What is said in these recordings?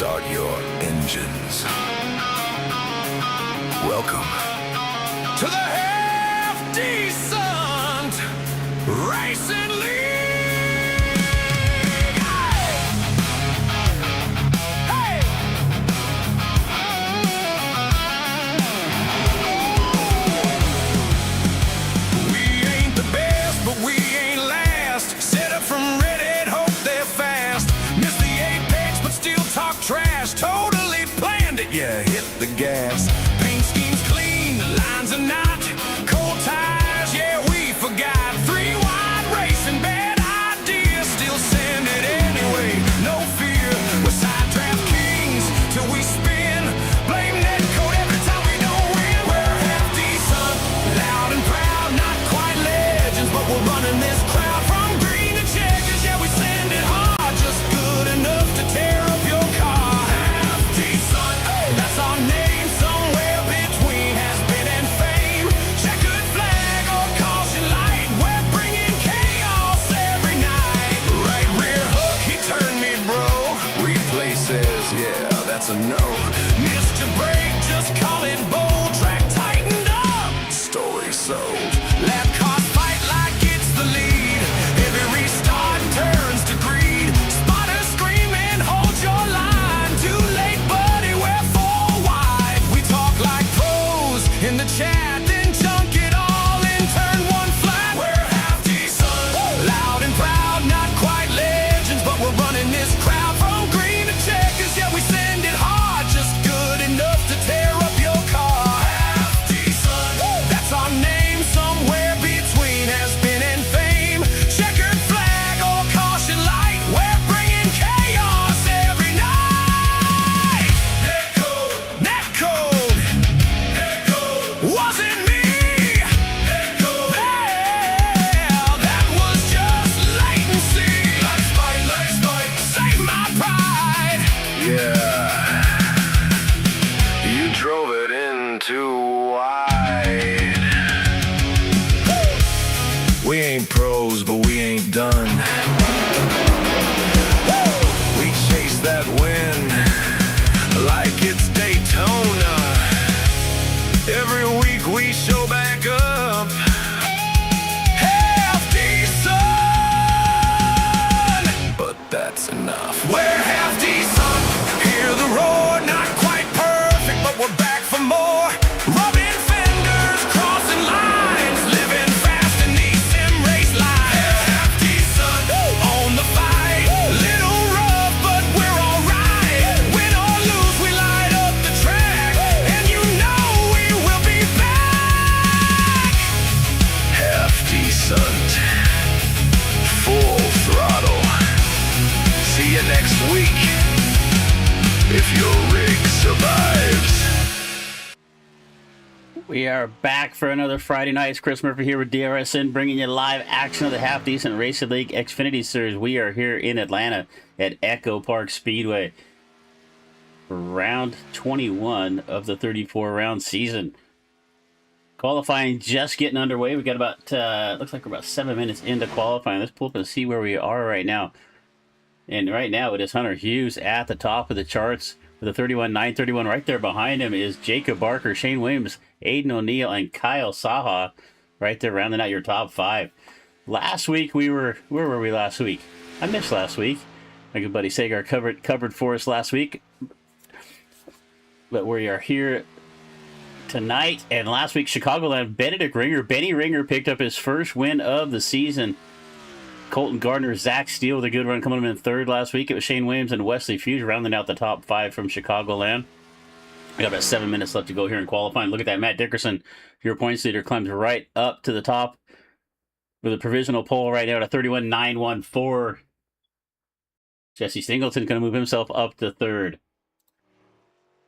Start your engines. Welcome to the half-decent Racing League! Hey! We ain't the best, but we ain't last. Set up from Reddit, hope they're fast. Miss the apex, but still talk trash. Totally planned it, yeah, hit the gas. Paint scheme's clean, the lines are not. Cold tires, yeah, we forgot. 3 wide racing, bad idea. Still send it anyway, no fear. We're side draft kings till we spin. Blame netcode every time we don't win. We're half decent, loud and proud. Not quite legends, but we're running this crowd. From green to checkers, yeah, we send it hard. Just good enough to tear up your car. Half decent, that's our name. Somewhere between has been and fame. Checkered flag or caution light. We're bringing chaos every night. Right rear hook, he turned me, bro. Replay says, yeah, that's a no. Missed your break, just call it bold. Track tightened up, story sold. Lap cars fight like it's the lead. Every restart turns to greed. Spotters screaming, hold your line. Too late, buddy, we're 4 wide. We talk like pros in the chat, then chunk it all in turn 1 flat. We're half decent, loud and proud. Not quite legends, but we're running this crowd. From green to checkers, yeah, we send it hard. Just good enough to tear up your car. Half decent, that's our name. Somewhere between has been and fame. Checkered flag or caution light. We're bringing chaos every night. Netcode, wasn't me. Well, that was just latency. Save my pride. Yeah, you drove it in too wide. We ain't pros, but we ain't done. We chase that win like it's Daytona. Every week we show back up. Half decent, but that's enough. We're half decent. Hear the roar, not quite perfect, but we're back for more. Rubbing fenders, crossing lines, living fast in these sim race lines. Half decent, on the fight. Little rough, but we're alright. Win or lose, we light up the track, and you know we will be back. Half decent, full throttle. See you next week, if your rig survives. We are back for another Friday night. It's Chris Murphy here with DRSN, bringing you live action of the Half Decent Racing League Xfinity Series. We are here in Atlanta at Echo Park Speedway for round 21 of the 34-round season. Qualifying just getting underway. We got about, looks like we're about 7 minutes into qualifying. Let's pull up and see where we are right now. And right now it is Hunter Hughes at the top of the charts with a 31.931. Right there behind him is Jacob Barker, Shane Williams, Aiden O'Neill, and Kyle Saha right there rounding out your top 5. Last week where were we last week? I missed last week. My good buddy Sagar covered for us last week. But we are here tonight, and last week Chicagoland, Benny Ringer picked up his first win of the season. Colton Gardner, Zach Steele with a good run coming in 3rd last week. It was Shane Williams and Wesley Fuge rounding out the top 5 from Chicagoland. We got about 7 minutes left to go here in qualifying. Look at that. Matt Dickerson, your points leader, climbs right up to the top with a provisional pole right now at a 31.914. Jesse Singleton going to move himself up to 3rd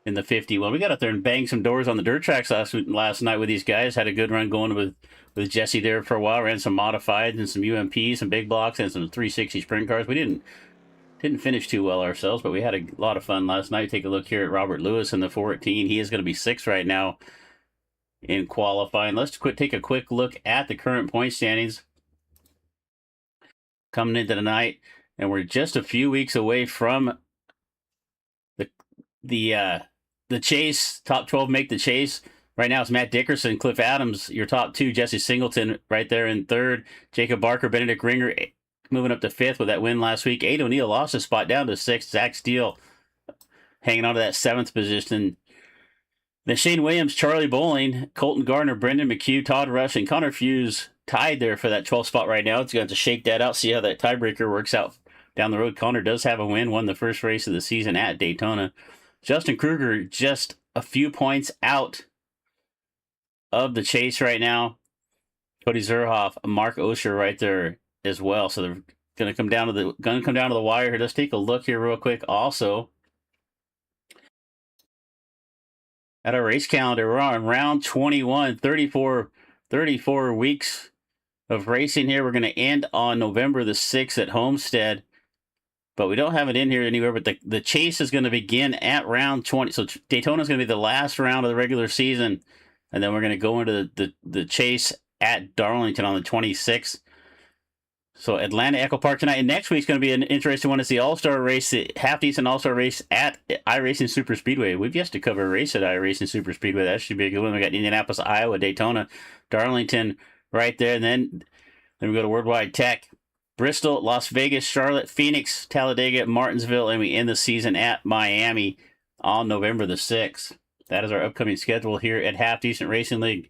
in the 51. We got up there and banged some doors on the dirt tracks last night with these guys. Had a good run going with Jesse there for a while. Ran some modifieds and some UMPs, some big blocks, and some 360 sprint cars. We didn't finish too well ourselves, but we had a lot of fun last night. Take a look here at Robert Lewis in the 14. He is going to be 6th right now in qualifying. Let's take a quick look at the current point standings coming into the night, and we're just a few weeks away from the the chase, top 12 make the chase. Right now it's Matt Dickerson, Cliff Adams, your top two. Jesse Singleton right there in third. Jacob Barker, Benedict Ringer moving up to fifth with that win last week. Abe O'Neill lost his spot down to sixth. Zach Steele hanging on to that seventh position. Then Shane Williams, Charlie Bowling, Colton Gardner, Brendan McHugh, Todd Rush, and Connor Fuse tied there for that 12th spot right now. It's going to have to shake that out, see how that tiebreaker works out down the road. Connor does have a win, won the first race of the season at Daytona. Justin Kruger just a few points out of the chase right now. Cody Zerhoff, Mark Osher right there as well. So they're going to come down to the wire here. Let's take a look here real quick. Also, at our race calendar, we're on round 21, 34 weeks of racing here. We're going to end on November the 6th at Homestead, but we don't have it in here anywhere. But the chase is going to begin at round 20. So Daytona is going to be the last round of the regular season, and then we're going to go into the chase at Darlington on the 26th. So Atlanta Echo Park tonight, and next week's going to be an interesting one. It's the All-Star race, the half-decent All-Star race at iRacing Super Speedway. We've yet to cover a race at iRacing Super Speedway. That should be a good one. We got Indianapolis, Iowa, Daytona, Darlington right there, and then we go to Worldwide Tech, Bristol, Las Vegas, Charlotte, Phoenix, Talladega, Martinsville, and we end the season at Miami on November the 6th. That is our upcoming schedule here at Half Decent Racing League.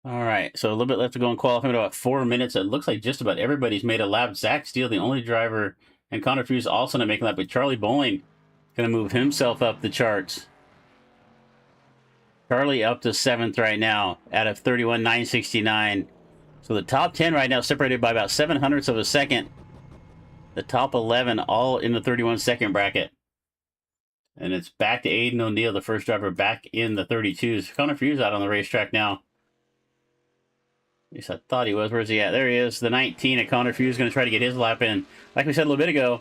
All right, so a little bit left to go in qualifying, about 4 minutes. It looks like just about everybody's made a lap. Zach Steele, the only driver, and Connor Fuse also not making a lap, but Charlie Bowling going to move himself up the charts. Charlie up to 7th right now out of 31,969. So the top 10 right now separated by about 7/100ths of a second. The top 11 all in the 31-second bracket. And it's back to Aiden O'Neill, the first driver, back in the 32s. Connor Fuse out on the racetrack now. At least I thought he was. Where's he at? There he is. The 19 at Connor Fuse going to try to get his lap in. Like we said a little bit ago,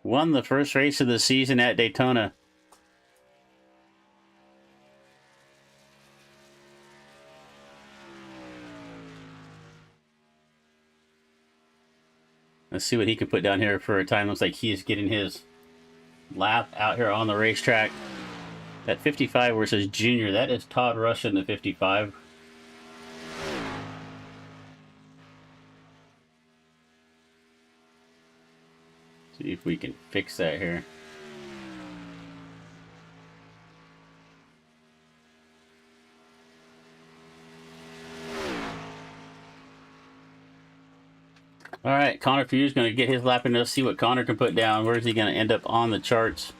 won the first race of the season at Daytona. Let's see what he can put down here for a time. Looks like he is getting his lap out here on the racetrack. That 55 where it says junior, that is Todd Rush in the 55. See if we can fix that here. All right, Connor Fuse going to get his lap in. Let's see what Connor can put down. Where's he going to end up on the charts?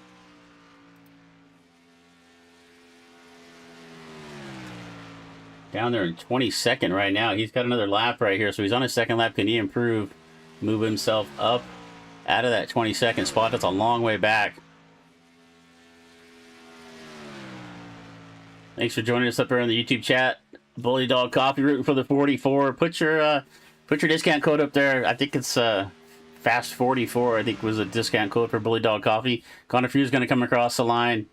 Down there in 22nd right now. He's got another lap right here, so he's on his second lap. Can he improve? Move himself up out of that 22nd spot. That's a long way back. Thanks for joining us up here on the YouTube chat. Bully Dog Coffee, rooting for the 44. Put your discount code up there. I think it's Fast44. I think was a discount code for Bully Dog Coffee. Connor Fuse is going to come across the line.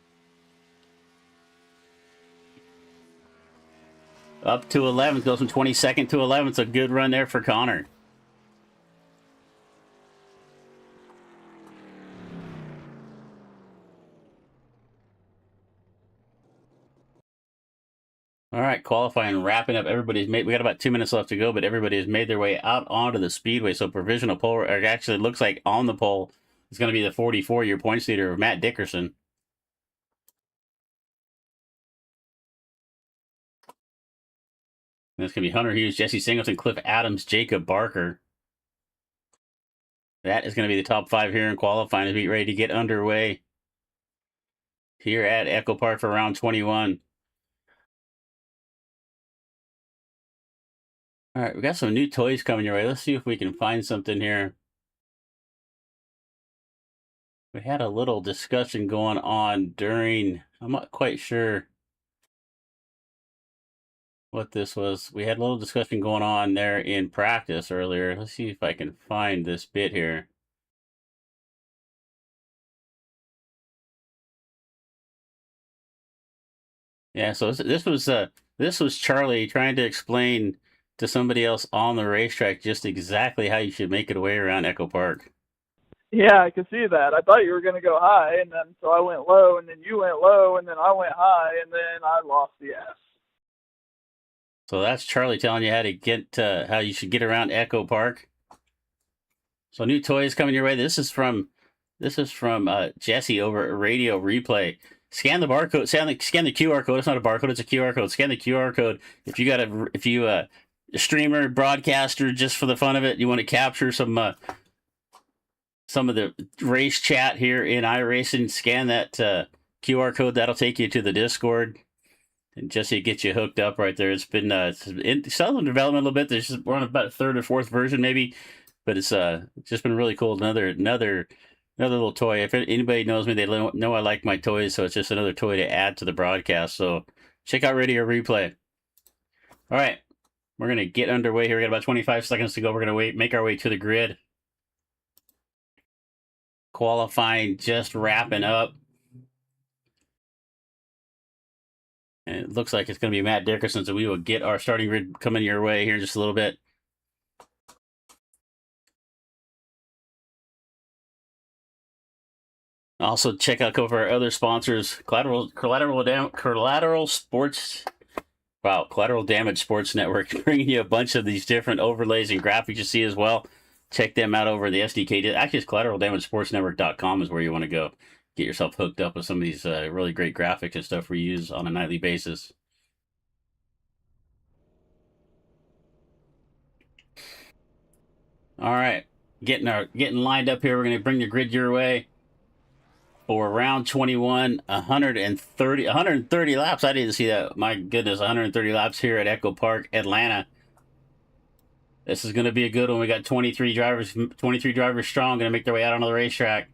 Up to 11th, goes from 22nd to 11th. It's a good run there for Connor. All right, qualifying, wrapping up. We got about 2 minutes left to go, but everybody has made their way out onto the speedway. So provisional pole, or actually it looks like on the pole, is going to be the 44-year points leader, Matt Dickerson. And it's going to be Hunter Hughes, Jesse Singleton, Cliff Adams, Jacob Barker. That is going to be the top 5 here in qualifying as we get ready to get underway here at Echo Park for round 21. All right, we got some new toys coming your way. Let's see if we can find something here. We had a little discussion going on during, I'm not quite sure what this was. We had a little discussion going on there in practice earlier. Let's see if I can find this bit here. Yeah, so this was Charlie trying to explain to somebody else on the racetrack just exactly how you should make it way around Echo Park. Yeah, I could see that. I thought you were going to go high, and then so I went low, and then you went low, and then I went high, and then I lost the S. So that's Charlie telling you how to get how you should get around Echo Park. So new toys coming your way. This is from Jesse over at Radio Replay. Scan the barcode. Scan the QR code. It's not a barcode. It's a QR code. Scan the QR code. If you a streamer, broadcaster, just for the fun of it, you want to capture some of the race chat here in iRacing, scan that QR code. That'll take you to the Discord. And Jesse gets you hooked up right there. It's been still in development a little bit. We're on about a third or fourth version maybe, but it's just been really cool. Another little toy. If anybody knows me, they know I like my toys, so it's just another toy to add to the broadcast. So check out Radio Replay. All right, we're gonna get underway here. We got about 25 seconds to go. We're gonna make our way to the grid. Qualifying just wrapping up. And it looks like it's going to be Matt Dickerson, so we will get our starting grid coming your way here in just a little bit. Also, check out a couple of our other sponsors, Collateral Sports. Wow, Collateral Damage Sports Network, bringing you a bunch of these different overlays and graphics you see as well. Check them out over the SDK. Actually, it's collateraldamagesportsnetwork.com is where you want to go. Get yourself hooked up with some of these really great graphics and stuff we use on a nightly basis. All right, getting lined up here. We're going to bring the grid your way for round 21, 130 laps. I didn't see that. My goodness, 130 laps here at Echo Park, Atlanta. This is going to be a good one. We got 23 drivers strong, going to make their way out onto the racetrack.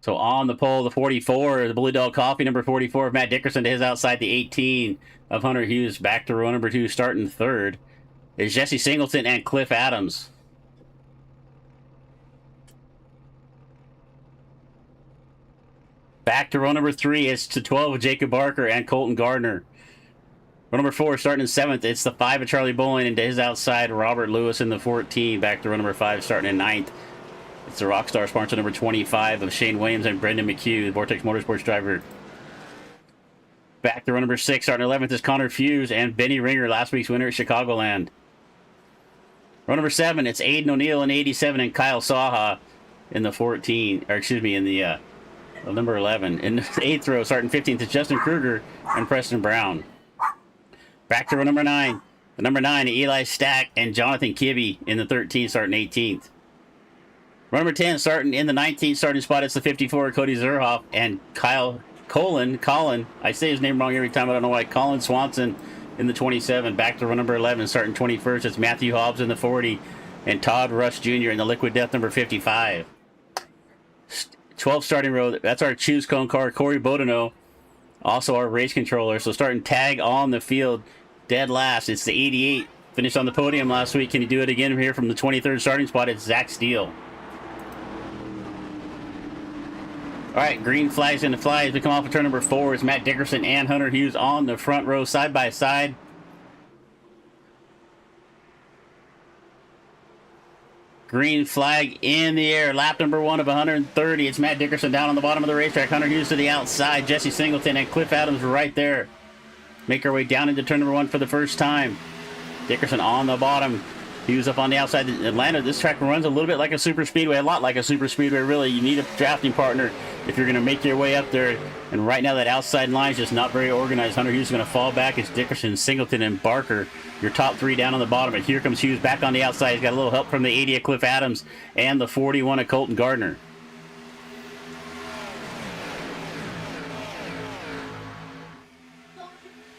So on the pole, the 44, the Bully Dog Coffee, number 44 of Matt Dickerson to his outside, the 18 of Hunter Hughes. Back to row number 2, starting third, is Jesse Singleton and Cliff Adams. Back to row number 3, it's to 12 of Jacob Barker and Colton Gardner. Row number 4, starting in 7th, it's the 5 of Charlie Bowling, and to his outside, Robert Lewis in the 14. Back to row number 5, starting in 9th. It's the Rockstar sponsor number 25 of Shane Williams and Brendan McHugh, the Vortex Motorsports driver. Back to row number 6, starting 11th is Connor Fuse and Benny Ringer, last week's winner at Chicagoland. Row number 7, it's Aiden O'Neill in 87 and Kyle Saha in the 14, or excuse me, in the number 11. In the 8th row, starting 15th, is Justin Kruger and Preston Brown. Back to row number 9, the number 9, Eli Stack and Jonathan Kibbe in the 13th, starting 18th. Row number 10, starting in the 19th starting spot, it's the 54, Cody Zerhoff and Colin, I say his name wrong every time, I don't know why, Colin Swanson in the 27. Back to row number 11, starting 21st, it's Matthew Hobbs in the 40 and Todd Rush Jr. in the Liquid Death number 55. 12th starting row, that's our choose cone car, Corey Bodeno, also our race controller. So starting tag on the field, dead last, it's the 88, finished on the podium last week. Can you do it again here from the 23rd starting spot? It's Zach Steele. All right, green flags in the flies. We come off of turn number 4. It's Matt Dickerson and Hunter Hughes on the front row, side by side. Green flag in the air. Lap number 1 of 130. It's Matt Dickerson down on the bottom of the racetrack. Hunter Hughes to the outside. Jesse Singleton and Cliff Adams right there. Make our way down into turn number 1 for the first time. Dickerson on the bottom. Hughes up on the outside. Atlanta, this track runs a little bit like a super speedway, a lot like a super speedway, really. You need a drafting partner if you're going to make your way up there. And right now, that outside line is just not very organized. Hunter Hughes is going to fall back. It's Dickerson, Singleton, and Barker. Your top 3 down on the bottom. But here comes Hughes back on the outside. He's got a little help from the 80 of Cliff Adams and the 41 of Colton Gardner.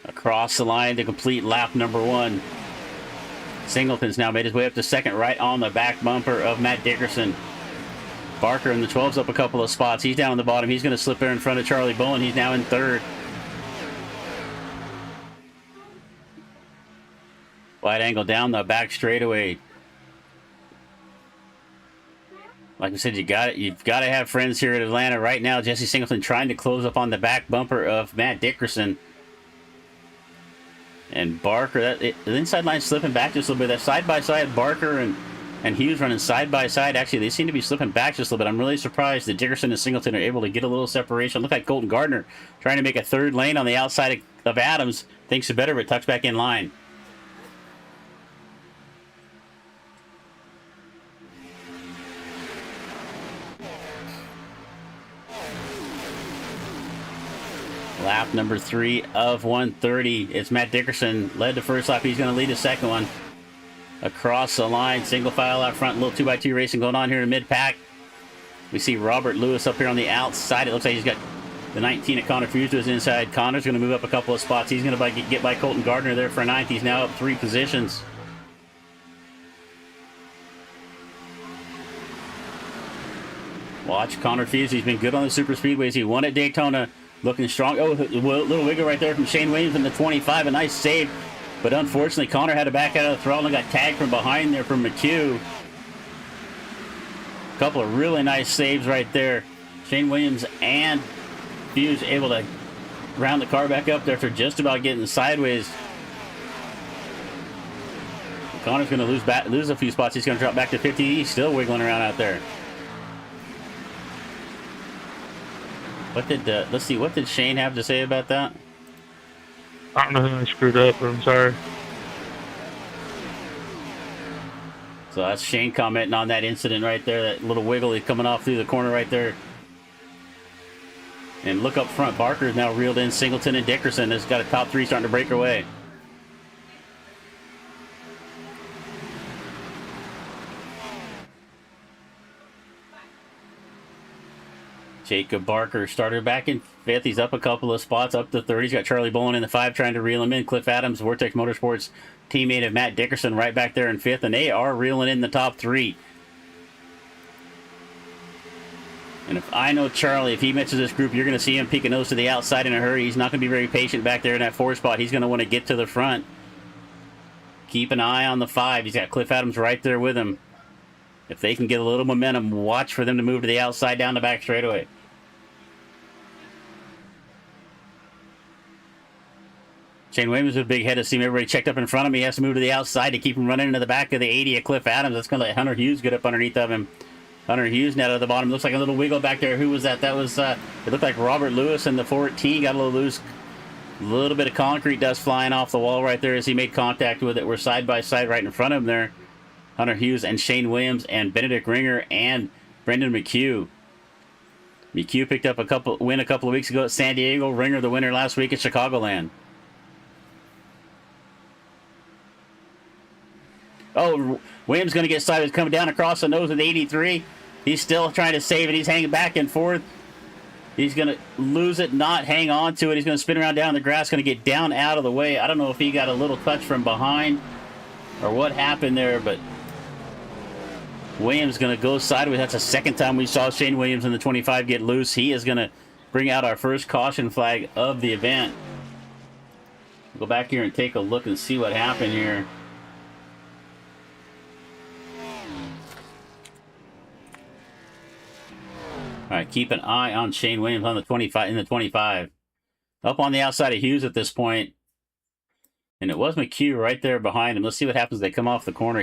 Across the line to complete lap number 1. Singleton's now made his way up to second, right on the back bumper of Matt Dickerson. Barker in the 12's up a couple of spots. He's down on the bottom. He's going to slip there in front of Charlie Bowen. He's now in third. Wide angle down the back straightaway. Like I said, you've got to have friends here at Atlanta right now. Jesse Singleton trying to close up on the back bumper of Matt Dickerson. And Barker, the inside line slipping back just a little bit. That side-by-side, Barker and Hughes running side-by-side. Actually, they seem to be slipping back just a little bit. I'm really surprised that Dickerson and Singleton are able to get a little separation. Look like Colton Gardner trying to make a third lane on the outside of Adams. Thinks it better, but tucks back in line. Lap number 3 of 130. It's Matt Dickerson. Led the first lap. He's going to lead the second one. Across the line. Single file out front. A little 2x2 racing going on here in mid-pack. We see Robert Lewis up here on the outside. It looks like he's got the 19 of Connor Fuse to his inside. Connor's going to move up a couple of spots. He's going to get by Colton Gardner there for a 9th. He's now up 3 positions. Watch Connor Fuse. He's been good on the super speedways. He won at Daytona. Looking strong. Oh, a little wiggle right there from Shane Williams in the 25. A nice save. But unfortunately, Connor had to back out of the throttle and got tagged from behind there from McHugh. A couple of really nice saves right there. Shane Williams and Fuse able to round the car back up there after just about getting sideways. Connor's going to lose a few spots. He's going to drop back to 50. He's still wiggling around out there. What did let's see, what did Shane have to say about that? I don't know who I screwed up, but I'm sorry. So that's Shane commenting on that incident right there, that little wiggle coming off through the corner right there. And look up front, Barker is now reeled in. Singleton and Dickerson has got a top 3 starting to break away. Jacob Barker started back in 5th. He's up a couple of spots, up to 3rd. He's got Charlie Bolin in the 5 trying to reel him in. Cliff Adams, Vortex Motorsports teammate of Matt Dickerson, right back there in 5th. And they are reeling in the top 3. And if I know Charlie, if he mixes this group, you're going to see him peek a nose to the outside in a hurry. He's not going to be very patient back there in that 4 spot. He's going to want to get to the front. Keep an eye on the 5. He's got Cliff Adams right there with him. If they can get a little momentum, watch for them to move to the outside down the back straightaway. Shane Williams with a big head to see everybody checked up in front of him. He has to move to the outside to keep him running into the back of the 80 of Cliff Adams. That's going to let Hunter Hughes get up underneath of him. Hunter Hughes now at the bottom. Looks like a little wiggle back there. Who was that? That was, it looked like Robert Lewis in the 14. Got a little loose. A little bit of concrete dust flying off the wall right there as he made contact with it. We're side by side right in front of him there. Hunter Hughes and Shane Williams and Benedict Ringer and Brendan McHugh. McHugh picked up win a couple of weeks ago at San Diego. Ringer the winner last week at Chicagoland. Oh, Williams going to get sideways, coming down across the nose with 83. He's still trying to save it. He's hanging back and forth. He's going to lose it, not hang on to it. He's going to spin around down the grass, going to get down out of the way. I don't know if he got a little touch from behind or what happened there, but Williams going to go sideways. That's the second time we saw Shane Williams in the 25 get loose. He is going to bring out our first caution flag of the event. We'll go back here and take a look and see what happened here. All right, keep an eye on Shane Williams on the 25 in the 25. Up on the outside of Hughes at this point. And it was McHugh right there behind him. Let's see what happens as they come off the corner.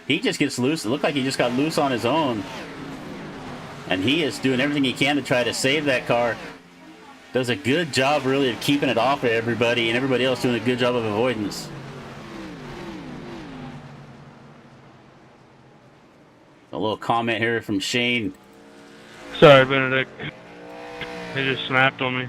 He just gets loose. It looked like he just got loose on his own. And he is doing everything he can to try to save that car. Does a good job, really, of keeping it off of everybody, and everybody else doing a good job of avoidance. A little comment here from Shane. Sorry, Benedict. He just snapped on me.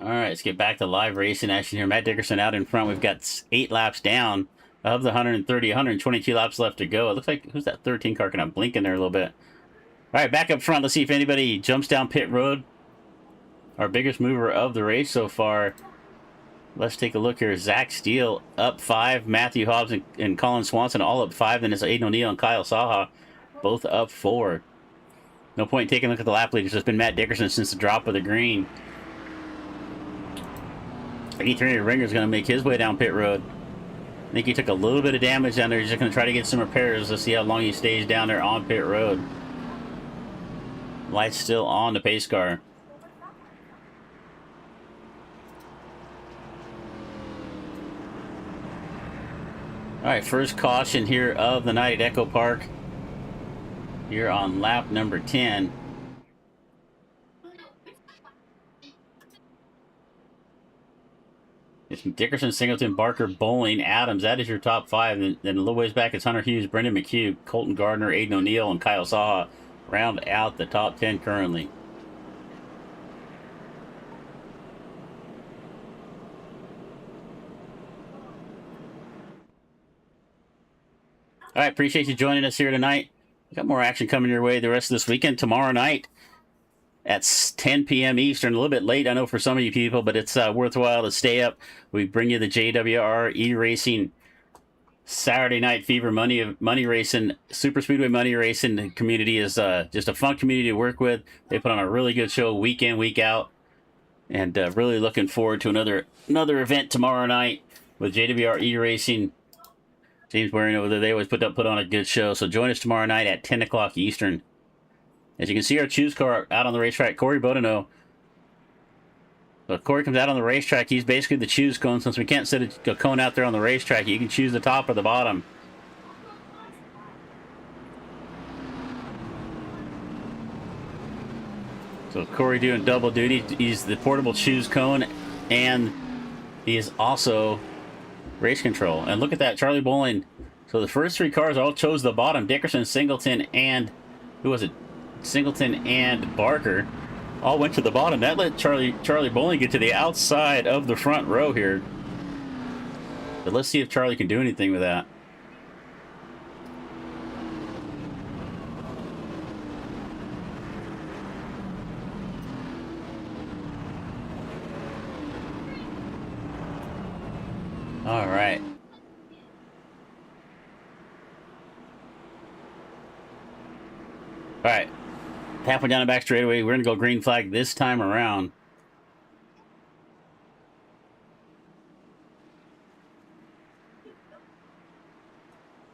All right, let's get back to live racing action here. Matt Dickerson out in front. We've got 8 laps down of the 122 laps left to go. It looks like, who's that 13 car? Kind of blinking there a little bit. All right, back up front. Let's see if anybody jumps down pit road. Our biggest mover of the race so far. Let's take a look here. Zach Steele up 5. Matthew Hobbs and Colin Swanson all up 5. Then it's Aiden O'Neill and Kyle Saha both up 4. No point in taking a look at the lap leaders. It's been Matt Dickerson since the drop of the green. 83 Ringer's going to make his way down pit road. I think he took a little bit of damage down there. He's just going to try to get some repairs. Let's see how long he stays down there on pit road. Lights still on the pace car. All right, first caution here of the night at Echo Park. Here on lap number 10. It's Dickerson, Singleton, Barker, Bowling, Adams. That is your top five. Then a little ways back, it's Hunter Hughes, Brendan McHugh, Colton Gardner, Aiden O'Neill, and Kyle Saha round out the top 10 currently. All right, appreciate you joining us here tonight. We got more action coming your way the rest of this weekend. Tomorrow night at 10 p.m. Eastern, a little bit late, I know, for some of you people, but it's worthwhile to stay up. We bring you the JWR iRacing Saturday Night Fever money racing, super speedway money racing. The community is just a fun community to work with. They put on a really good show week in, week out, and really looking forward to another event tomorrow night with JWR iRacing. James Waring over there, they always put on a good show. So join us tomorrow night at 10 o'clock Eastern. As you can see, our choose car out on the racetrack, Corey Bodeno. So if Corey comes out on the racetrack, he's basically the choose cone. Since we can't set a cone out there on the racetrack, you can choose the top or the bottom. So Corey doing double duty. He's the portable choose cone, and he is also race control. And look at that, Charlie Bowling. So the first three cars all chose the bottom. Dickerson, Singleton, and who was it? Singleton and Barker all went to the bottom. That let Charlie Bowling get to the outside of the front row here. But let's see if Charlie can do anything with that. All right. All right. Halfway down the back straightaway, we're going to go green flag this time around.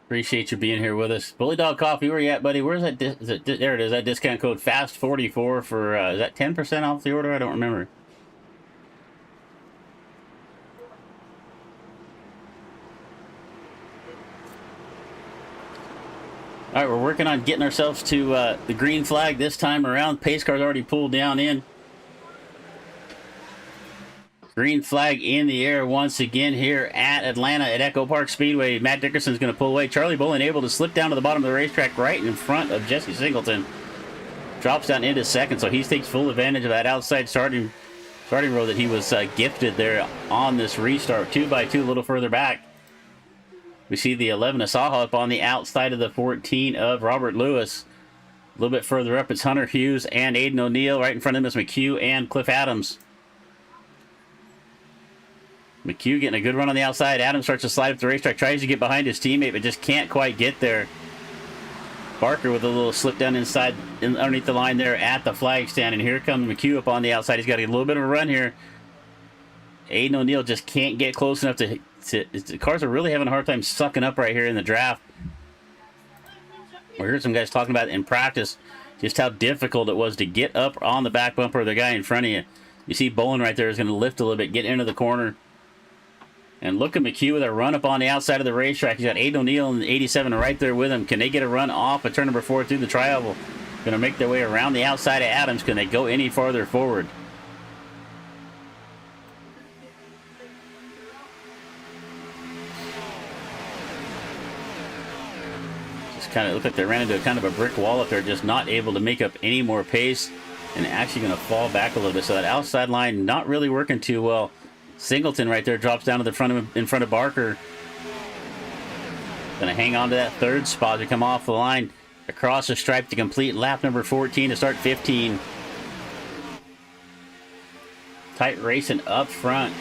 Appreciate you being here with us. Bully Dog Coffee, where you at, buddy? Where's that? There it is. That discount code FAST44 for, is that 10% off the order? I don't remember. All right, we're working on getting ourselves to the green flag this time around. Pace car's already pulled down in. Green flag in the air once again here at Atlanta at Echo Park Speedway. Matt Dickerson's going to pull away. Charlie Bowling able to slip down to the bottom of the racetrack right in front of Jesse Singleton. Drops down into second, so he takes full advantage of that outside starting row that he was gifted there on this restart. 2x2 a little further back. We see the 11 Asaha up on the outside of the 14 of Robert Lewis. A little bit further up, it's Hunter Hughes and Aiden O'Neill. Right in front of them is McHugh and Cliff Adams. McHugh getting a good run on the outside. Adams starts to slide up the racetrack, tries to get behind his teammate, but just can't quite get there. Barker with a little slip down inside, underneath the line there at the flag stand. And here comes McHugh up on the outside. He's got a little bit of a run here. Aiden O'Neill just can't get close enough to the cars are really having a hard time sucking up right here in the draft. We heard some guys talking about in practice just how difficult it was to get up on the back bumper of the guy in front of you. You see Bolin right there is going to lift a little bit, get into the corner. And look at McHugh with a run up on the outside of the racetrack. He's got Aiden O'Neill and 87 right there with him. Can they get a run off of turn number 4 through the tri-oval? Going to make their way around the outside of Adams. Can they go any farther forward? Kind of looked like they ran into kind of a brick wall up there, just not able to make up any more pace and actually going to fall back a little bit. So that outside line not really working too well. Singleton right there drops down to the front of in front of Barker. Going to hang on to that third spot to come off the line across the stripe to complete lap number 14 to start 15. Tight racing up front.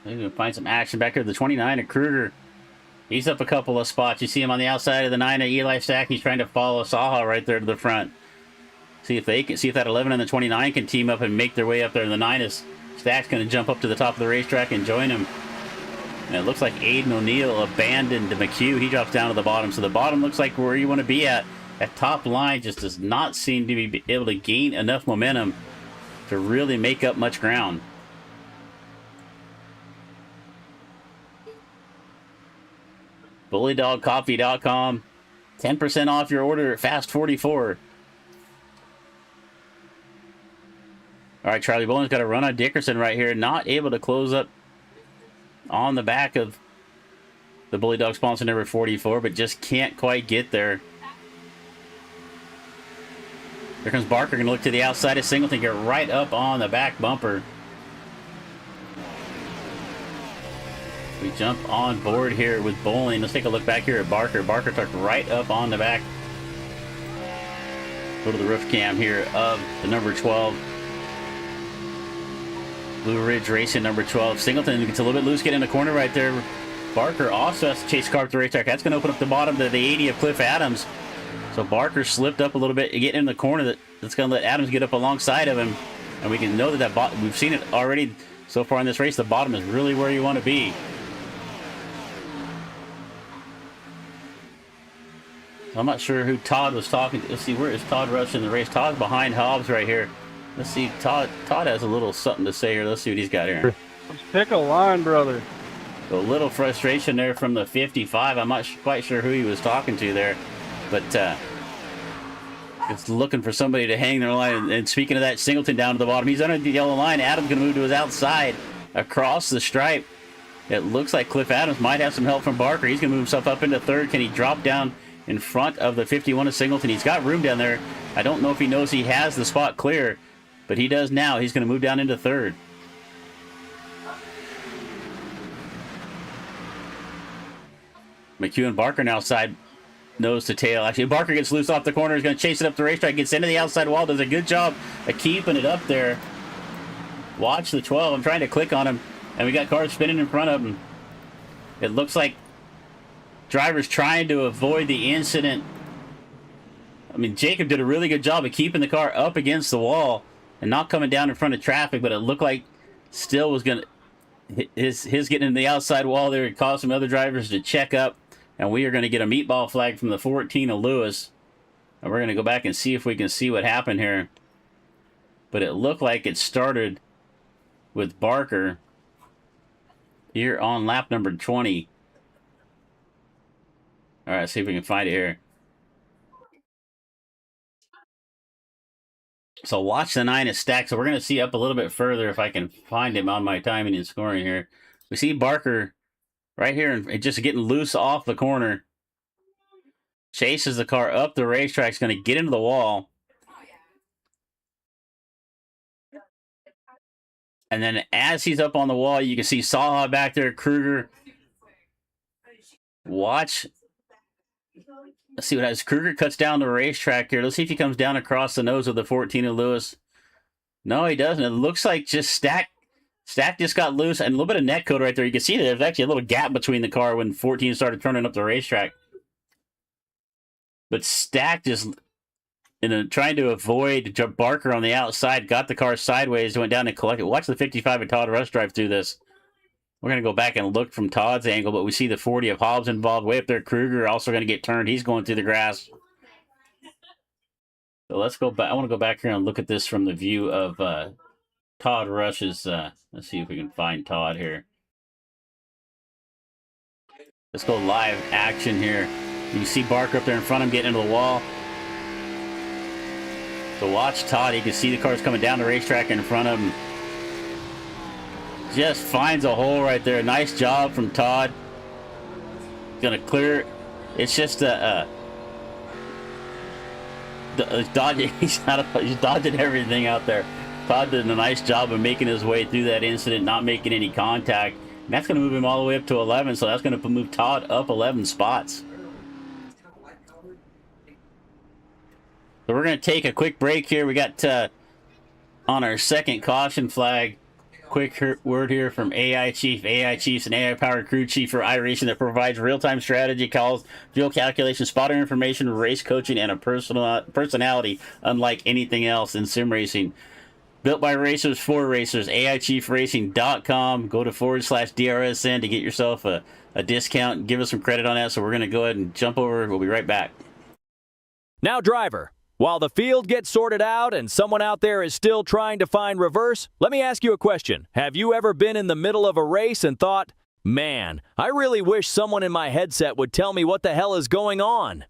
They're going to find some action back here. The 29 of Kruger. He's up a couple of spots. You see him on the outside of the 9 of Eli Stack. He's trying to follow Saha right there to the front. See if that 11 and the 29 can team up and make their way up there. The 9 is Stack's going to jump up to the top of the racetrack and join him. And it looks like Aiden O'Neill abandoned McHugh. He drops down to the bottom. So the bottom looks like where you want to be at. That top line just does not seem to be able to gain enough momentum to really make up much ground. BullyDogCoffee.com. 10% off your order at Fast 44. All right, Charlie Bowen's got a run on Dickerson right here. Not able to close up on the back of the Bully Dog sponsor number 44, but just can't quite get there. Here comes Barker, going to look to the outside of Singleton, get right up on the back bumper. We jump on board here with Bowling. Let's take a look back here at Barker. Barker tucked right up on the back. Go to the roof cam here of the number 12. Blue Ridge Racing number 12. Singleton gets a little bit loose, get in the corner right there. Barker also has to chase car up the racetrack. That's going to open up the bottom to the 80 of Cliff Adams. So Barker slipped up a little bit, getting in the corner. That's going to let Adams get up alongside of him. And we can know that we've seen it already so far in this race. The bottom is really where you want to be. I'm not sure who Todd was talking to. Let's see, where is Todd Rush in the race? Todd's behind Hobbs right here. Let's see, Todd has a little something to say here. Let's see what he's got here. Let's pick a line, brother. A little frustration there from the 55. I'm not quite sure who he was talking to there, but it's looking for somebody to hang their line. And speaking of that, Singleton down to the bottom. He's under the yellow line. Adams going to move to his outside across the stripe. It looks like Cliff Adams might have some help from Barker. He's going to move himself up into third. Can he drop down in front of the 51 of Singleton? He's got room down there. I don't know if he knows he has the spot clear, but he does now. He's going to move down into third. McHugh and Barker now side nose to tail. Actually, Barker gets loose off the corner. He's going to chase it up the racetrack. Gets into the outside wall. Does a good job of keeping it up there. Watch the 12. I'm trying to click on him, and we got cars spinning in front of him. It looks like drivers trying to avoid the incident. I mean, Jacob did a really good job of keeping the car up against the wall and not coming down in front of traffic, but it looked like Still was going to... His getting in the outside wall there caused some other drivers to check up, and we are going to get a meatball flag from the 14 of Lewis. And we're going to go back and see if we can see what happened here. But it looked like it started with Barker here on lap number 20. All right, see if we can find it here. So watch the 9 is stacked. So we're going to see up a little bit further if I can find him on my timing and scoring here. We see Barker right here and just getting loose off the corner. Chases the car up the racetrack. Is going to get into the wall. And then as he's up on the wall, you can see Saha back there, Kruger. Watch. Let's see what happens. Kruger cuts down the racetrack here. Let's see if he comes down across the nose of the 14 of Lewis. No, he doesn't. It looks like just Stack just got loose, and a little bit of net code right there. You can see that there's actually a little gap between the car when 14 started turning up the racetrack. But Stack just, trying to avoid Barker on the outside, got the car sideways, went down and collected. Watch the 55 of Todd Rush drive through this. We're going to go back and look from Todd's angle, but we see the 40 of Hobbs involved. Way up there, Kruger also going to get turned. He's going through the grass. So let's go back. I want to go back here and look at this from the view of Todd Rush's. Let's see if we can find Todd here. Let's go live action here. You can see Barker up there in front of him getting into the wall. So watch Todd. You can see the cars coming down the racetrack in front of him. Just finds a hole right there. Nice job from Todd. Gonna clear. It's just dodging. He's dodging everything out there. Todd did a nice job of making his way through that incident, not making any contact. And that's gonna move him all the way up to 11. So that's gonna move Todd up 11 spots. So we're gonna take a quick break here. We got on our second caution flag. Quick word here from AI Chief. AI Chief's an AI-powered crew chief for iRacing that provides real-time strategy calls, fuel calculation, spotter information, race coaching, and a personality unlike anything else in sim racing. Built by racers for racers. AIChiefRacing.com. Go to /DRSN to get yourself a discount. Give us some credit on that. So we're going to go ahead and jump over. We'll be right back. Now, driver. While the field gets sorted out and someone out there is still trying to find reverse, let me ask you a question. Have you ever been in the middle of a race and thought, Man, I really wish someone in my headset would tell me what the hell is going on.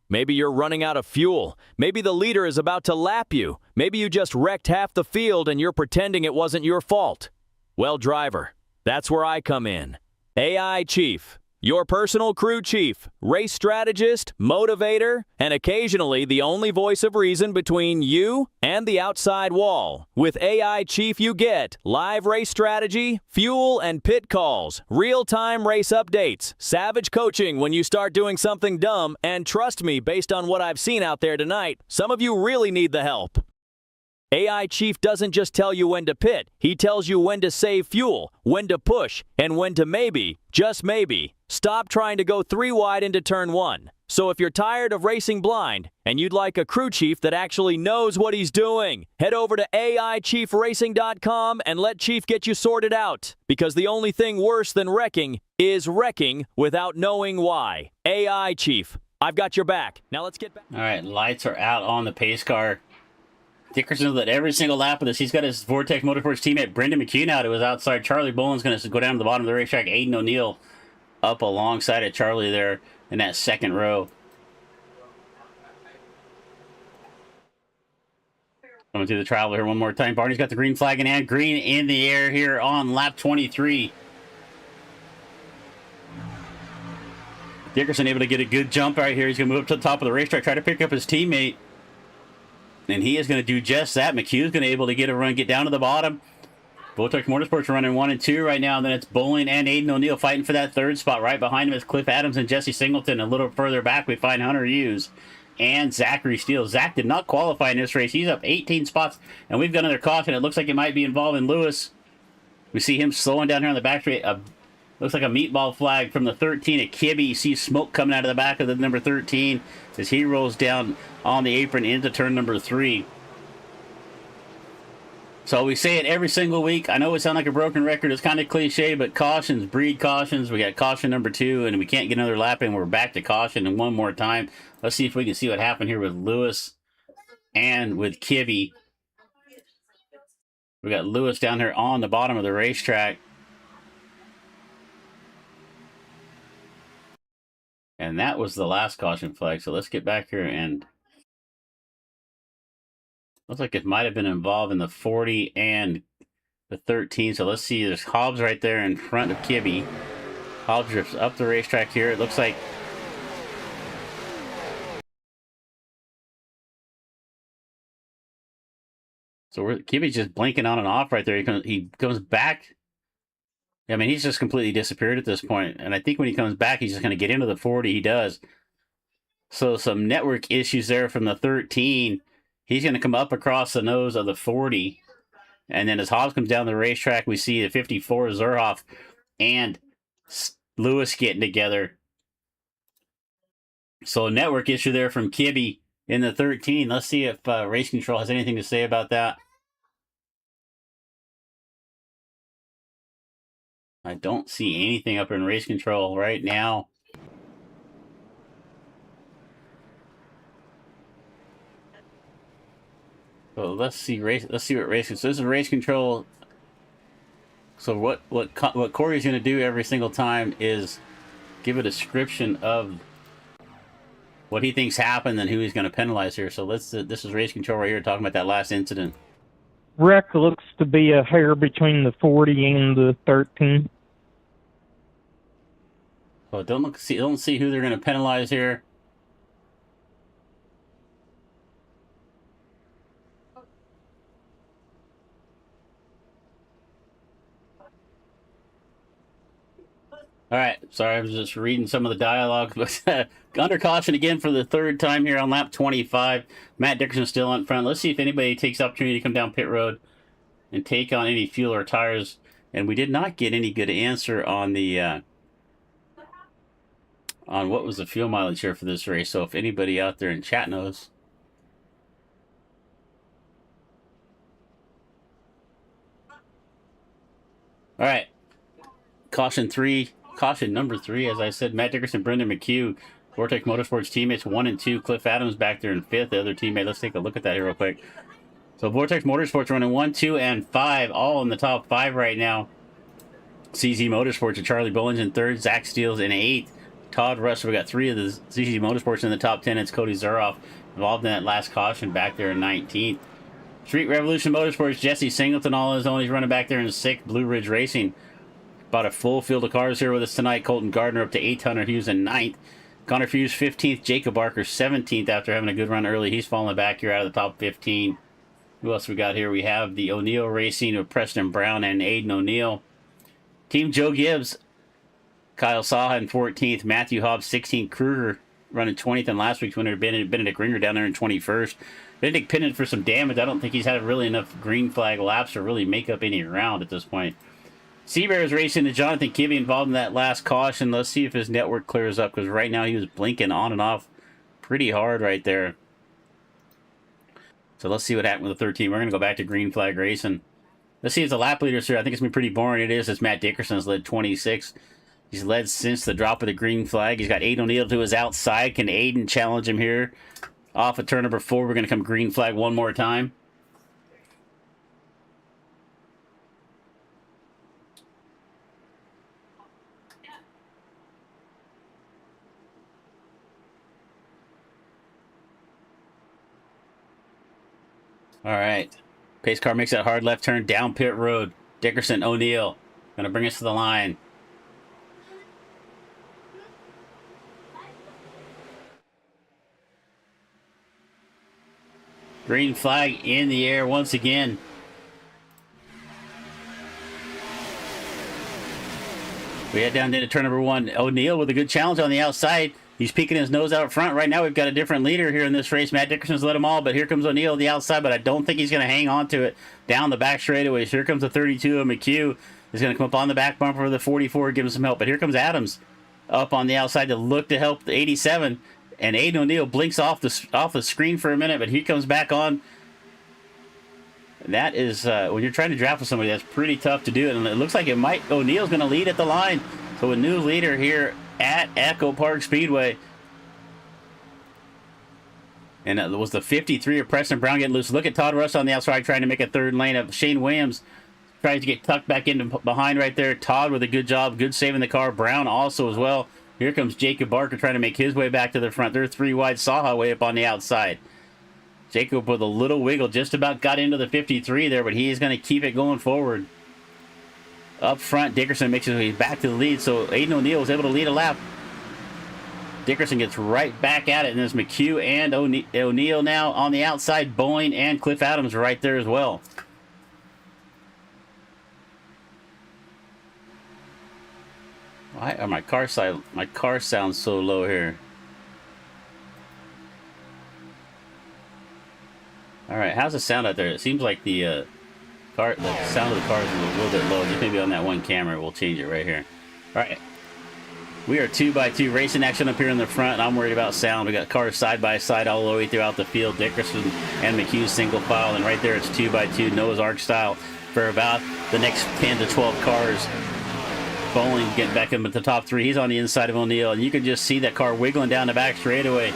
Maybe you're running out of fuel. Maybe the leader is about to lap you. Maybe you just wrecked half the field and you're pretending it wasn't your fault. Well, driver, that's where I come in. AI Chief, your personal crew chief, race strategist, motivator, and occasionally the only voice of reason between you and the outside wall. With AI Chief you get live race strategy, fuel and pit calls, real-time race updates, savage coaching when you start doing something dumb, and trust me, based on what I've seen out there tonight, some of you really need the help. AI Chief doesn't just tell you when to pit, he tells you when to save fuel, when to push, and when to maybe, just maybe, stop trying to go 3 wide into turn 1. So if you're tired of racing blind, and you'd like a crew chief that actually knows what he's doing, head over to AIChiefRacing.com and let Chief get you sorted out. Because the only thing worse than wrecking is wrecking without knowing why. AI Chief, I've got your back. Now let's get back. All right, lights are out on the pace car. Dickerson led every single lap of this. He's got his Vortex Motorsports teammate Brendan McCune out. It was outside. Charlie Boland's going to go down to the bottom of the racetrack. Aiden O'Neill up alongside of Charlie there in that second row. Coming through the travel here one more time. Barney's got the green flag in hand. Green in the air here on lap 23. Dickerson able to get a good jump right here. He's going to move up to the top of the racetrack, try to pick up his teammate. And he is going to do just that. McHugh's going to be able to get a run, get down to the bottom. Vortex Motorsports are running 1 and 2 right now. And then it's Bowling and Aiden O'Neill fighting for that third spot. Right behind him is Cliff Adams and Jesse Singleton. A little further back, we find Hunter Hughes and Zachary Steele. Zach did not qualify in this race. He's up 18 spots. And we've got another caution. It looks like it might be involving Lewis. We see him slowing down here on the back straight. Looks like a meatball flag from the 13 at Kibbe. You see smoke coming out of the back of the number 13 as he rolls down on the apron into turn number 3. So we say it every single week. I know it sounds like a broken record. It's kind of cliche, but cautions breed cautions. We got caution number 2, and we can't get another lap in. We're back to caution and one more time. Let's see if we can see what happened here with Lewis and with Kibbe. We got Lewis down here on the bottom of the racetrack. And that was the last caution flag. So let's get back here and looks like it might have been involved in the 40 and the 13. So let's see. There's Hobbs right there in front of Kibbe. Hobbs drifts up the racetrack here. It looks like so Kibbe's just blinking on and off right there. He comes back. I mean, he's just completely disappeared at this point. And I think when he comes back, he's just going to get into the 40. He does. So some network issues there from the 13. He's going to come up across the nose of the 40. And then as Hobbs comes down the racetrack, we see the 54, Zerhoff and Lewis getting together. So a network issue there from Kibbe in the 13. Let's see if Race Control has anything to say about that. I don't see anything up in Race Control right now. So let's see what Race Control. So this is Race Control. So what Corey's going to do every single time is give a description of what he thinks happened and who he's going to penalize here. So this is Race Control right here talking about that last incident. Wreck looks to be a hair between the 40 and the 13. So don't see who they're going to penalize here. All right, sorry, I was just reading some of the dialogue, but under caution again for the third time here on lap 25. Matt Dickerson still in front. Let's see if anybody takes the opportunity to come down pit road and take on any fuel or tires. And we did not get any good answer on the on what was the fuel mileage here for this race. So if anybody out there in chat knows. All right, caution number 3, as I said, Matt Dickerson, Brendan McHugh, Vortex Motorsports teammates 1 and 2. Cliff Adams back there in 5th, the other teammate. Let's take a look at that here real quick. So Vortex Motorsports running 1, 2, and 5, all in the top 5 right now. CZ Motorsports and Charlie Bowens in third. Zach Steele's in eighth. Todd Russell, we got three of the CZ Motorsports in the top 10. It's Cody Zuroff involved in that last caution back there in 19th. Street Revolution Motorsports, Jesse Singleton all on his own. He's running back there in 6th. Blue Ridge Racing. About a full field of cars here with us tonight. Colton Gardner up to 800. Hughes in 9th. Connor Hughes 15th. Jacob Barker 17th after having a good run early. He's falling back here out of the top 15. Who else we got here? We have the O'Neill Racing of Preston Brown and Aiden O'Neill. Team Joe Gibbs. Kyle Saha in 14th. Matthew Hobbs 16th. Kruger running 20th. And last week's winner, Benedict Ringer down there in 21st. Benedict pinned for some damage. I don't think he's had really enough green flag laps to really make up any round at this point. Seabears Racing and Jonathan Kibbe involved in that last caution. Let's see if his network clears up, because right now he was blinking on and off pretty hard right there. So let's see what happened with the 13. We're going to go back to green flag racing. Let's see if the lap leaders here. I think it's going to be pretty boring. It is, as Matt Dickerson's led 26. He's led since the drop of the green flag. He's got Aiden O'Neill to his outside. Can Aiden challenge him here? Off of turn number 4, we're going to come green flag one more time. All right. Pace car makes that hard left turn down pit road. Dickerson, O'Neill. Going to bring us to the line. Green flag in the air once again. We head down into turn number 1. O'Neill with a good challenge on the outside. He's peeking his nose out front. Right now we've got a different leader here in this race. Matt Dickerson's led them all, but here comes O'Neill on the outside, but I don't think he's going to hang on to it down the back straightaways. Here comes the 32 of McHugh. He's going to come up on the back bumper of the 44, give him some help. But here comes Adams up on the outside to look to help the 87. And Aiden O'Neill blinks off the screen for a minute, but he comes back on. That is, when you're trying to draft with somebody, that's pretty tough to do. And it looks like O'Neill's going to lead at the line. So a new leader here at Echo Park Speedway. And it was the 53 of Preston Brown getting loose. Look at Todd Russ on the outside trying to make a third lane of Shane Williams. Trying to get tucked back into behind right there. Todd with a good job. Good saving the car. Brown also as well. Here comes Jacob Barker trying to make his way back to the front. They're 3 wide. Saha way up on the outside. Jacob with a little wiggle. Just about got into the 53 there, but he is going to keep it going forward. Up front, Dickerson makes his way back to the lead, so Aiden O'Neill was able to lead a lap. Dickerson gets right back at it, and there's McHugh and O'Neill now on the outside. Boyne and Cliff Adams right there as well. Why are my car sounds so low here? All right, how's the sound out there? It seems like the sound of the car is a little bit low. Just maybe on that one camera, we'll change it right here. All right. We are 2x2 racing action up here in the front, and I'm worried about sound. We got cars side by side all the way throughout the field. Dickerson and McHugh single file, and right there it's 2x2 Noah's Ark style for about the next 10 to 12 cars. Bowling getting back in with the top 3. He's on the inside of O'Neill, and you can just see that car wiggling down the back straightaway.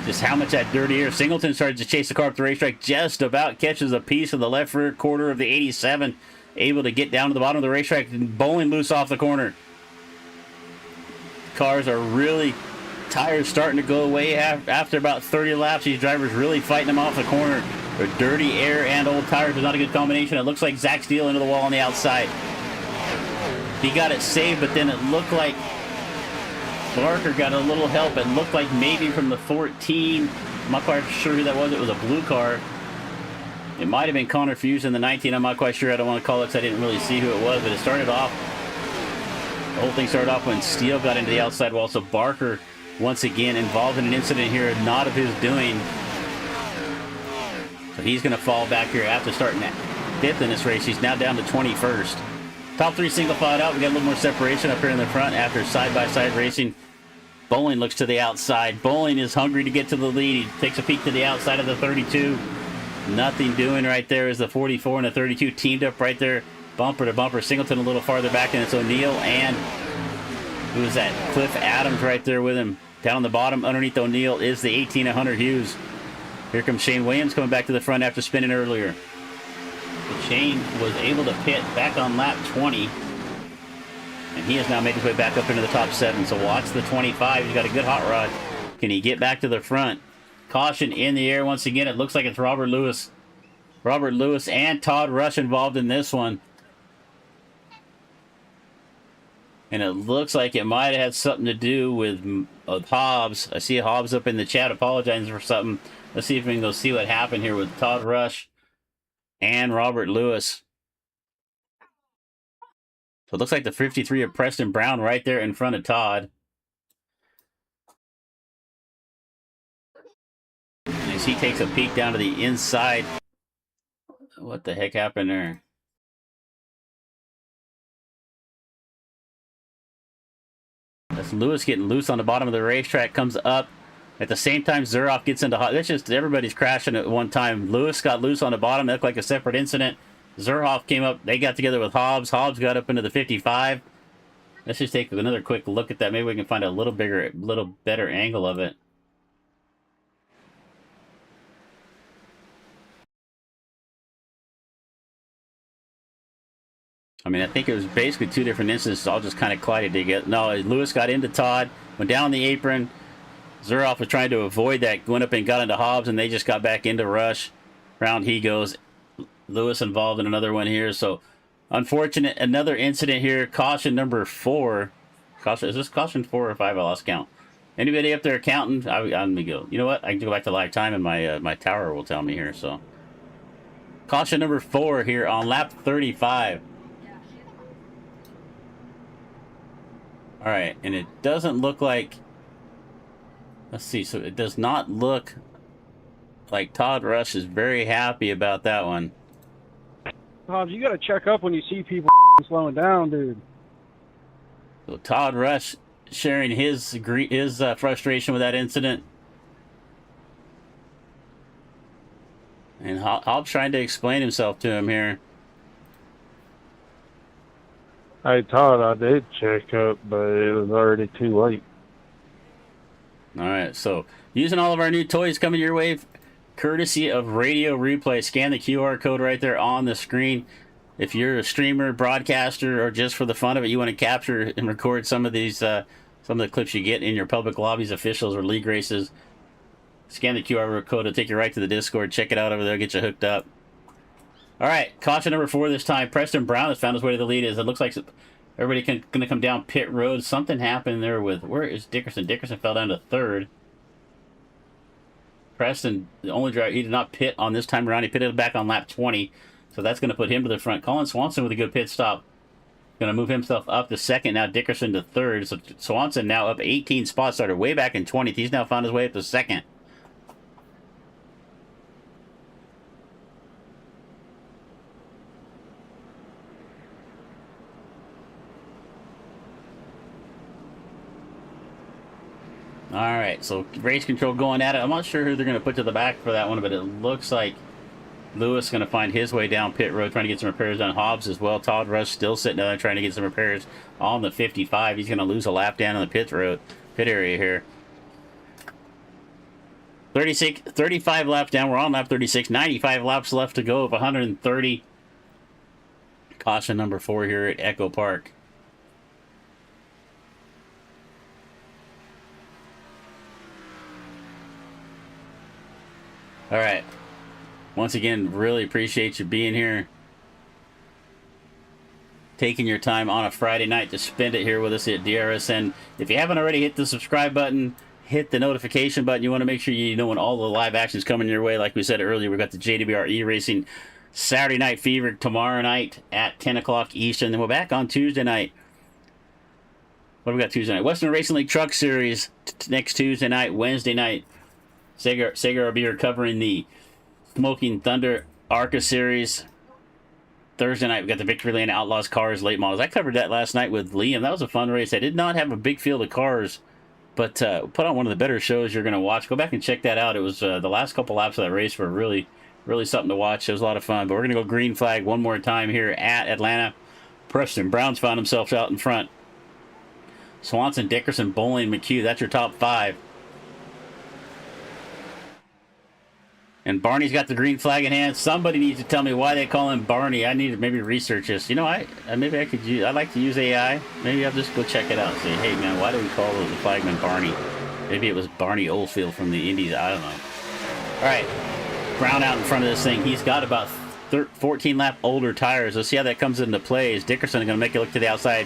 Just how much that dirty air. Singleton started to chase the car up the racetrack, just about catches a piece of the left rear quarter of the 87, able to get down to the bottom of the racetrack and bowling loose off the corner. Cars are really, tires starting to go away after about 30 laps. These drivers really fighting them off the corner. They're dirty air and old tires is not a good combination. It looks like Zach Steele into the wall on the outside. He got it saved, but then it looked like Barker got a little help. It looked like maybe from the 14. I'm not quite sure who that was. It was a blue car. It might have been Connor Fuse in the 19. I'm not quite sure. I don't want to call it because I didn't really see who it was, but it started off. The whole thing started off when Steele got into the outside wall. So Barker, once again, involved in an incident here, not of his doing. So he's going to fall back here after starting at 5th in this race. He's now down to 21st. Top 3 single file out. We got a little more separation up here in the front after side-by-side racing. Bowling looks to the outside. Bowling is hungry to get to the lead. He takes a peek to the outside of the 32. Nothing doing right there as the 44 and the 32 teamed up right there. Bumper to bumper. Singleton a little farther back, and it's O'Neill and who is that? Cliff Adams right there with him. Down on the bottom underneath O'Neill is the 18 of Hunter Hughes. Here comes Shane Williams coming back to the front after spinning earlier. The chain was able to pit back on lap 20. And he has now made his way back up into the top 7. So watch the 25. He's got a good hot rod. Can he get back to the front? Caution in the air once again. It looks like it's Robert Lewis. Robert Lewis and Todd Rush involved in this one. And it looks like it might have had something to do with Hobbs. I see Hobbs up in the chat apologizing for something. Let's see if we can go see what happened here with Todd Rush and Robert Lewis. So it looks like the 53 of Preston Brown right there in front of Todd. And as he takes a peek down to the inside. What the heck happened there? That's Lewis getting loose on the bottom of the racetrack, comes up. At the same time, Zuroff gets into hot. That's just everybody's crashing at one time. Lewis got loose on the bottom. That looked like a separate incident. Zuroff came up. They got together with Hobbs. Hobbs got up into the 55. Let's just take another quick look at that. Maybe we can find a little better angle of it. I mean, I think it was basically two different incidents, all just kind of collided together. No, Lewis got into Todd, went down the apron. Zuroff was trying to avoid that, went up and got into Hobbs, and they just got back into Rush. Round he goes. Lewis involved in another one here. So, unfortunate. Another incident here. Caution number 4. Caution, is this caution 4 or 5? I lost count. Anybody up there counting? Let me go. You know what? I can go back to live time, and my tower will tell me here. So, caution number 4 here on lap 35. All right, and it doesn't look like. Let's see. So it does not look like Todd Rush is very happy about that one. Hobbs, you got to check up when you see people slowing down, dude. So Todd Rush sharing his frustration with that incident. And Hobbs trying to explain himself to him here. Hey, Todd, I did check up, but it was already too late. All right, so using all of our new toys coming your way, courtesy of Radio Replay. Scan the QR code right there on the screen. If you're a streamer, broadcaster, or just for the fun of it, you want to capture and record some of these, some of the clips you get in your public lobbies, officials, or league races, scan the QR code. It'll take you right to the Discord. Check it out over there. Get you hooked up. All right, caution number 4 this time. Preston Brown has found his way to the lead. It looks like everybody going to come down pit road. Something happened there with, where is Dickerson? Dickerson fell down to 3rd. Preston, the only driver, he did not pit on this time around. He pitted back on lap 20, so that's going to put him to the front. Colin Swanson with a good pit stop. Going to move himself up to 2nd. Now Dickerson to 3rd. So Swanson now up 18 spots. Started way back in 20th. He's now found his way up to 2nd. All right, so race control going at it. I'm not sure who they're going to put to the back for that one, but it looks like Lewis going to find his way down pit road, trying to get some repairs on Hobbs as well. Todd Rush still sitting down there trying to get some repairs on the 55. He's going to lose a lap down in the pit area here. 35 laps down. We're on lap 36. 95 laps left to go of 130. Caution number 4 here at Echo Park. All right. Once again, really appreciate you being here. Taking your time on a Friday night to spend it here with us at DRSN. If you haven't already, hit the subscribe button. Hit the notification button. You want to make sure you know when all the live action's coming your way. Like we said earlier, we've got the JWR iRacing Saturday Night Fever tomorrow night at 10 o'clock Eastern. Then we're back on Tuesday night. What do we got Tuesday night? Western Racing League Truck Series next Tuesday night. Wednesday night, Sega will be covering the Smoking Thunder ARCA Series. Thursday night, we got the Victory Lane Outlaws Cars Late Models. I covered that last night with Liam. That was a fun race. I did not have a big field of cars, but put on one of the better shows you're going to watch. Go back and check that out. It was the last couple laps of that race were really, really something to watch. It was a lot of fun. But we're going to go green flag one more time here at Atlanta. Preston Brown's found himself out in front. Swanson, Dickerson, Bowling, McHugh. That's your top 5. And Barney's got the green flag in hand. Somebody needs to tell me why they call him Barney. I need to maybe research this. You know, maybe I could use. I like to use AI. Maybe I'll just go check it out and say, hey man, why do we call the flagman Barney? Maybe it was Barney Oldfield from the Indies. I don't know. All right, Brown out in front of this thing. He's got about 14 lap older tires. Let's see how that comes into play. Is Dickerson going to make it look to the outside?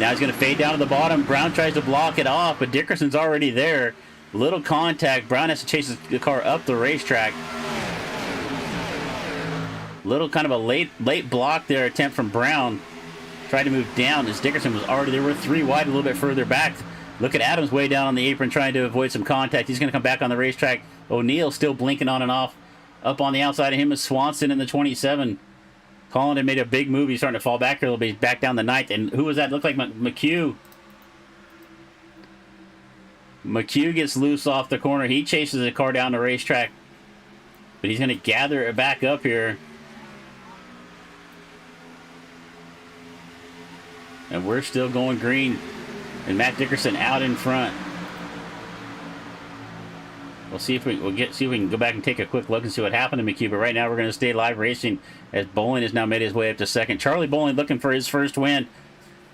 Now he's going to fade down to the bottom. Brown tries to block it off, but Dickerson's already there. Little contact. Brown has to chase the car up the racetrack. Little kind of a late block there attempt from Brown. Tried to move down as Dickerson was already there. We're 3 wide, a little bit further back. Look at Adams way down on the apron trying to avoid some contact. He's going to come back on the racetrack. O'Neal still blinking on and off. Up on the outside of him is Swanson in the 27. Collin made a big move. He's starting to fall back here a little bit. He's back down the 9th. And who was that? Looked like McHugh. McHugh gets loose off the corner. He chases the car down the racetrack. But he's going to gather it back up here. And we're still going green. And Matt Dickerson out in front. We'll see if we can go back and take a quick look and see what happened to McHugh. But right now we're going to stay live racing as Bowling has now made his way up to second. Charlie Bowling looking for his first win.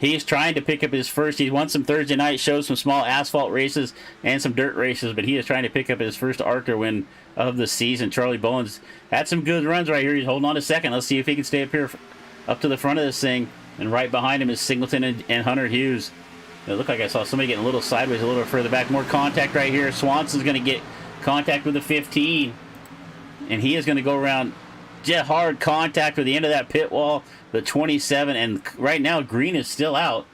He's trying to pick up his first. He won some Thursday night shows, some small asphalt races and some dirt races, but he is trying to pick up his first ARCA win of the season. Charlie Bowling's had some good runs right here. He's holding on to second. Let's see if he can stay up here, up to the front of this thing. And right behind him is Singleton and Hunter Hughes. It looked like I saw somebody getting a little sideways, a little further back. More contact right here. Swanson's going to get contact with the 15. And he is going to go around jet hard contact with the end of that pit wall, the 27. And right now, Green is still out.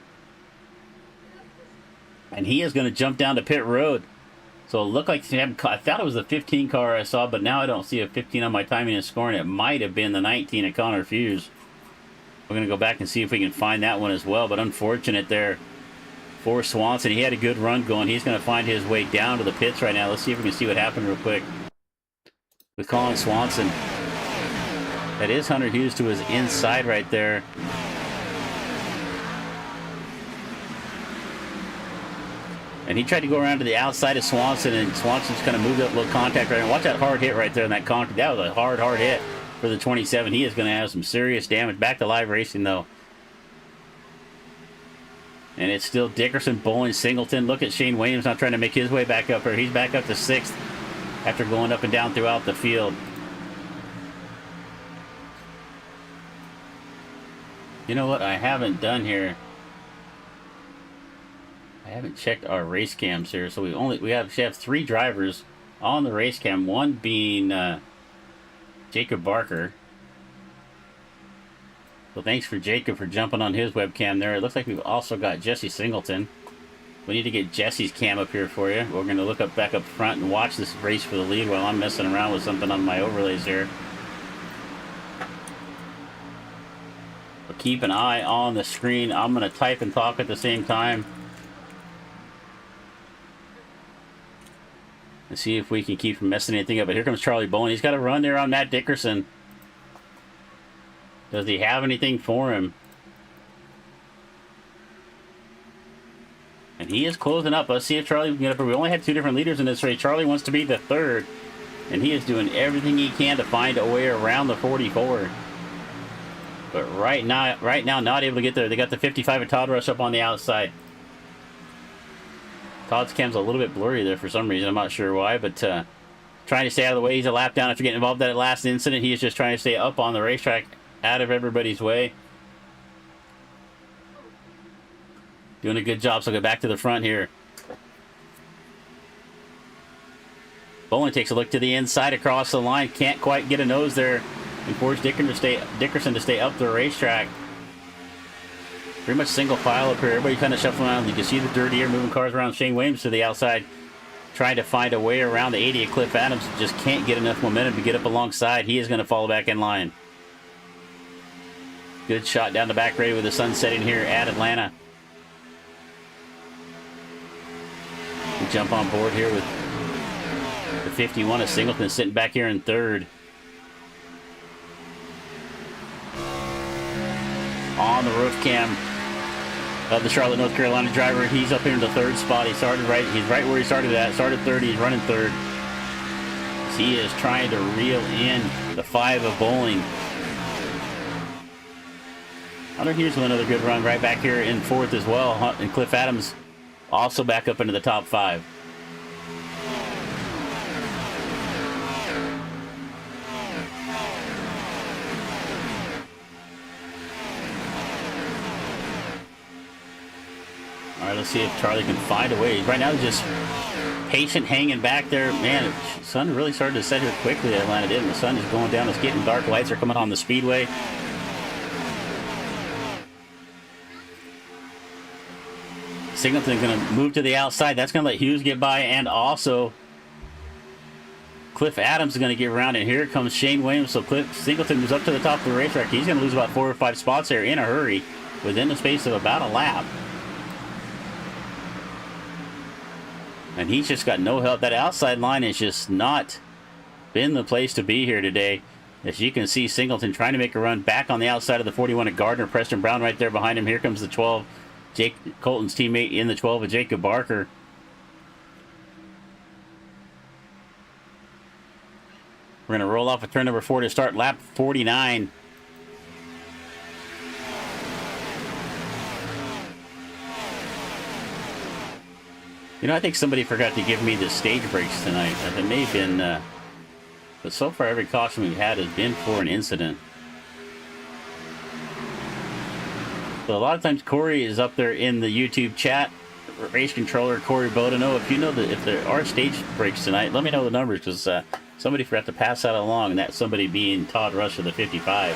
And he is going to jump down to pit road. So it looked like I thought it was the 15 car I saw, but now I don't see a 15 on my timing and scoring. It might have been the 19 at Connor Fuse. We're going to go back and see if we can find that one as well. But unfortunate there for Swanson. He had a good run going. He's going to find his way down to the pits right now. Let's see if we can see what happened real quick with Colin Swanson. That is Hunter Hughes to his inside right there. And he tried to go around to the outside of Swanson, and Swanson's kind of moved up a little contact right now. Watch that hard hit right there in that contact. That was a hard hit for the 27. He is going to have some serious damage. Back to live racing, though. And it's still Dickerson, Bowling, Singleton. Look at Shane Williams not trying to make his way back up here. He's back up to 6th after going up and down throughout the field. You know what I haven't done here? I haven't checked our race cams here. So we have 3 drivers on the race cam. One being Jacob Barker. So thanks for Jacob for jumping on his webcam there. It looks like we've also got Jesse Singleton. We need to get Jesse's cam up here for you. We're going to look back up front and watch this race for the lead while I'm messing around with something on my overlays here. But keep an eye on the screen. I'm going to type and talk at the same time. Let's see if we can keep from messing anything up. But here comes Charlie Bowling. He's got a run there on Matt Dickerson. Does he have anything for him? And he is closing up. Let's see if Charlie can get up. We only had 2 different leaders in this race. Charlie wants to be the 3rd. And he is doing everything he can to find a way around the 44. But right now, not able to get there. They got the 55 of Todd Rush up on the outside. Todd's cam's a little bit blurry there for some reason. I'm not sure why, but trying to stay out of the way. He's a lap down after getting involved in that last incident. He is just trying to stay up on the racetrack, out of everybody's way. Doing a good job, so go back to the front here. Bowling takes a look to the inside across the line. Can't quite get a nose there and force Dickerson to stay up the racetrack. Pretty much single file up here. Everybody kind of shuffling around. You can see the dirty air moving cars around. Shane Williams to the outside, trying to find a way around the 80 of Cliff Adams. Just can't get enough momentum to get up alongside. He is going to fall back in line. Good shot down the back straight with the sun setting here at Atlanta. We jump on board here with the 51 of Singleton sitting back here in 3rd. On the roof cam of the Charlotte, North Carolina driver. He's up here in the 3rd spot. He's right where he started at. Started 3rd. He's running 3rd. He is trying to reel in the 5 of Bowling. Hunter Hughes with another good run right back here in 4th as well. And Cliff Adams also back up into the top 5. All right, let's see if Charlie can find a way. Right now, he's just patient hanging back there. Man, the sun really started to set here quickly at Atlanta, didn't it? The sun is going down. It's getting dark. Lights are coming on the speedway. Singleton's going to move to the outside. That's going to let Hughes get by, and also Cliff Adams is going to get around, and here comes Shane Williams. So Cliff Singleton moves up to the top of the racetrack. He's going to lose about 4 or 5 spots there in a hurry within the space of about a lap. And he's just got no help. That outside line has just not been the place to be here today. As you can see, Singleton trying to make a run back on the outside of the 41 at Gardner. Preston Brown right there behind him. Here comes the 12. Jake Colton's teammate in the 12 of Jacob Barker. We're going to roll off of turn number 4 to start lap 49. You know, I think somebody forgot to give me the stage brakes tonight. It may have been, but so far every caution we've had has been for an incident. So a lot of times Corey is up there in the YouTube chat. Race controller Corey Bodeno. If you know that if there are stage brakes tonight, let me know the numbers, because somebody forgot to pass that along, and that somebody being Todd Rush of the 55.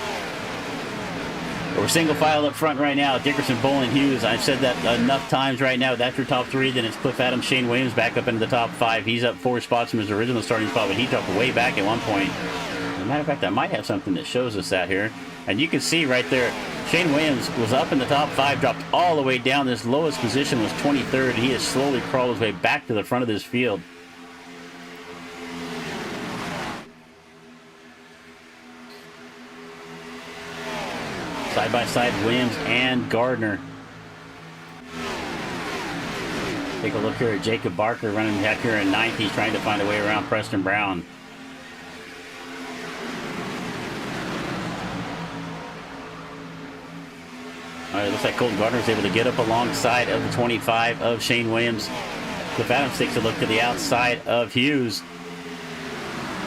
We're single file up front right now. Dickerson, Bowling, Hughes. I've said that enough times right now. That's your top 3. Then it's Cliff Adams, Shane Williams back up into the top 5. He's up 4 spots from his original starting spot, but he dropped way back at one point. As a matter of fact, I might have something that shows us that here. And you can see right there, Shane Williams was up in the top 5, dropped all the way down. This lowest position was 23rd. He has slowly crawled his way back to the front of this field. Side by side, Williams and Gardner. Take a look here at Jacob Barker running back here in 9th. He's trying to find a way around Preston Brown. All right, looks like Colton Gardner is able to get up alongside of the 25 of Shane Williams. Cliff Adams takes a look to the outside of Hughes.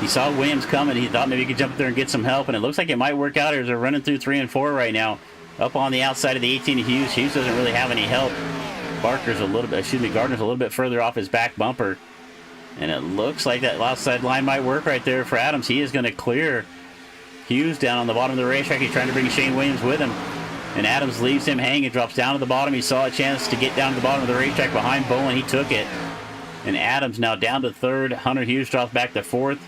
He saw Williams coming. He thought maybe he could jump there and get some help, and it looks like it might work out as they're running through 3 and 4 right now. Up on the outside of the 18 of Hughes. Hughes doesn't really have any help. Gardner's a little bit further off his back bumper. And it looks like that outside line might work right there for Adams. He is going to clear Hughes down on the bottom of the racetrack. He's trying to bring Shane Williams with him. And Adams leaves him hanging, drops down to the bottom. He saw a chance to get down to the bottom of the racetrack behind Bowen. He took it. And Adams now down to 3rd. Hunter Hughes drops back to 4th.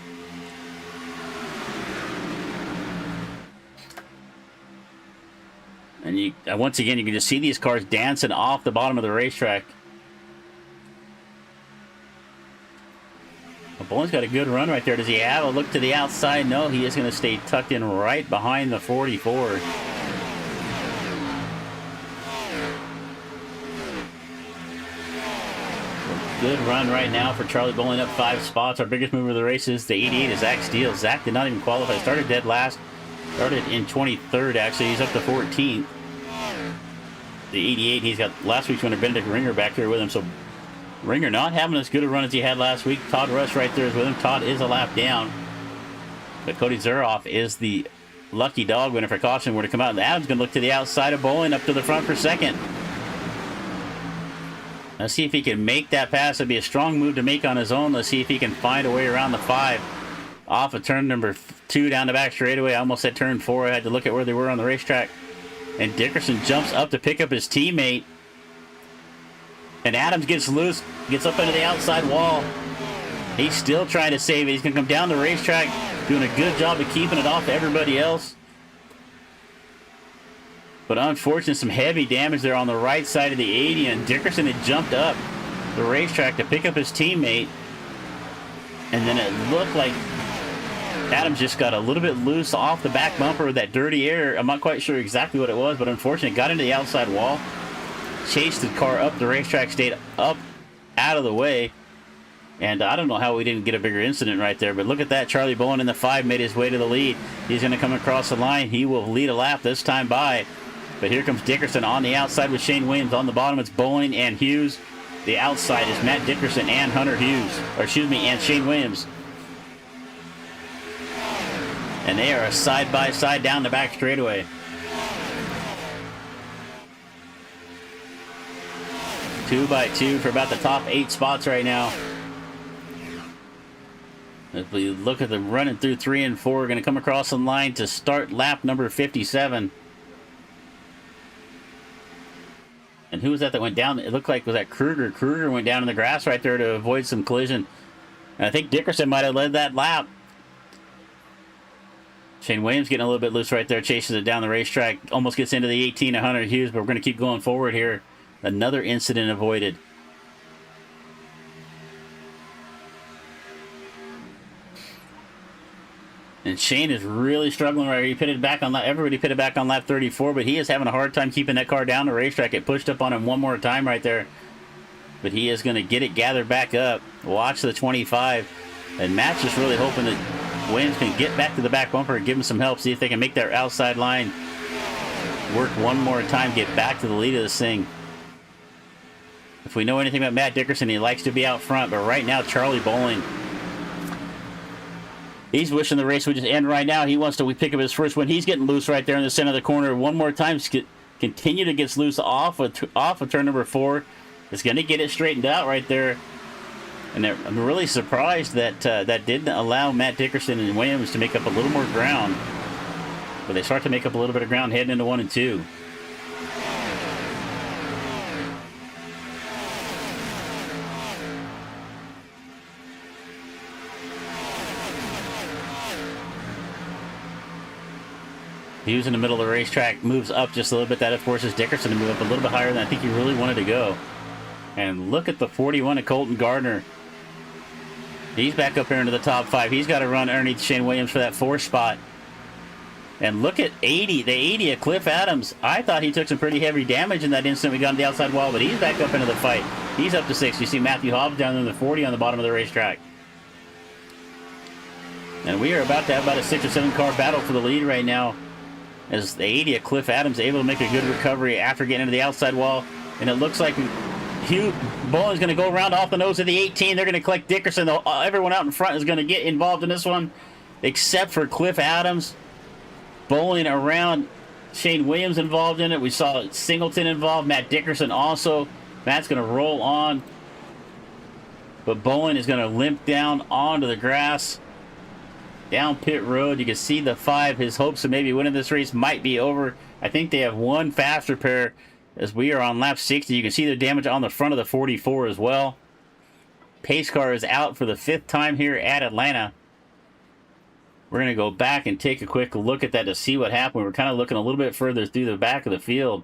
And once again, you can just see these cars dancing off the bottom of the racetrack. Well, Bowen's got a good run right there. Does he have a look to the outside? No, he is going to stay tucked in right behind the 44. Good run right now for Charlie Bowling, up 5 spots. Our biggest mover of the race is the 88 is Zach Steele. Zach did not even qualify. Started dead last. Started in 23rd, actually. He's up to 14th. The 88, he's got last week's winner, Benedict Ringer, back there with him. So Ringer not having as good a run as he had last week. Todd Rush right there is with him. Todd is a lap down. But Cody Zuroff is the lucky dog winner for caution. Were to come out. And Adams going to look to the outside of Bowling, up to the front for 2nd. Let's see if he can make that pass. It'd be a strong move to make on his own. Let's see if he can find a way around the 5. Off of turn number 2 down the back straightaway. I almost said turn 4. I had to look at where they were on the racetrack. And Dickerson jumps up to pick up his teammate. And Adams gets loose, gets up into the outside wall. He's still trying to save it. He's going to come down the racetrack, doing a good job of keeping it off everybody else. But unfortunately, some heavy damage there on the right side of the 80. And Dickerson had jumped up the racetrack to pick up his teammate. And then it looked like Adams just got a little bit loose off the back bumper with that dirty air. I'm not quite sure exactly what it was, but unfortunately, got into the outside wall, chased the car up the racetrack, stayed up out of the way, And I don't know how we didn't get a bigger incident right there, but look at that. Charlie Bowen in the 5 made his way to the lead. He's going to come across the line. He will lead a lap this time by. But here comes Dickerson on the outside with Shane Williams. On the bottom, it's Bowen and Hughes. The outside is Matt Dickerson and Hunter Hughes. Or excuse me, and Shane Williams. And they are side by side down the back straightaway. Two by two for about the top 8 spots right now. If we look at them running through 3 and 4, we're going to come across the line to start lap number 57. And who was that went down? It looked like, was that Kruger? Kruger went down in the grass right there to avoid some collision. And I think Dickerson might have led that lap. Shane Williams getting a little bit loose right there, chases it down the racetrack. Almost gets into the 18 of Hunter Hughes, but we're going to keep going forward here. Another incident avoided. And Shane is really struggling right here. He pitted back on lap, everybody pitted back on lap 34, but he is having a hard time keeping that car down the racetrack. It pushed up on him one more time right there. But he is going to get it gathered back up. Watch the 25. And Matt's just really hoping that Williams can get back to the back bumper and give him some help. See if they can make their outside line work one more time. Get back to the lead of this thing. If we know anything about Matt Dickerson, he likes to be out front. But right now, Charlie Bowling, he's wishing the race would just end right now. He wants to pick up his first win. He's getting loose right there in the center of the corner. One more time. Continue to get loose off of turn number 4. It's going to get it straightened out right there. And I'm really surprised that that didn't allow Matt Dickerson and Williams to make up a little more ground. But they start to make up a little bit of ground heading into 1 and 2. Hughes in the middle of the racetrack moves up just a little bit. That forces Dickerson to move up a little bit higher than I think he really wanted to go. And look at the 41 of Colton Gardner. He's back up here into the top 5. He's got to run underneath Shane Williams for that 4th spot. And look at 80, the 80 of Cliff Adams. I thought he took some pretty heavy damage in that instant we got on the outside wall, but he's back up into the fight. He's up to 6. You see Matthew Hobbs down in the 40 on the bottom of the racetrack. And we are about to have about a 6 or 7 car battle for the lead right now, as the 80 of Cliff Adams able to make a good recovery after getting into the outside wall. And it looks like Hugh Bowen's going to go around off the nose of the 18. They're going to collect Dickerson. Everyone out in front is going to get involved in this one, except for Cliff Adams. Bowling around Shane Williams involved in it. We saw Singleton involved. Matt Dickerson also. Matt's going to roll on, but Bowen is going to limp down onto the grass. Down pit road, you can see the 5. His hopes of maybe winning this race might be over. I think they have one fast repair as we are on lap 60. You can see the damage on the front of the 44 as well. Pace car is out for the 5th time here at Atlanta. We're going to go back and take a quick look at that to see what happened. We're kind of looking a little bit further through the back of the field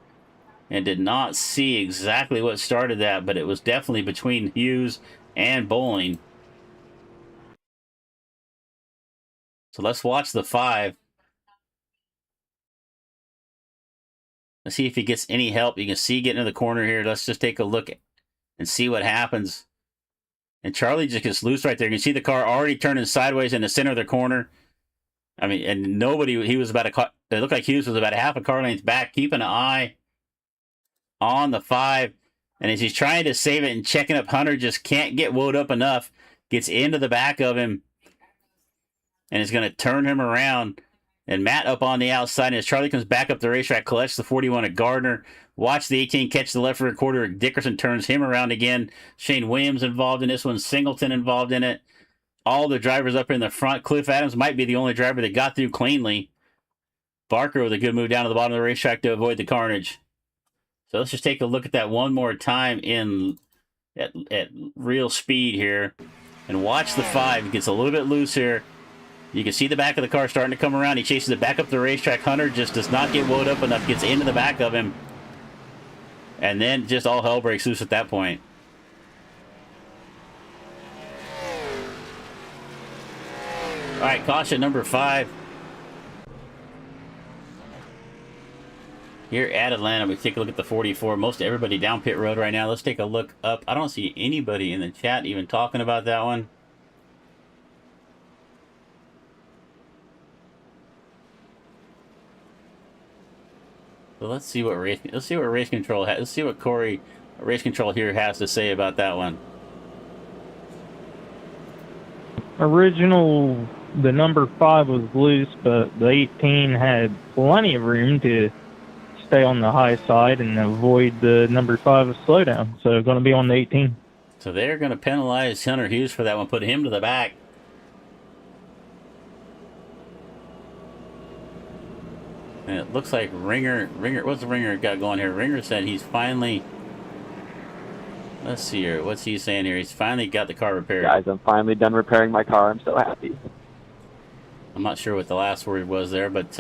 and did not see exactly what started that, but it was definitely between Hughes and Bowling. So let's watch the 5. Let's see if he gets any help. You can see getting in the corner here. Let's just take a look and see what happens. And Charlie just gets loose right there. You can see the car already turning sideways in the center of the corner. I mean, and nobody, he was about a, it looked like Hughes was about a half a car length back, keeping an eye on the 5. And as he's trying to save it and checking up, Hunter just can't get woed up enough. Gets into the back of him. And is going to turn him around. And Matt up on the outside. And as Charlie comes back up the racetrack, collects the 41 at Gardner. Watch the 18 catch the left rear quarter. Dickerson turns him around again. Shane Williams involved in this one. Singleton involved in it. All the drivers up in the front. Cliff Adams might be the only driver that got through cleanly. Barker with a good move down to the bottom of the racetrack to avoid the carnage. So let's just take a look at that one more time at real speed here. And watch the 5. It gets a little bit loose here. You can see the back of the car starting to come around. He chases it back up the racetrack. Hunter just does not get woed up enough. Gets into the back of him. And then just all hell breaks loose at that point. All right, caution number 5. Here at Atlanta, we take a look at the 44. Most everybody down pit road right now. Let's take a look up. I don't see anybody in the chat even talking about that one. So let's see what race control has. Let's see what Corey race control here has to say about that one. Original, the number 5 was loose, but the 18 had plenty of room to stay on the high side and avoid the number 5 slowdown. So going to be on the 18. So they're going to penalize Hunter Hughes for that one, put him to the back. And it looks like Ringer, what's the Ringer got going here? Ringer said he's finally, let's see here, what's he saying here? He's finally got the car repaired. Guys, I'm finally done repairing my car. I'm so happy. I'm not sure what the last word was there, but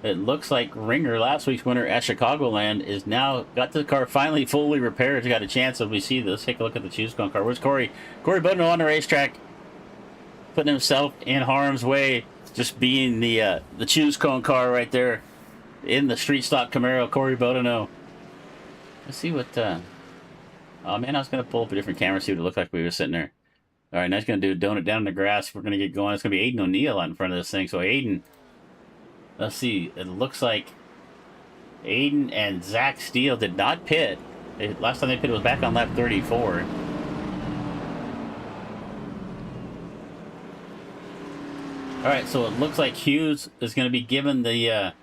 it looks like Ringer, last week's winner at Chicagoland, is now got the car finally fully repaired. He's got a chance of we see this. Let's take a look at the Choose Cone car. Where's Corey? Corey Bodeno on the racetrack, putting himself in harm's way, just being the Choose Cone car right there in the street stock Camaro. Corey Bodeno. Let's see what. Oh man, I was gonna pull up a different camera, see what it looked like we were sitting there. All right, now he's gonna do a donut down in the grass. We're gonna get going. It's gonna be Aiden O'Neill out in front of this thing. So Aiden. Let's see. It looks like Aiden and Zach Steele did not pit. Last time they pitted was back on lap 34. All right, so it looks like Hughes is going to be given the.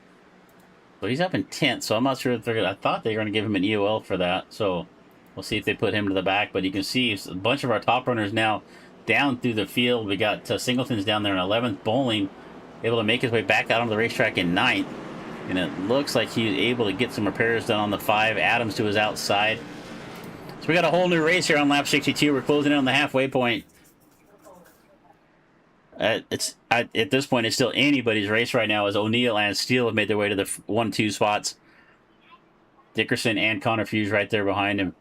But he's up in 10th, so I'm not sure if they're going to. I thought they were going to give him an EOL for that, so we'll see if they put him to the back. But you can see a bunch of our top runners now down through the field. We got Singleton's down there in 11th, Bowling able to make his way back out on the racetrack in 9th. And it looks like he's able to get some repairs done on the 5. Adams to his outside. So we got a whole new race here on lap 62. We're closing in on the halfway point. At this point, it's still anybody's race right now as O'Neill and Steele have made their way to the 1-2 spots. Dickerson and Connor Hughes right there behind him.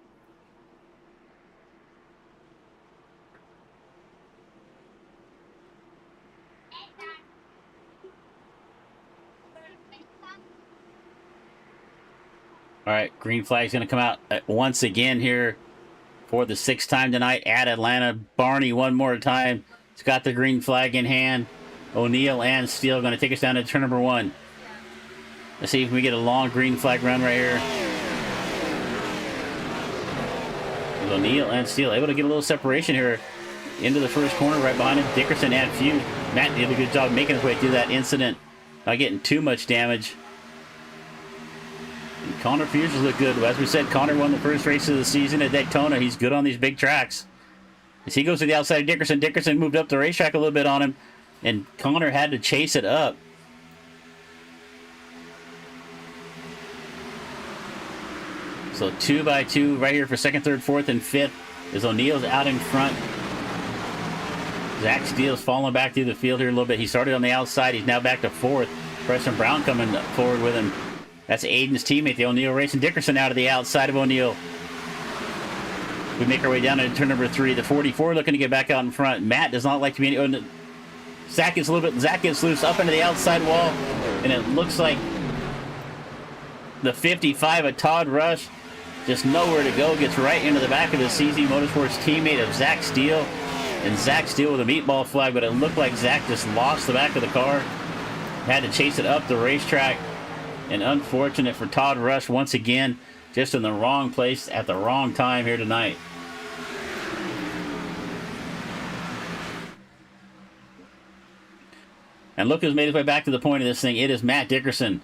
All right, green flag's going to come out once again here for the 6th time tonight at Atlanta. Barney one more time. He's got the green flag in hand. O'Neill and Steele going to take us down to turn number 1. Let's see if we get a long green flag run right here. O'Neill and Steele able to get a little separation here into the first corner right behind him. Dickerson and Hughes. Matt did a good job making his way through that incident. Not getting too much damage. And Connor Hughes look good. As we said, Connor won the first race of the season at Daytona. He's good on these big tracks. As he goes to the outside of Dickerson, Dickerson moved up the racetrack a little bit on him, and Connor had to chase it up. So 2 by 2 right here for 2nd, 3rd, 4th, and 5th. As O'Neill's out in front. Zach Steele's falling back through the field here a little bit. He started on the outside. He's now back to 4th. Preston Brown coming forward with him. That's Aiden's teammate, the O'Neill racing. Dickerson out of the outside of O'Neill. We make our way down to turn number 3. The 44 looking to get back out in front. Matt does not like to be in. Zach gets loose up into the outside wall, and it looks like the 55 of Todd Rush just nowhere to go. Gets right into the back of the CZ Motorsports teammate of Zach Steele, and Zach Steele with a meatball flag. But it looked like Zach just lost the back of the car. Had to chase it up the racetrack. And unfortunate for Todd Rush once again, just in the wrong place at the wrong time here tonight. And look who's made his way back to the point of this thing. It is Matt Dickerson.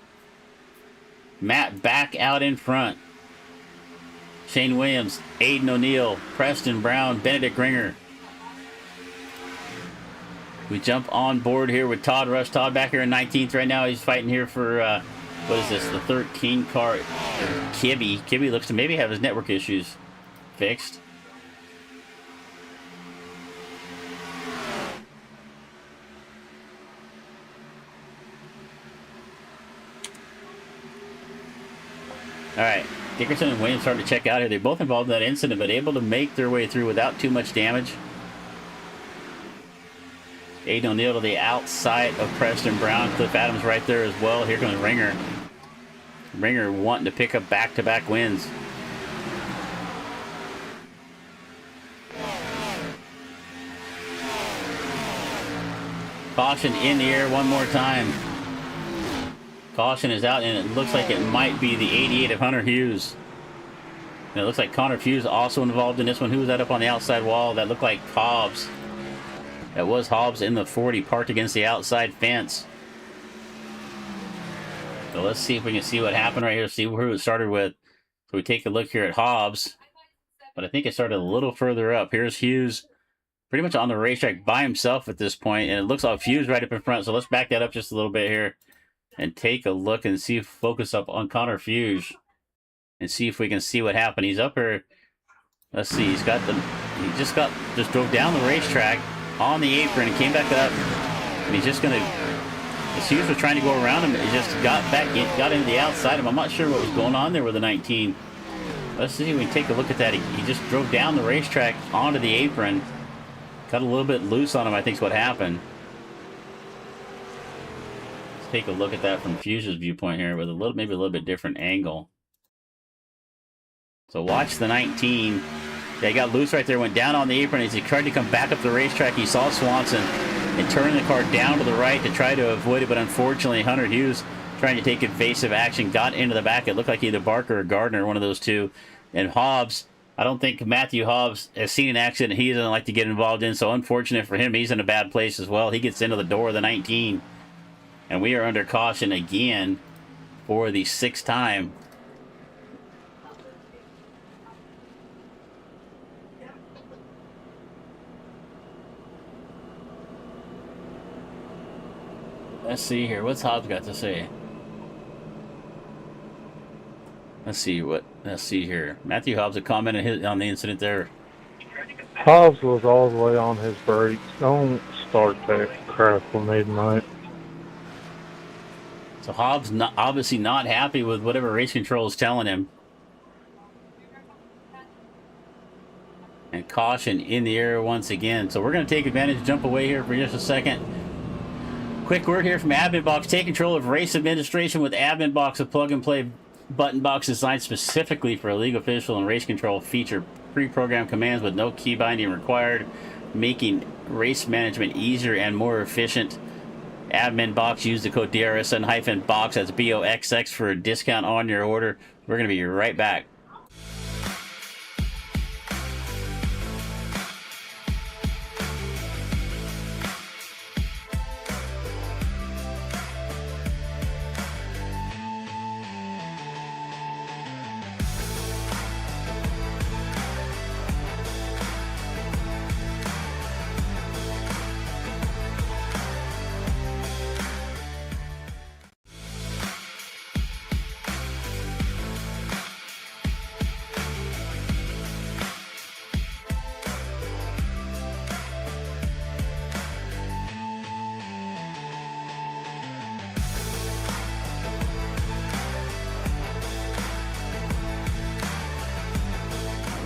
Matt back out in front. Shane Williams, Aiden O'Neill, Preston Brown, Benedict Ringer. We jump on board here with Todd Rush. Todd back here in 19th right now. He's fighting here for, what is this, the 13 car. Kibby. Kibby looks to maybe have his network issues fixed. All right, Dickerson and Williams starting to check out here. They're both involved in that incident, but able to make their way through without too much damage. Aiden O'Neill to the outside of Preston Brown. Cliff Adams right there as well. Here comes Ringer. Ringer wanting to pick up back-to-back wins. Caution in the air one more time. Caution is out, and it looks like it might be the 88 of Hunter Hughes. And it looks like Connor Hughes also involved in this one. Who was that up on the outside wall? That looked like Hobbs. That was Hobbs in the 40, parked against the outside fence. So let's see if we can see what happened right here. See who it started with. So we take a look here at Hobbs. But I think it started a little further up. Here's Hughes pretty much on the racetrack by himself at this point. And it looks like Hughes right up in front. So let's back that up just a little bit here. And take a look and see, focus up on Connor Hughes. And see if we can see what happened. He's up here. Let's see. He just drove down the racetrack on the apron and came back up. And he's just going to, as Hughes was trying to go around him, he just got into the outside of him. I'm not sure what was going on there with the 19. Let's see if we can take a look at that. He just drove down the racetrack onto the apron. Got a little bit loose on him, I think is what happened. Let's take a look at that from Hughes's viewpoint here with maybe a little bit different angle. So watch the 19. Yeah, he got loose right there, went down on the apron. As he tried to come back up the racetrack, he saw Swanson and turned the car down to the right to try to avoid it. But unfortunately, Hunter Hughes, trying to take evasive action, got into the back. It looked like either Barker or Gardner, one of those two. And Hobbs, I don't think Matthew Hobbs has seen an accident he doesn't like to get involved in. So unfortunate for him, he's in a bad place as well. He gets into the door of the 19. And we are under caution again for the 6th time. Let's see here. What's Hobbs got to say? Let's see here. Matthew Hobbs had commented on the incident there. Hobbs was all the way on his brakes. Don't start that crap with me tonight. So Hobbs obviously not happy with whatever race control is telling him. And caution in the air once again. So we're going to take advantage, jump away here for just a second. Quick word here from Admin Box. Take control of race administration with Admin Box, a plug-and-play button box designed specifically for a league official and race control. Feature pre-programmed commands with no key binding required, making race management easier and more efficient. Admin Box, use the code DRSN-box, that's BOXX, for a discount on your order. We're going to be right back.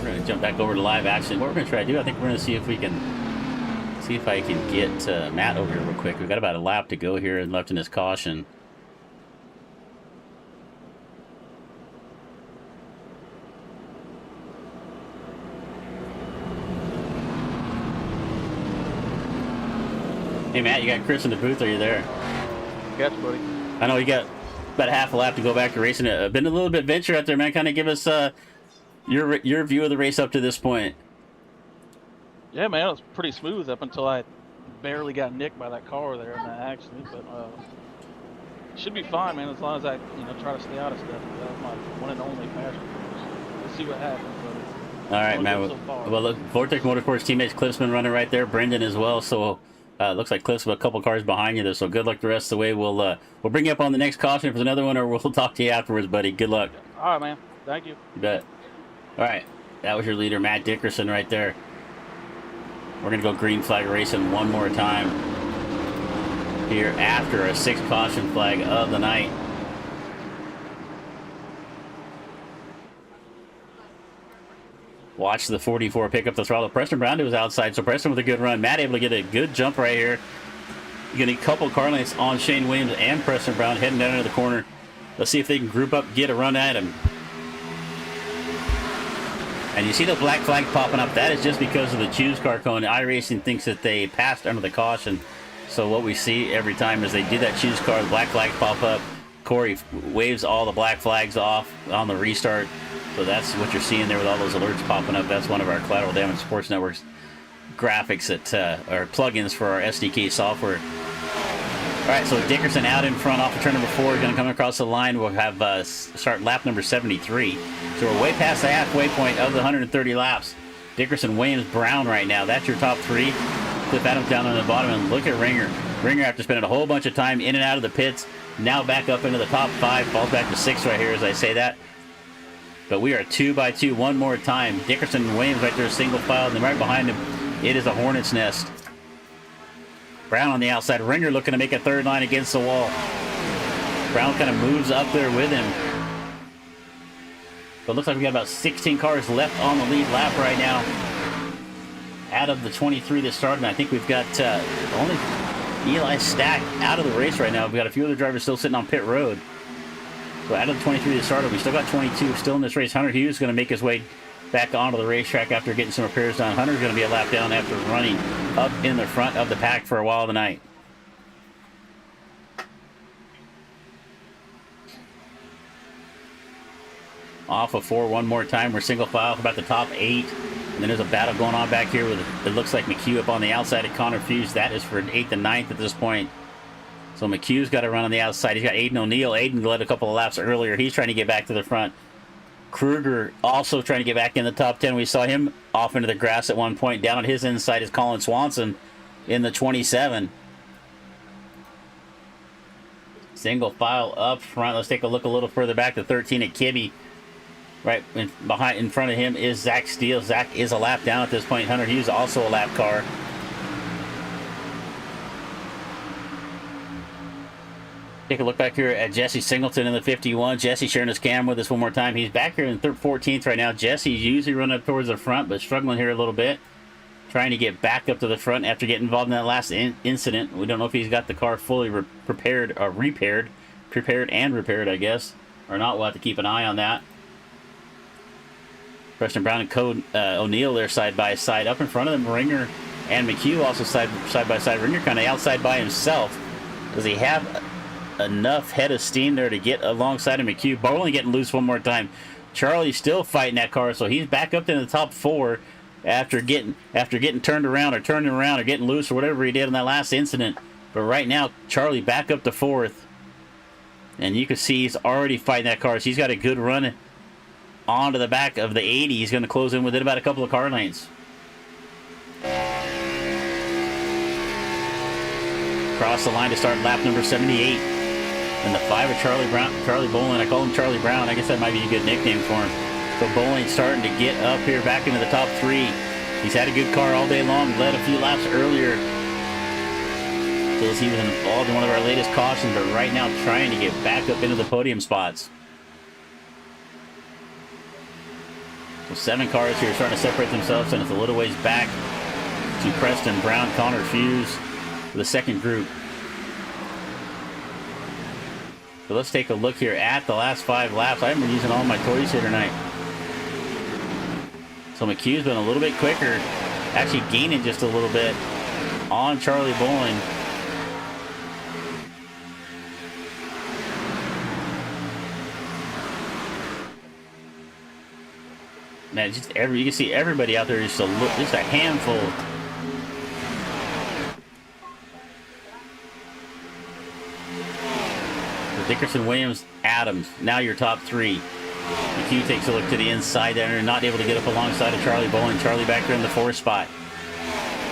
We're going to jump back over to live action. What we're going to try to do, I think we're going to see if I can get Matt over here real quick. We've got about a lap to go here and left in his caution. Hey Matt, you got Chris in the booth. Are you there? Gotcha, buddy. I know you got about half a lap to go back to racing. Been a little bit venture out there, man. Kind of give us your view of the race up to this point. Yeah, man, it was pretty smooth up until I barely got nicked by that car there in that accident. But should be fine, man, as long as I try to stay out of stuff. That was my one and only passion. Let's see what happens. All right, man. Well, look, Vortex Motorsports teammates Cliff's been running right there. Brendan as well. So looks like Cliff's a couple cars behind you there. So good luck the rest of the way. We'll bring you up on the next caution if there's another one, or we'll talk to you afterwards, buddy. Good luck. All right, man. Thank you. You bet. All right, that was your leader, Matt Dickerson, right there. We're going to go green flag racing one more time here after a 6th caution flag of the night. Watch the 44 pick up the throttle. Preston Brown to his outside, so Preston with a good run. Matt able to get a good jump right here. Getting a couple car lengths on Shane Williams and Preston Brown heading down into the corner. Let's see if they can group up, get a run at him. And you see the black flag popping up. That is just because of the choose car cone. iRacing thinks that they passed under the caution. So what we see every time is they do that choose car, the black flag pop up. Corey waves all the black flags off on the restart. So that's what you're seeing there with all those alerts popping up. That's one of our Collateral Damage Sports Network's graphics that are plugins for our SDK software. All right, so Dickerson out in front off of turn number 4. Going to come across the line. We'll have start lap number 73. So we're way past the halfway point of the 130 laps. Dickerson, Williams, Brown right now. That's your top 3. Cliff Adams down on the bottom, and look at Ringer. Ringer, after spending a whole bunch of time in and out of the pits, now back up into the top 5. Falls back to 6 right here as I say that. But we are 2 by 2 one more time. Dickerson and Williams right there, single file, and then right behind him, it is a hornet's nest. Brown on the outside. Ringer looking to make a third line against the wall. Brown kind of moves up there with him. But it looks like we got about 16 cars left on the lead lap right now. Out of the 23 that started, and I think we've got only Eli Stack out of the race right now. We've got a few other drivers still sitting on pit road. So out of the 23 that started, we still got 22 still in this race. Hunter Hughes is going to make his way back onto the racetrack after getting some repairs done. Hunter's going to be a lap down after running up in the front of the pack for a while tonight. Off of 4 one more time. We're single file for about the top 8. And then there's a battle going on back here with, it looks like McHugh up on the outside of Connor Fuse. That is for 8th and 9th at this point. So McHugh's got to run on the outside. He's got Aiden O'Neill. Aiden led a couple of laps earlier. He's trying to get back to the front. Kruger also trying to get back in the top 10. We saw him off into the grass at one point. Down on his inside is Colin Swanson in the 27. Single file up front. Let's take a look a little further back to 13 at Kibbe. Right in front of him is Zach Steele. Zach is a lap down at this point. Hunter Hughes also a lap car. Take a look back here at Jesse Singleton in the 51. Jesse sharing his cam with us one more time. He's back here in 14th right now. Jesse's usually running up towards the front, but struggling here a little bit. Trying to get back up to the front after getting involved in that last incident. We don't know if he's got the car fully prepared, and repaired, I guess. Or not, we'll have to keep an eye on that. Preston Brown and Code O'Neill there side by side. Up in front of them, Ringer and McHugh also side by side. Ringer kind of outside by himself. Does he have enough head of steam there to get alongside of McHugh? Bowling getting loose one more time. Charlie's still fighting that car, so he's back up in the top 4 after getting turned around or turning around or getting loose or whatever he did in that last incident. But right now, Charlie back up to 4th. And you can see he's already fighting that car. So he's got a good run onto the back of the 80. He's going to close in within about a couple of car lanes. Cross the line to start lap number 78. And the 5 of Charlie Bowling. I call him Charlie Brown. I guess that might be a good nickname for him. So Bowling starting to get up here back into the top 3. He's had a good car all day long. Led a few laps earlier. So he was involved in one of our latest cautions, but right now trying to get back up into the podium spots. So 7 cars here starting to separate themselves, and it's a little ways back to Preston Brown, Connor Fuse for the second group. So let's take a look here at the last 5 laps. I haven't been using all my toys here tonight. So McHugh's been a little bit quicker, actually gaining just a little bit on Charlie Bowling. Man, you can see everybody out there just a handful. So Dickerson, Williams, Adams. Now your top 3. McHugh takes a look to the inside there, not able to get up alongside of Charlie Bowling. Charlie back there in the 4th spot.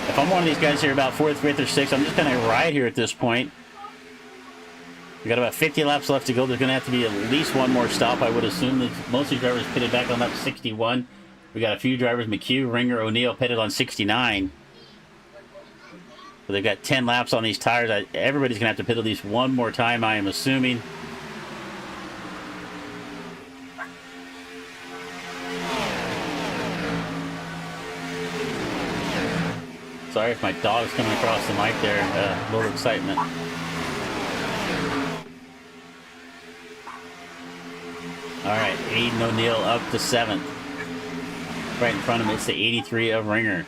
If I'm one of these guys here about 4th, 5th, or 6th, I'm just going to ride here at this point. We got about 50 laps left to go. There's going to have to be at least one more stop, I would assume. Most of these drivers pitted back on lap 61. We got a few drivers, McHugh, Ringer, O'Neill, pitted on 69. So they've got 10 laps on these tires. Everybody's going to have to pit at least one more time, I am assuming. Sorry if my dog's coming across the mic there. A little excitement. All right, Aiden O'Neill up to 7th. Right in front of him, it's the 83 of Ringer.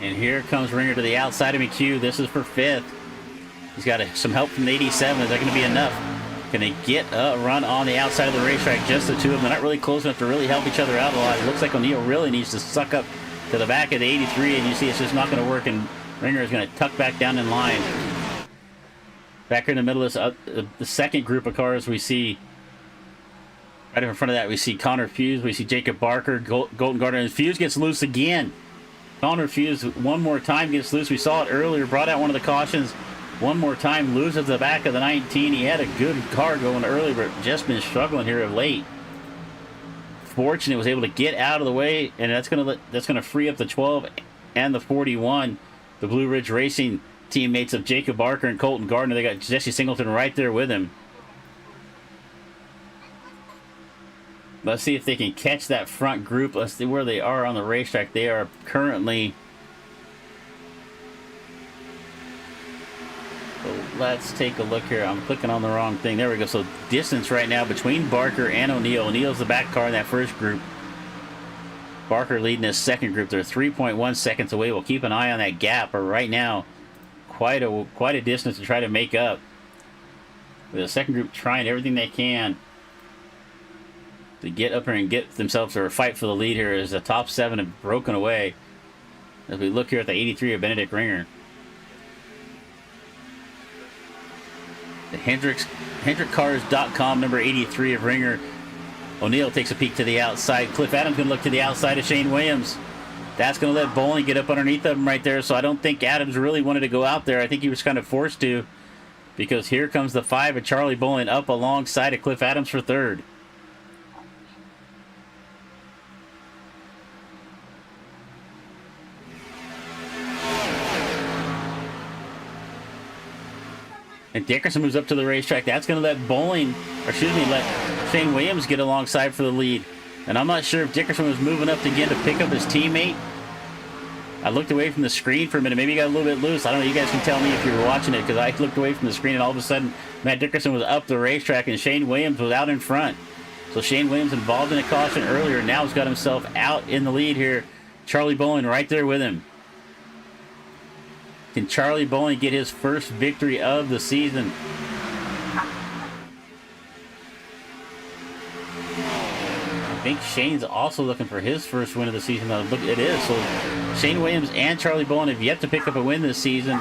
And here comes Ringer to the outside of McHugh. This is for 5th. He's got some help from the 87. Is that going to be enough? Can they get a run on the outside of the racetrack? Just the two of them. They're not really close enough to really help each other out a lot. It looks like O'Neill really needs to suck up to the back of the 83, and you see it's just not going to work, and Ringer is going to tuck back down in line. Back here in the middle of this, the second group of cars, we see right in front of that, we see Connor Fuse, we see Jacob Barker, Golden Gardner, and Fuse gets loose again. Connor Fuse one more time gets loose. We saw it earlier, brought out one of the cautions. One more time, loses the back of the 19. He had a good car going early, but just been struggling here of late. Fortunate was able to get out of the way, and that's gonna free up the 12 and the 41. The Blue Ridge Racing teammates of Jacob Barker and Colton Gardner. They got Jesse Singleton right there with him. Let's see if they can catch that front group. Let's see where they are on the racetrack. They are currently... So let's take a look here. I'm clicking on the wrong thing. There we go. So distance right now between Barker and O'Neill. O'Neill's the back car in that first group. Barker leading his second group. They're 3.1 seconds away. We'll keep an eye on that gap. But right now, quite a distance to try to make up. The second group trying everything they can to get up here and get themselves or fight for the lead here as the top 7 have broken away. As we look here at the 83 of Benedict Ringer. The HendrickCars.com, number 83 of Ringer. O'Neill takes a peek to the outside. Cliff Adams going to look to the outside of Shane Williams. That's going to let Bowling get up underneath of him right there, so I don't think Adams really wanted to go out there. I think he was kind of forced to, because here comes the 5 of Charlie Bowling up alongside of Cliff Adams for 3rd. And Dickerson moves up to the racetrack. That's going to let let Shane Williams get alongside for the lead. And I'm not sure if Dickerson was moving up again to pick up his teammate. I looked away from the screen for a minute. Maybe he got a little bit loose. I don't know. You guys can tell me if you were watching it, because I looked away from the screen and all of a sudden Matt Dickerson was up the racetrack and Shane Williams was out in front. So Shane Williams involved in a caution earlier. Now he's got himself out in the lead here. Charlie Bowling right there with him. Can Charlie Bowling get his first victory of the season? I think Shane's also looking for his first win of the season. Look, it is. So Shane Williams and Charlie Bowling have yet to pick up a win this season.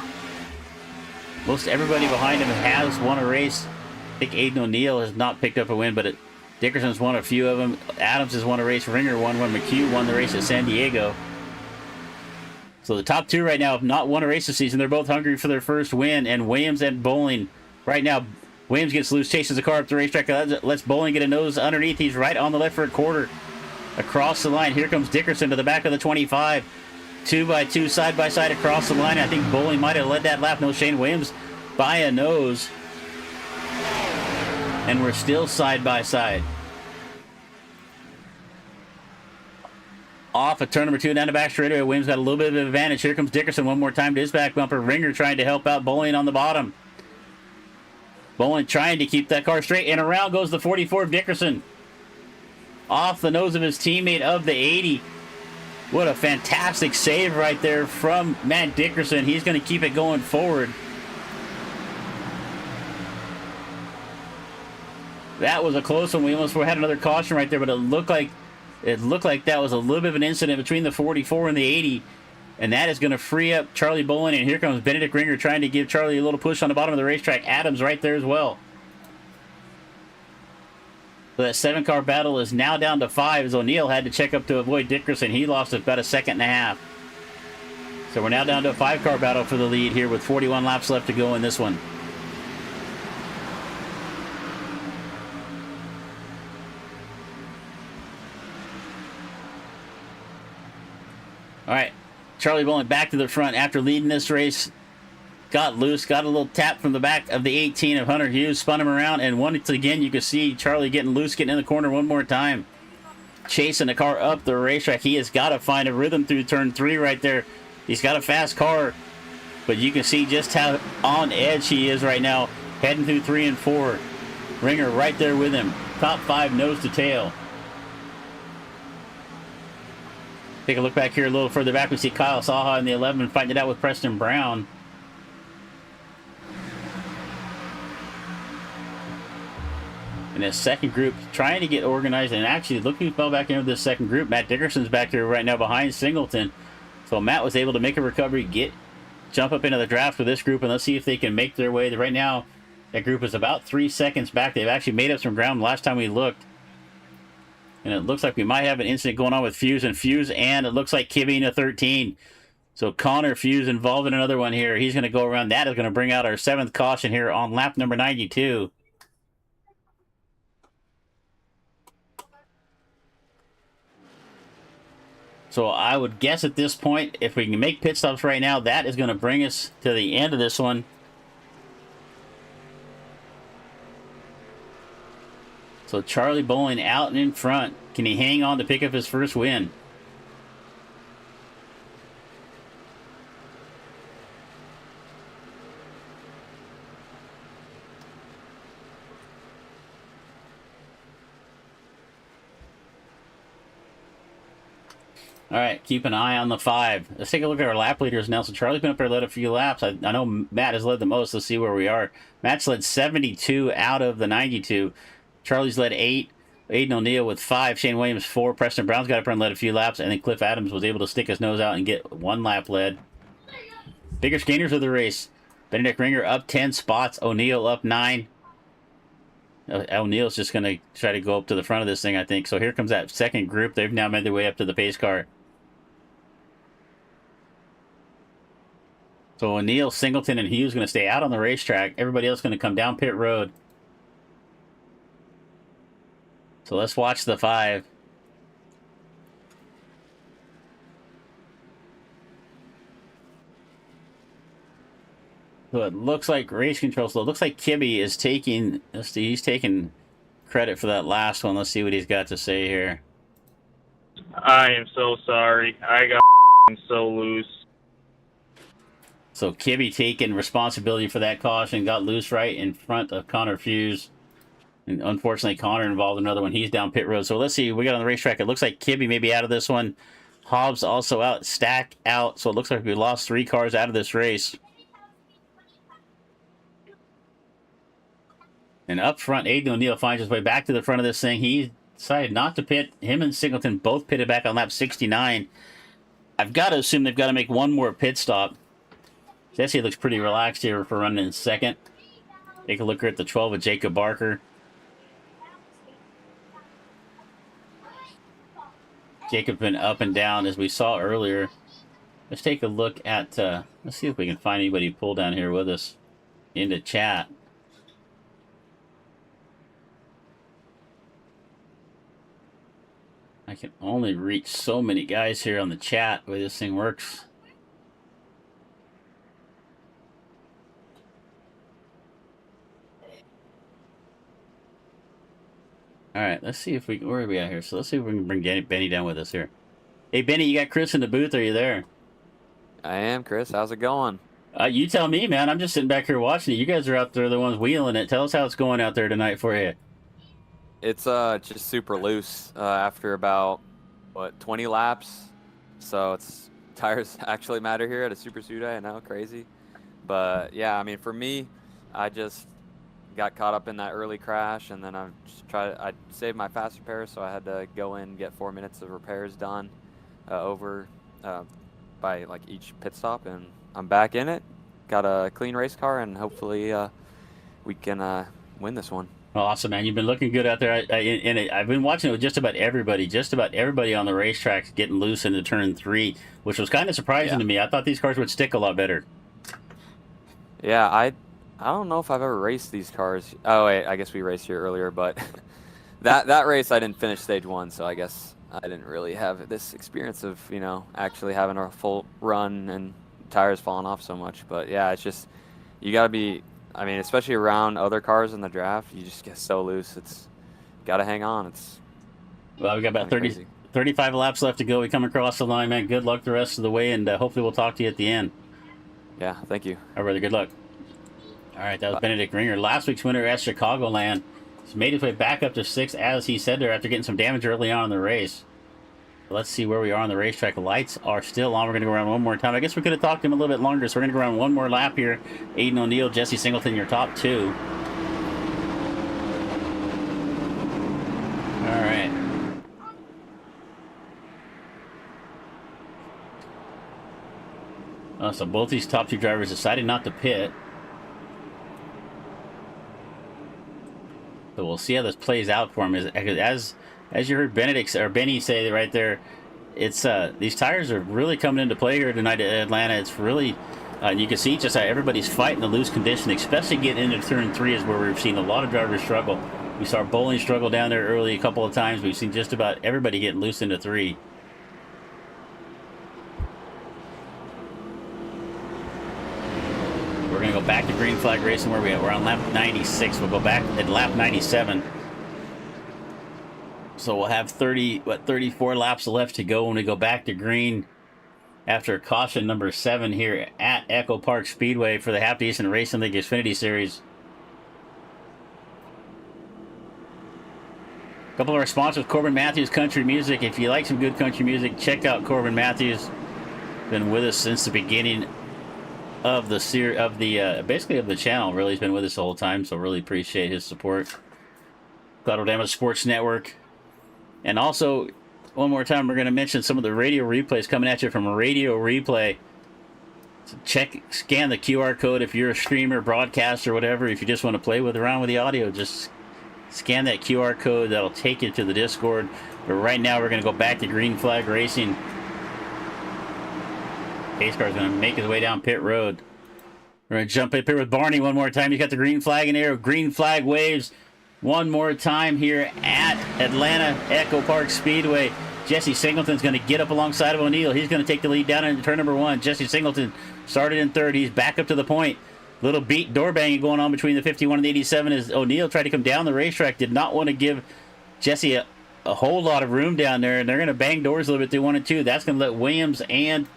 Most everybody behind him has won a race. I think Aiden O'Neill has not picked up a win, but Dickerson's won a few of them. Adams has won a race. Ringer won one. McHugh won the race at San Diego. So the top 2 right now have not won a race this season. They're both hungry for their first win. And Williams and Bowling, right now, Williams gets loose, chases the car up the racetrack, lets Bowling get a nose underneath. He's right on the left for a quarter. Across the line, here comes Dickerson to the back of the 25. 2 by 2, side by side across the line. I think Bowling might have led that lap. No, Shane Williams by a nose. And we're still side by side. Off of turn number 2 down the back straightaway. Williams got a little bit of an advantage. Here comes Dickerson one more time to his back bumper. Ringer trying to help out Bowling on the bottom. Bowling trying to keep that car straight, and around goes the 44 of Dickerson. Off the nose of his teammate of the 80. What a fantastic save right there from Matt Dickerson. He's going to keep it going forward. That was a close one. We almost had another caution right there, but it looked like that was a little bit of an incident between the 44 and the 80. And that is going to free up Charlie Bowling. And here comes Benedict Ringer trying to give Charlie a little push on the bottom of the racetrack. Adams right there as well. So that 7-car battle is now down to 5 as O'Neill had to check up to avoid Dickerson. He lost about a second and a half. So we're now down to a 5-car battle for the lead here with 41 laps left to go in this one. All right, Charlie Bowling back to the front after leading this race. Got loose, got a little tap from the back of the 18 of Hunter Hughes, spun him around, and once again you can see Charlie getting loose, getting in the corner one more time. Chasing the car up the racetrack. He has got to find a rhythm through turn 3 right there. He's got a fast car. But you can see just how on edge he is right now, heading through 3 and 4. Ringer right there with him. Top 5 nose to tail. Take a look back here a little further back. We see Kyle Saha in the 11 fighting it out with Preston Brown. And this second group trying to get organized, and actually look who fell back into this second group. Matt Dickerson's back there right now behind Singleton. So Matt was able to make a recovery, jump up into the draft with this group, and let's see if they can make their way. Right now, that group is about 3 seconds back. They've actually made up some ground last time we looked. And it looks like we might have an incident going on with Fuse, and it looks like Kibby in a 13. So Connor Fuse involved in another one here. He's going to go around. That is going to bring out our 7th caution here on lap number 92. So I would guess at this point, if we can make pit stops right now, that is going to bring us to the end of this one. So Charlie Bowling out and in front. Can he hang on to pick up his first win? All right, keep an eye on the 5. Let's take a look at our lap leaders now. So Charlie's been up there, led a few laps. I know Matt has led the most. Let's see where we are. Matt's led 72 out of the 92. Charlie's led 8. Aiden O'Neill with 5. Shane Williams 4. Preston Brown's got up there and led a few laps. And then Cliff Adams was able to stick his nose out and get 1 lap led. Biggest gainers of the race. Benedict Ringer up 10 spots. O'Neill up 9. O'Neill's just going to try to go up to the front of this thing, I think. So here comes that second group. They've now made their way up to the pace car. So O'Neill, Singleton, and Hughes going to stay out on the racetrack. Everybody else going to come down pit road. So let's watch the 5. So it looks like race control. So it looks like Kibby is taking. He's taking credit for that last one. Let's see what he's got to say here. I am so sorry. I got so loose. So Kibby taking responsibility for that caution, got loose right in front of Connor Fuse. And unfortunately, Connor involved in another one. He's down pit road. So let's see. We got on the racetrack. It looks like Kibby may be out of this one. Hobbs also out. Stack out. So it looks like we lost 3 cars out of this race. And up front, Aiden O'Neill finds his way back to the front of this thing. He decided not to pit. Him and Singleton both pitted back on lap 69. I've got to assume they've got to make one more pit stop. Jesse looks pretty relaxed here for running in second. Take a look here at the 12 with Jacob Barker. Jacob's been up and down as we saw earlier. Let's take a look at, let's see if we can find anybody pull down here with us into chat. I can only reach so many guys here on the chat the way this thing works. All right, let's see if we can, where are we at here? So let's see if we can bring Benny down with us here. Hey, Benny, you got Chris in the booth. Are you there? I am, Chris. How's it going? You tell me, man. I'm just sitting back here watching it. You guys are out there, the ones wheeling it. Tell us how it's going out there tonight for you. It's just super loose after about, 20 laps. So tires actually matter here at a Super Suit. I know, crazy. But, yeah, I mean, for me, I just got caught up in that early crash, and then I saved my fast repairs, so I had to go in and get 4 minutes of repairs done by like each pit stop, and I'm back in it. Got a clean race car, and hopefully we can win this one. Awesome, man. You've been looking good out there. I've been watching it with just about everybody on the racetrack getting loose into turn 3, which was kind of surprising to me. I thought these cars would stick a lot better. Yeah, I don't know if I've ever raced these cars. Oh, wait, I guess we raced here earlier, but that race I didn't finish stage 1, so I guess I didn't really have this experience of, actually having a full run and tires falling off so much. But yeah, it's just, you got to be, I mean, especially around other cars in the draft, you just get so loose. It's got to hang on. Well, we got about 35 laps left to go. We come across the line, man. Good luck the rest of the way, and hopefully we'll talk to you at the end. Yeah, thank you. All right, brother. Good luck. All right, that was Benedict Ringer. Last week's winner at Chicagoland. He's made his way back up to 6th, as he said there, after getting some damage early on in the race. Let's see where we are on the racetrack. Lights are still on. We're going to go around one more time. I guess we could have talked to him a little bit longer, so we're going to go around one more lap here. Aiden O'Neill, Jesse Singleton, your top 2. All right. So both these top 2 drivers decided not to pit. So we'll see how this plays out for him. As you heard Benny say right there, it's these tires are really coming into play here tonight at Atlanta. It's really you can see just how everybody's fighting the loose condition, especially getting into turn 3 is where we've seen a lot of drivers struggle. We saw Bowling struggle down there early a couple of times. We've seen just about everybody getting loose into 3. We're going to go back to green flag racing where we're on lap 96. We'll go back at lap 97. So we'll have 34 laps left to go when we go back to green after caution number 7 here at Echo Park Speedway for the Half Decent Racing League Xfinity Series. A couple of our sponsors, Corbin Matthews Country Music. If you like some good country music, check out Corbin Matthews. Been with us since the beginning of the basically of the channel. Really, he's been with us the whole time, so really appreciate his support. Colorado Sports Network. And also, one more time, we're going to mention some of the radio replays coming at you from Radio Replay. So scan the QR code if you're a streamer, broadcaster, whatever. If you just want to play around with the audio, just scan that QR code. That'll take you to the Discord. But right now, we're going to go back to green flag racing. Pace car's going to make his way down pit road. We're going to jump up here with Barney one more time. He's got the green flag in there. Green flag waves. One more time here at Atlanta Echo Park Speedway. Jesse Singleton's going to get up alongside of O'Neill. He's going to take the lead down into turn number 1. Jesse Singleton started in 3rd. He's back up to the point. Little beat door banging going on between the 51 and the 87 as O'Neill tried to come down the racetrack. Did not want to give Jesse a whole lot of room down there, and they're going to bang doors a little bit through 1 and 2. That's going to let Williams and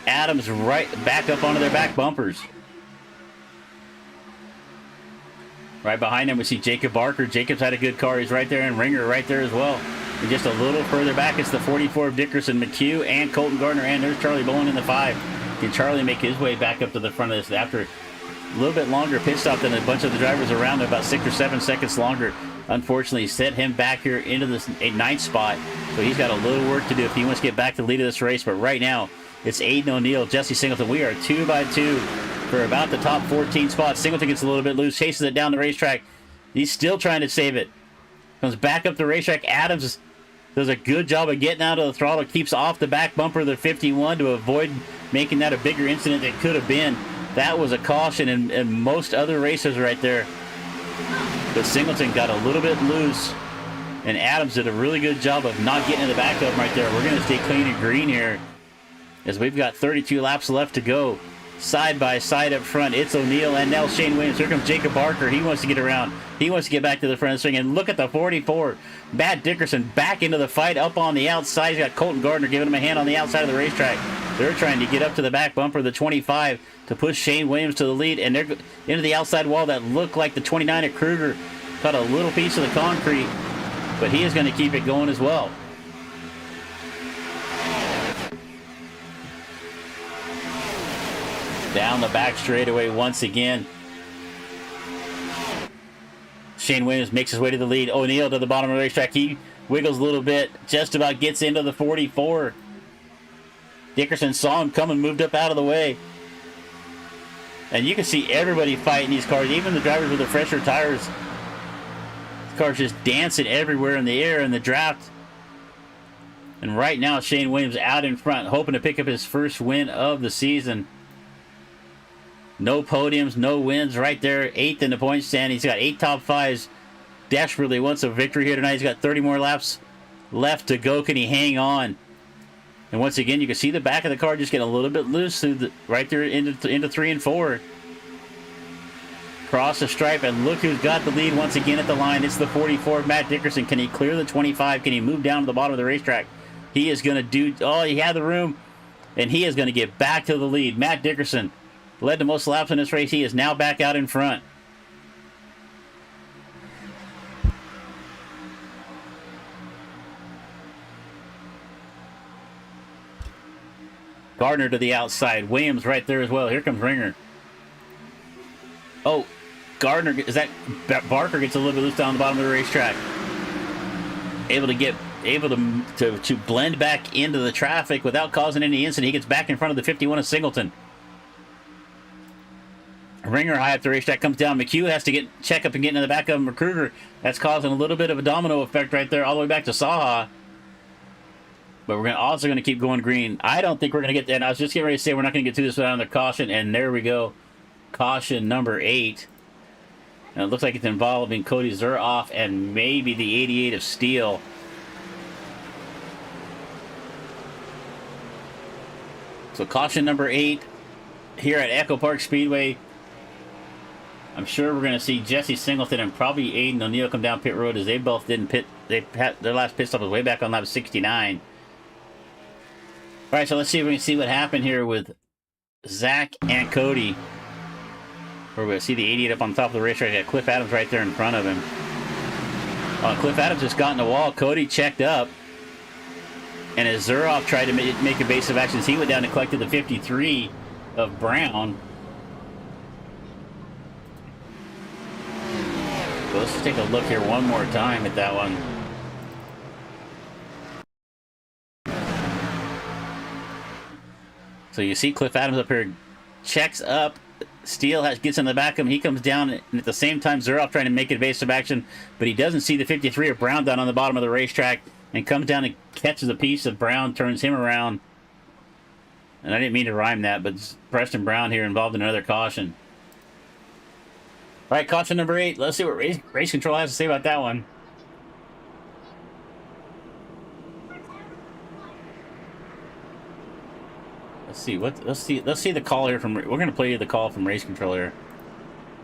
Adams right back up onto their back bumpers. Right behind him, we see Jacob Barker. Jacob's had a good car. He's right there, and Ringer right there as well. And just a little further back, it's the 44 of Dickerson, McHugh, and Colton Gardner, and there's Charlie Bowen in the 5. Can Charlie make his way back up to the front of this after a little bit longer pit stop than a bunch of the drivers around him, about 6 or 7 seconds longer? Unfortunately, set him back here into this 9th spot, so he's got a little work to do if he wants to get back to the lead of this race. But right now, it's Aiden O'Neill, Jesse Singleton. We are 2 by 2 for about the top 14 spots. Singleton gets a little bit loose, chases it down the racetrack. He's still trying to save it. Comes back up the racetrack. Adams does a good job of getting out of the throttle, keeps off the back bumper of the 51 to avoid making that a bigger incident than it could have been. That was a caution in most other races right there. But Singleton got a little bit loose, and Adams did a really good job of not getting in the back of him right there. We're going to stay clean and green here as we've got 32 laps left to go. Side by side up front, it's O'Neill and now Shane Williams. Here comes Jacob Barker. He wants to get around. He wants to get back to the front of the swing. And look at the 44. Matt Dickerson back into the fight up on the outside. He's got Colton Gardner giving him a hand on the outside of the racetrack. They're trying to get up to the back bumper of the 25 to push Shane Williams to the lead. And they're into the outside wall that looked like the 29 of Kruger. Caught a little piece of the concrete, but he is going to keep it going as well. Down the back straightaway once again. Shane Williams makes his way to the lead. O'Neill to the bottom of the racetrack. He wiggles a little bit, just about gets into the 44. Dickerson saw him come and moved up out of the way. And you can see everybody fighting these cars, even the drivers with the fresher tires. The car's just dancing everywhere in the air in the draft. And right now, Shane Williams out in front, hoping to pick up his first win of the season. No podiums, no wins right there. 8th in the point stand. He's got 8 top 5s. Desperately wants a victory here tonight. He's got 30 more laps left to go. Can he hang on? And once again, you can see the back of the car just getting a little bit loose through right there into 3 and 4. Cross the stripe, and look who's got the lead once again at the line. It's the 44, Matt Dickerson. Can he clear the 25? Can he move down to the bottom of the racetrack? He is going to do... Oh, he had the room, and he is going to get back to the lead. Matt Dickerson led the most laps in this race. He is now back out in front. Gardner to the outside. Williams right there as well. Here comes Ringer. Oh, Gardner, is that Barker gets a little bit loose down the bottom of the racetrack. Able to blend back into the traffic without causing any incident. He gets back in front of the 51 of Singleton. Ringer high up the racetrack comes down. McHugh has to check up and get into the back of McCruger. That's causing a little bit of a domino effect right there all the way back to Saha. But we're also going to keep going green. I don't think we're going to get that. And I was just getting ready to say we're not going to get through this without another caution. And there we go. Caution number 8. And it looks like it's involving Cody Zuroff and maybe the 88 of Steele. So caution number 8 here at Echo Park Speedway. I'm sure we're going to see Jesse Singleton and probably Aiden O'Neill come down pit road as they both didn't pit. Their last pit stop was way back on lap 69. All right, so let's see if we can see what happened here with Zach and Cody. We're going to see the 88 up on top of the racetrack. Got Cliff Adams right there in front of him. Cliff Adams just got in the wall. Cody checked up. And as Zuroff tried to make evasive actions, he went down and collected the 53 of Brown. So let's just take a look here one more time at that one. So you see Cliff Adams up here, checks up. Steele gets in the back of him. He comes down, and at the same time, Zuroff trying to make evasive action, but he doesn't see the 53 of Brown down on the bottom of the racetrack, and comes down and catches a piece of Brown, turns him around. And I didn't mean to rhyme that, but Preston Brown here involved in another caution. All right, caution number 8. Let's see what race control has to say about that one. Let's see the call here from. We're gonna play the call from race control here.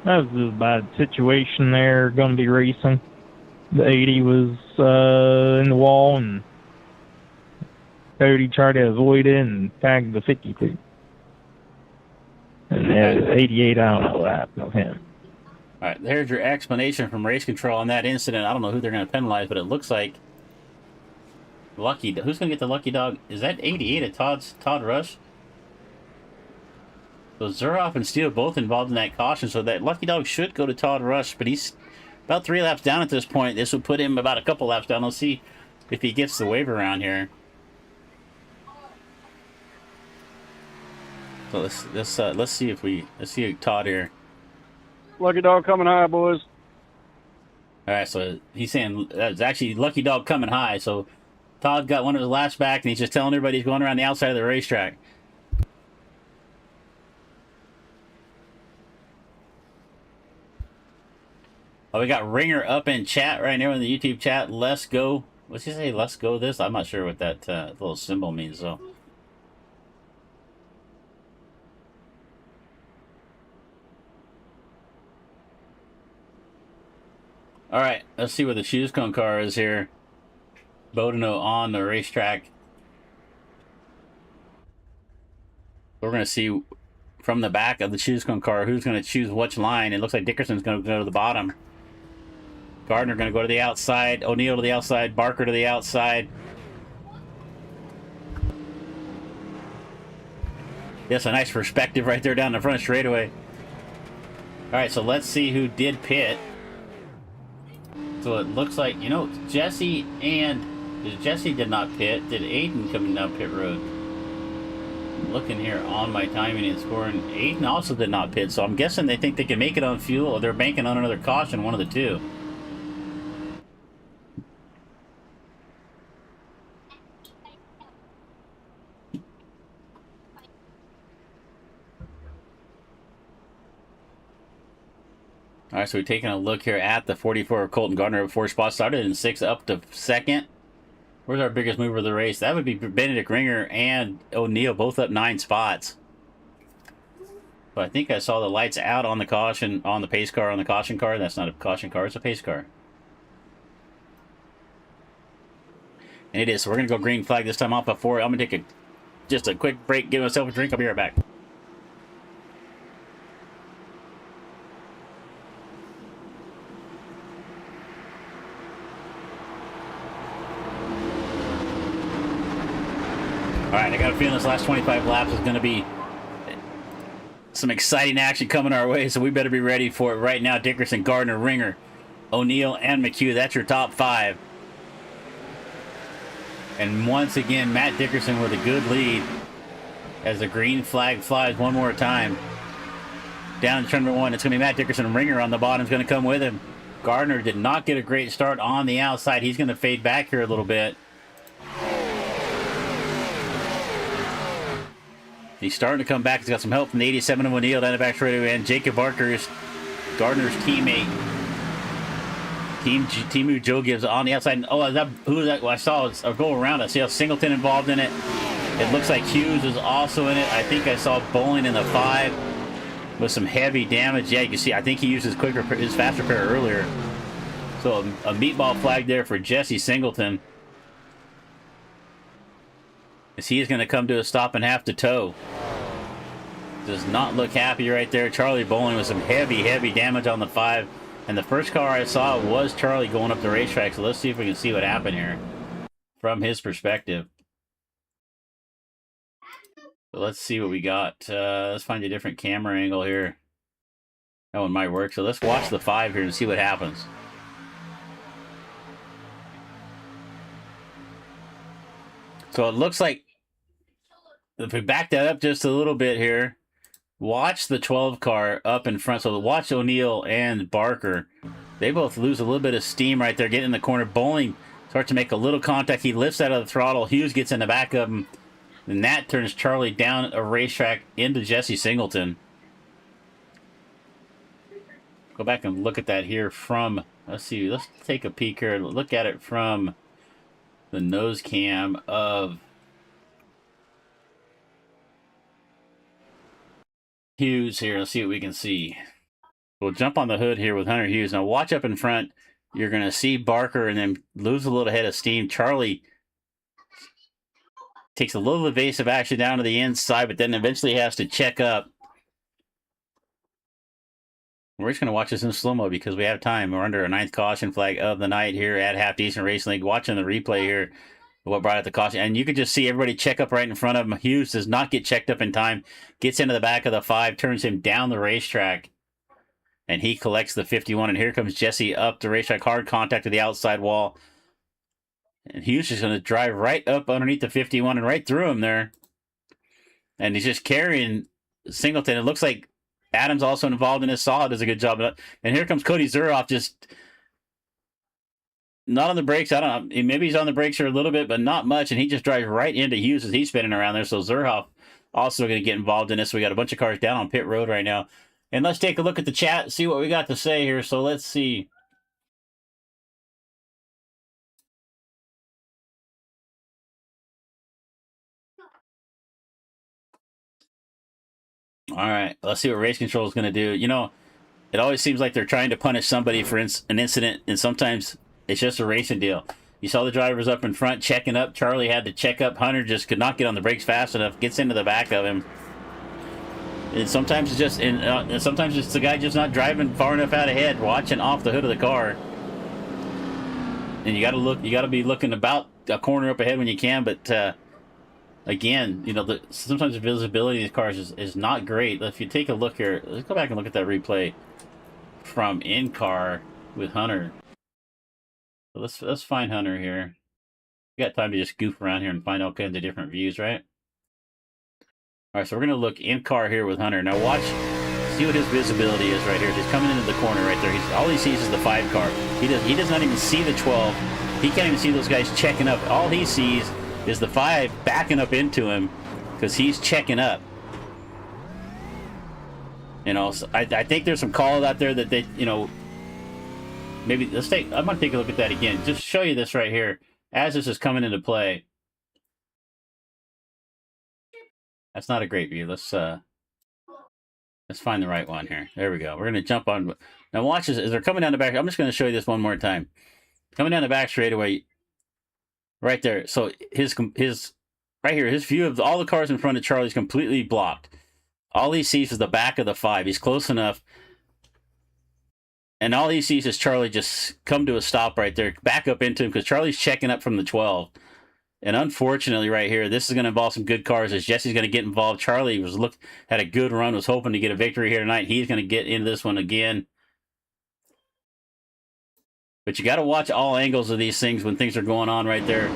That was a bad situation there. Going to be racing. The 80 was in the wall, and Cody tried to avoid it and tagged the 52. And the 88, I don't know what happened to him. All right, there's your explanation from race control on that incident. I don't know who they're going to penalize, but it looks like Lucky. Who's going to get the lucky dog? Is that 88 at Todd Rush? So Zuroff and Steele both involved in that caution, so that lucky dog should go to Todd Rush, but he's about 3 laps down at this point. This would put him about a couple laps down. Let's see if he gets the waiver around here. So let's see Todd here. Lucky dog coming high, boys. All right, so he's saying that's actually lucky dog coming high. So Todd got one of his laps back, and he's just telling everybody he's going around the outside of the racetrack. Oh, we got Ringer up in chat right now in the YouTube chat. Let's go. What's he say? Let's go this? I'm not sure what that little symbol means, though. All right, let's see where the shoes cone car is here. Bodeno on the racetrack. We're going to see from the back of the shoes cone car who's going to choose which line. It looks like Dickerson's going to go to the bottom. Gardner going to go to the outside. O'Neill to the outside. Barker to the outside. Yes, a nice perspective right there down the front straightaway. All right, so let's see who did pit. So it looks like, Jesse did not pit. Did Aiden come down pit road? I'm looking here on my timing and scoring. Aiden also did not pit, so I'm guessing they think they can make it on fuel, or they're banking on another caution, one of the two. All right, so we're taking a look here at the 44 of Colton Gardner. 4 spots, started in 6 up to 2nd. Where's our biggest mover of the race? That would be Benedict Ringer and O'Neill, both up 9 spots. But I think I saw the lights out on the caution, on the pace car, on the caution car. That's not a caution car, it's a pace car. And it is, so we're going to go green flag this time off before. I'm going to take just a quick break, give myself a drink. I'll be right back. All right, I got a feeling this last 25 laps is going to be some exciting action coming our way, so we better be ready for it right now. Dickerson, Gardner, Ringer, O'Neill, and McHugh. That's your top 5. And once again, Matt Dickerson with a good lead as the green flag flies one more time. Down to turn number 1, it's going to be Matt Dickerson. Ringer on the bottom is going to come with him. Gardner did not get a great start on the outside. He's going to fade back here a little bit. He's starting to come back. He's got some help from the 87 of O'Neill down the back straightaway, and Jacob Barker's Gardner's teammate. Team Joe Gibbs on the outside. Oh, is that who is that? Well, I saw a go around. I see a Singleton involved in it. It looks like Hughes is also in it. I think I saw Bowling in the 5 with some heavy damage. Yeah, you can see. I think he used his fast repair earlier. So a meatball flag there for Jesse Singleton, as he is going to come to a stop and have to tow. Does not look happy right there. Charlie Bowling with some heavy damage on the 5. And the first car I saw was Charlie going up the racetrack. So let's see if we can see what happened here from his perspective. So let's see what we got. Let's find a different camera angle here. That one might work. So let's watch the 5 here and see what happens. So it looks like, if we back that up just a little bit here, watch the 12 car up in front. So watch O'Neill and Barker. They both lose a little bit of steam right there, getting in the corner. Bowling starts to make a little contact. He lifts out of the throttle. Hughes gets in the back of him. And that turns Charlie down a racetrack into Jesse Singleton. Go back and look at that here from, let's see, let's take a peek here. Look at it from the nose cam of Hughes here. Let's see what we can see. We'll jump on the hood here with Hunter Hughes. Now watch up in front. You're going to see Barker and then lose a little head of steam. Charlie takes a little evasive action down to the inside, but then eventually has to check up. We're just going to watch this in slow-mo because we have time. We're under a 9th caution flag of the night here at Half Decent Racing League. Watching the replay here, what brought out the caution. And you could just see everybody check up right in front of him. Hughes does not get checked up in time. Gets into the back of the 5, turns him down the racetrack. And he collects the 51. And here comes Jesse up the racetrack. Hard contact to the outside wall. And Hughes is going to drive right up underneath the 51 and right through him there. And he's just carrying Singleton. It looks like Adams also involved in this. Saw does a good job. And here comes Cody Zuroff, just not on the brakes. I don't know. Maybe he's on the brakes here a little bit, but not much. And he just drives right into Hughes as he's spinning around there. So Zuroff also going to get involved in this. We got a bunch of cars down on pit road right now. And let's take a look at the chat, see what we got to say here. So let's see. All right, let's see what race control is going to do. You know, it always seems like they're trying to punish somebody for an incident, and sometimes it's just a racing deal. You saw the drivers up in front checking up. Charlie had to check up. Hunter just could not get on the brakes fast enough. Gets into the back of him. And sometimes it's just, sometimes it's the guy just not driving far enough out ahead, watching off the hood of the car. And you got to look. You got to be looking about a corner up ahead when you can, but. Again, you know, sometimes the visibility of these cars is not great. If you take a look here, let's go back and look at that replay from in-car with Hunter. So let's find Hunter here. We got time to just goof around here and find all kinds of different views, right? All right, so we're going to look in-car here with Hunter. Now watch, see what his visibility is right here. He's coming into the corner right there. All he sees is the 5 car. He does not even see the 12. He can't even see those guys checking up. All he sees is the 5 backing up into him because he's checking up. You know, so I think there's some calls out there that they, you know, maybe I'm going to take a look at that again. Just show you this right here as this is coming into play. That's not a great view. Let's find the right one here. There we go. We're going to jump on. Now watch this as they're coming down the back. I'm just going to show you this one more time. Coming down the back straightaway. Right there. So his right here, his view of all the cars in front of Charlie is completely blocked. All he sees is the back of the 5. He's close enough. And all he sees is Charlie just come to a stop right there, back up into him because Charlie's checking up from the 12. And unfortunately, right here, this is going to involve some good cars as Jesse's going to get involved. Charlie had a good run, was hoping to get a victory here tonight. He's going to get into this one again. But you got to watch all angles of these things when things are going on right there.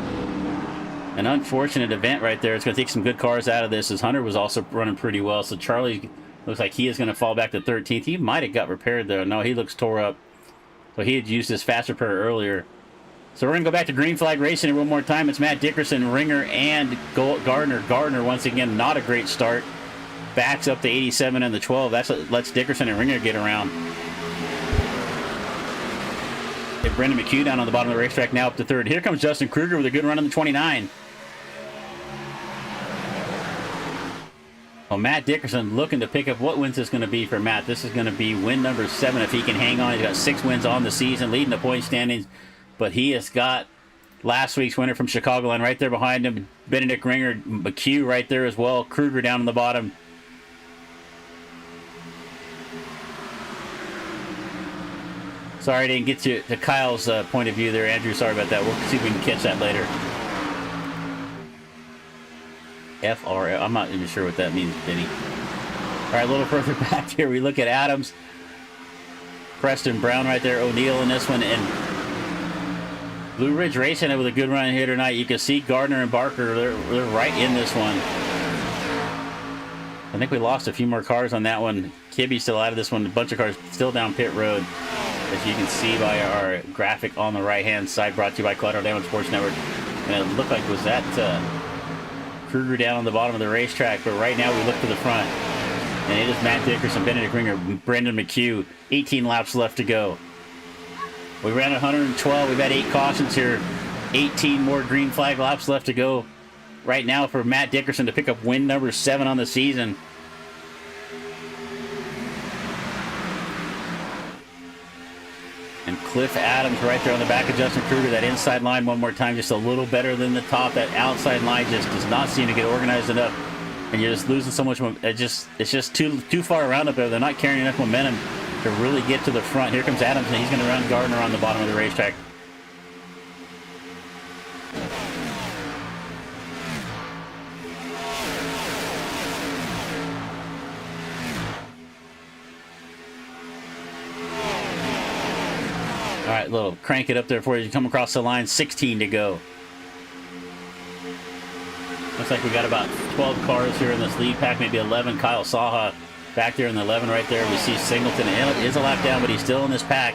An unfortunate event right there. It's going to take some good cars out of this, as Hunter was also running pretty well. So Charlie looks like he is going to fall back to 13th. He might have got repaired, though. No, he looks tore up. So he had used his fast repair earlier. So we're going to go back to green flag racing one more time. It's Matt Dickerson, Ringer, and Gardner. Gardner, once again, not a great start. Backs up to 87 in the 12. That's what lets Dickerson and Ringer get around. Get Brendan McHugh down on the bottom of the racetrack, now up to third. Here comes Justin Kruger with a good run in the 29. Well, Matt Dickerson looking to pick up what wins this going to be for Matt. This is going to be win number 7 if he can hang on. He's got 6 wins on the season, leading the point standings. But he has got last week's winner from Chicagoland right there behind him. Benedict Ringer, McHugh right there as well. Kruger down on the bottom. Sorry I didn't get to Kyle's point of view there, Andrew. Sorry about that. We'll see if we can catch that later. FRL. I'm not even sure what that means, Benny. All right, a little further back here, we look at Adams. Preston Brown right there. O'Neill in this one. And Blue Ridge Racing with a good run here tonight. You can see Gardner and Barker. They're right in this one. I think we lost a few more cars on that one. Kibby's still out of this one. A bunch of cars still down pit road, as you can see by our graphic on the right-hand side, brought to you by Collateral Damage Sports Network. And it looked like was that Kruger down on the bottom of the racetrack. But right now we look to the front, and it is Matt Dickerson, Benedict Ringer, Brendan McHugh. 18 laps left to go. We ran 112. We've had 8 cautions here. 18 more green flag laps left to go right now for Matt Dickerson to pick up win number 7 on the season. And Cliff Adams right there on the back of Justin Kruger. That inside line one more time, just a little better than the top. That outside line just does not seem to get organized enough, and you're just losing so much. It's just too far around up there. They're not carrying enough momentum to really get to the front. Here comes Adams, and he's going to run Gardner on the bottom of the racetrack. All right, little crank it up there for you. You come across the line, 16 to go. Looks like we got about 12 cars here in this lead pack, maybe 11. Kyle Saha back there in the 11 right there. We see Singleton is a lap down, but he's still in this pack.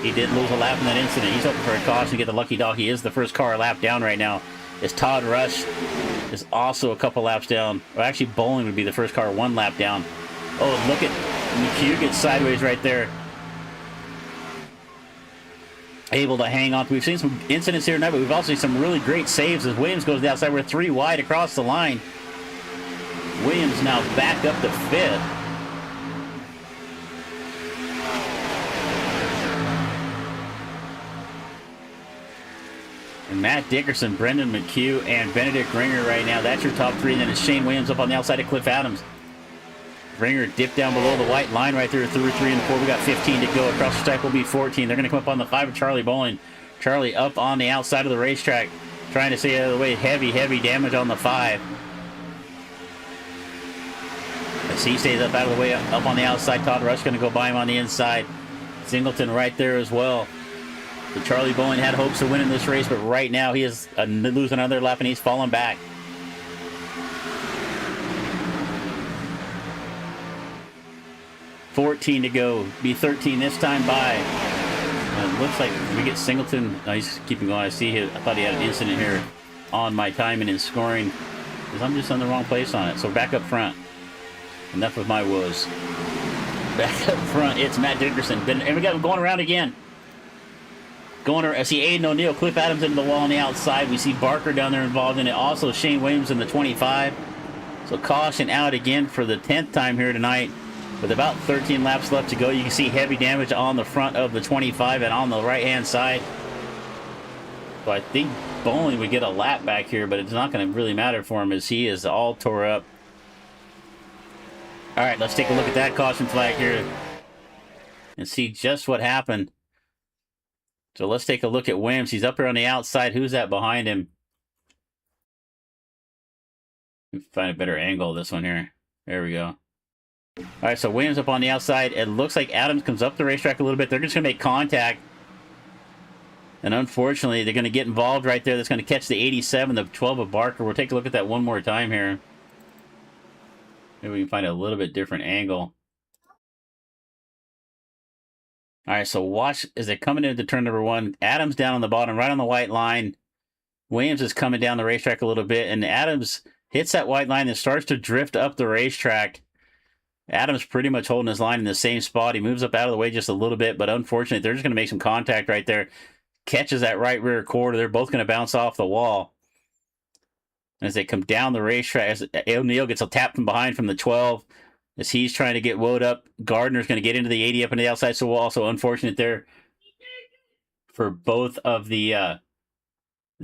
He did lose a lap in that incident. He's hoping for a caution to get the lucky dog. He is the first car a lap down right now. Is Todd Rush is also a couple laps down. Or actually, Bowling would be the first car 1 lap down. Oh, look at McHugh gets sideways right there. Able to hang on. We've seen some incidents here tonight, but we've also seen some really great saves as Williams goes outside. We're 3 wide across the line. Williams now back up to 5th. And Matt Dickerson, Brendan McHugh, and Benedict Ringer right now. That's your top 3. And then it's Shane Williams up on the outside of Cliff Adams. Ringer dipped down below the white line right there through 3 and 4. We got 15 to go. Across the track will be 14. They're going to come up on the 5 of Charlie Bowling. Charlie up on the outside of the racetrack, trying to stay out of the way. Heavy damage on the 5. As he stays up out of the way, up on the outside. Todd Rush going to go by him on the inside. Singleton right there as well. So Charlie Bowling had hopes of winning this race, but right now he is losing another lap and he's falling back. $14 to go. Be 13 this time by. And it looks like we get Singleton. No, he's keeping going. I see him. I thought he had an incident here on my timing and scoring, because I'm just on the wrong place on it. So back up front. Enough of my woes. Back up front, it's Matt Dickerson. And we got him going around again. I see Aiden O'Neill, Cliff Adams into the wall on the outside. We see Barker down there involved in it. Also Shane Williams in the 25. So caution out again for the 10th time here tonight. With about 13 laps left to go, you can see heavy damage on the front of the 25 and on the right-hand side. So I think Bowling would get a lap back here, but it's not going to really matter for him as he is all tore up. All right, let's take a look at that caution flag here and see just what happened. So let's take a look at Williams. He's up here on the outside. Who's that behind him? Find a better angle of this one here. There we go. All right, so Williams up on the outside. It looks like Adams comes up the racetrack a little bit. They're just going to make contact. And unfortunately, they're going to get involved right there. That's going to catch the 87, the 12 of Barker. We'll take a look at that one more time here. Maybe we can find a little bit different angle. All right, so watch as they're coming into turn number 1. Adams down on the bottom, right on the white line. Williams is coming down the racetrack a little bit, and Adams hits that white line and starts to drift up the racetrack. Adams pretty much holding his line in the same spot. He moves up out of the way just a little bit, but unfortunately, they're just going to make some contact right there. Catches that right rear quarter. They're both going to bounce off the wall. As they come down the racetrack, as O'Neill gets a tap from behind from the 12, as he's trying to get woed up. Gardner's going to get into the 80 up into the outside, so also unfortunate there for both of the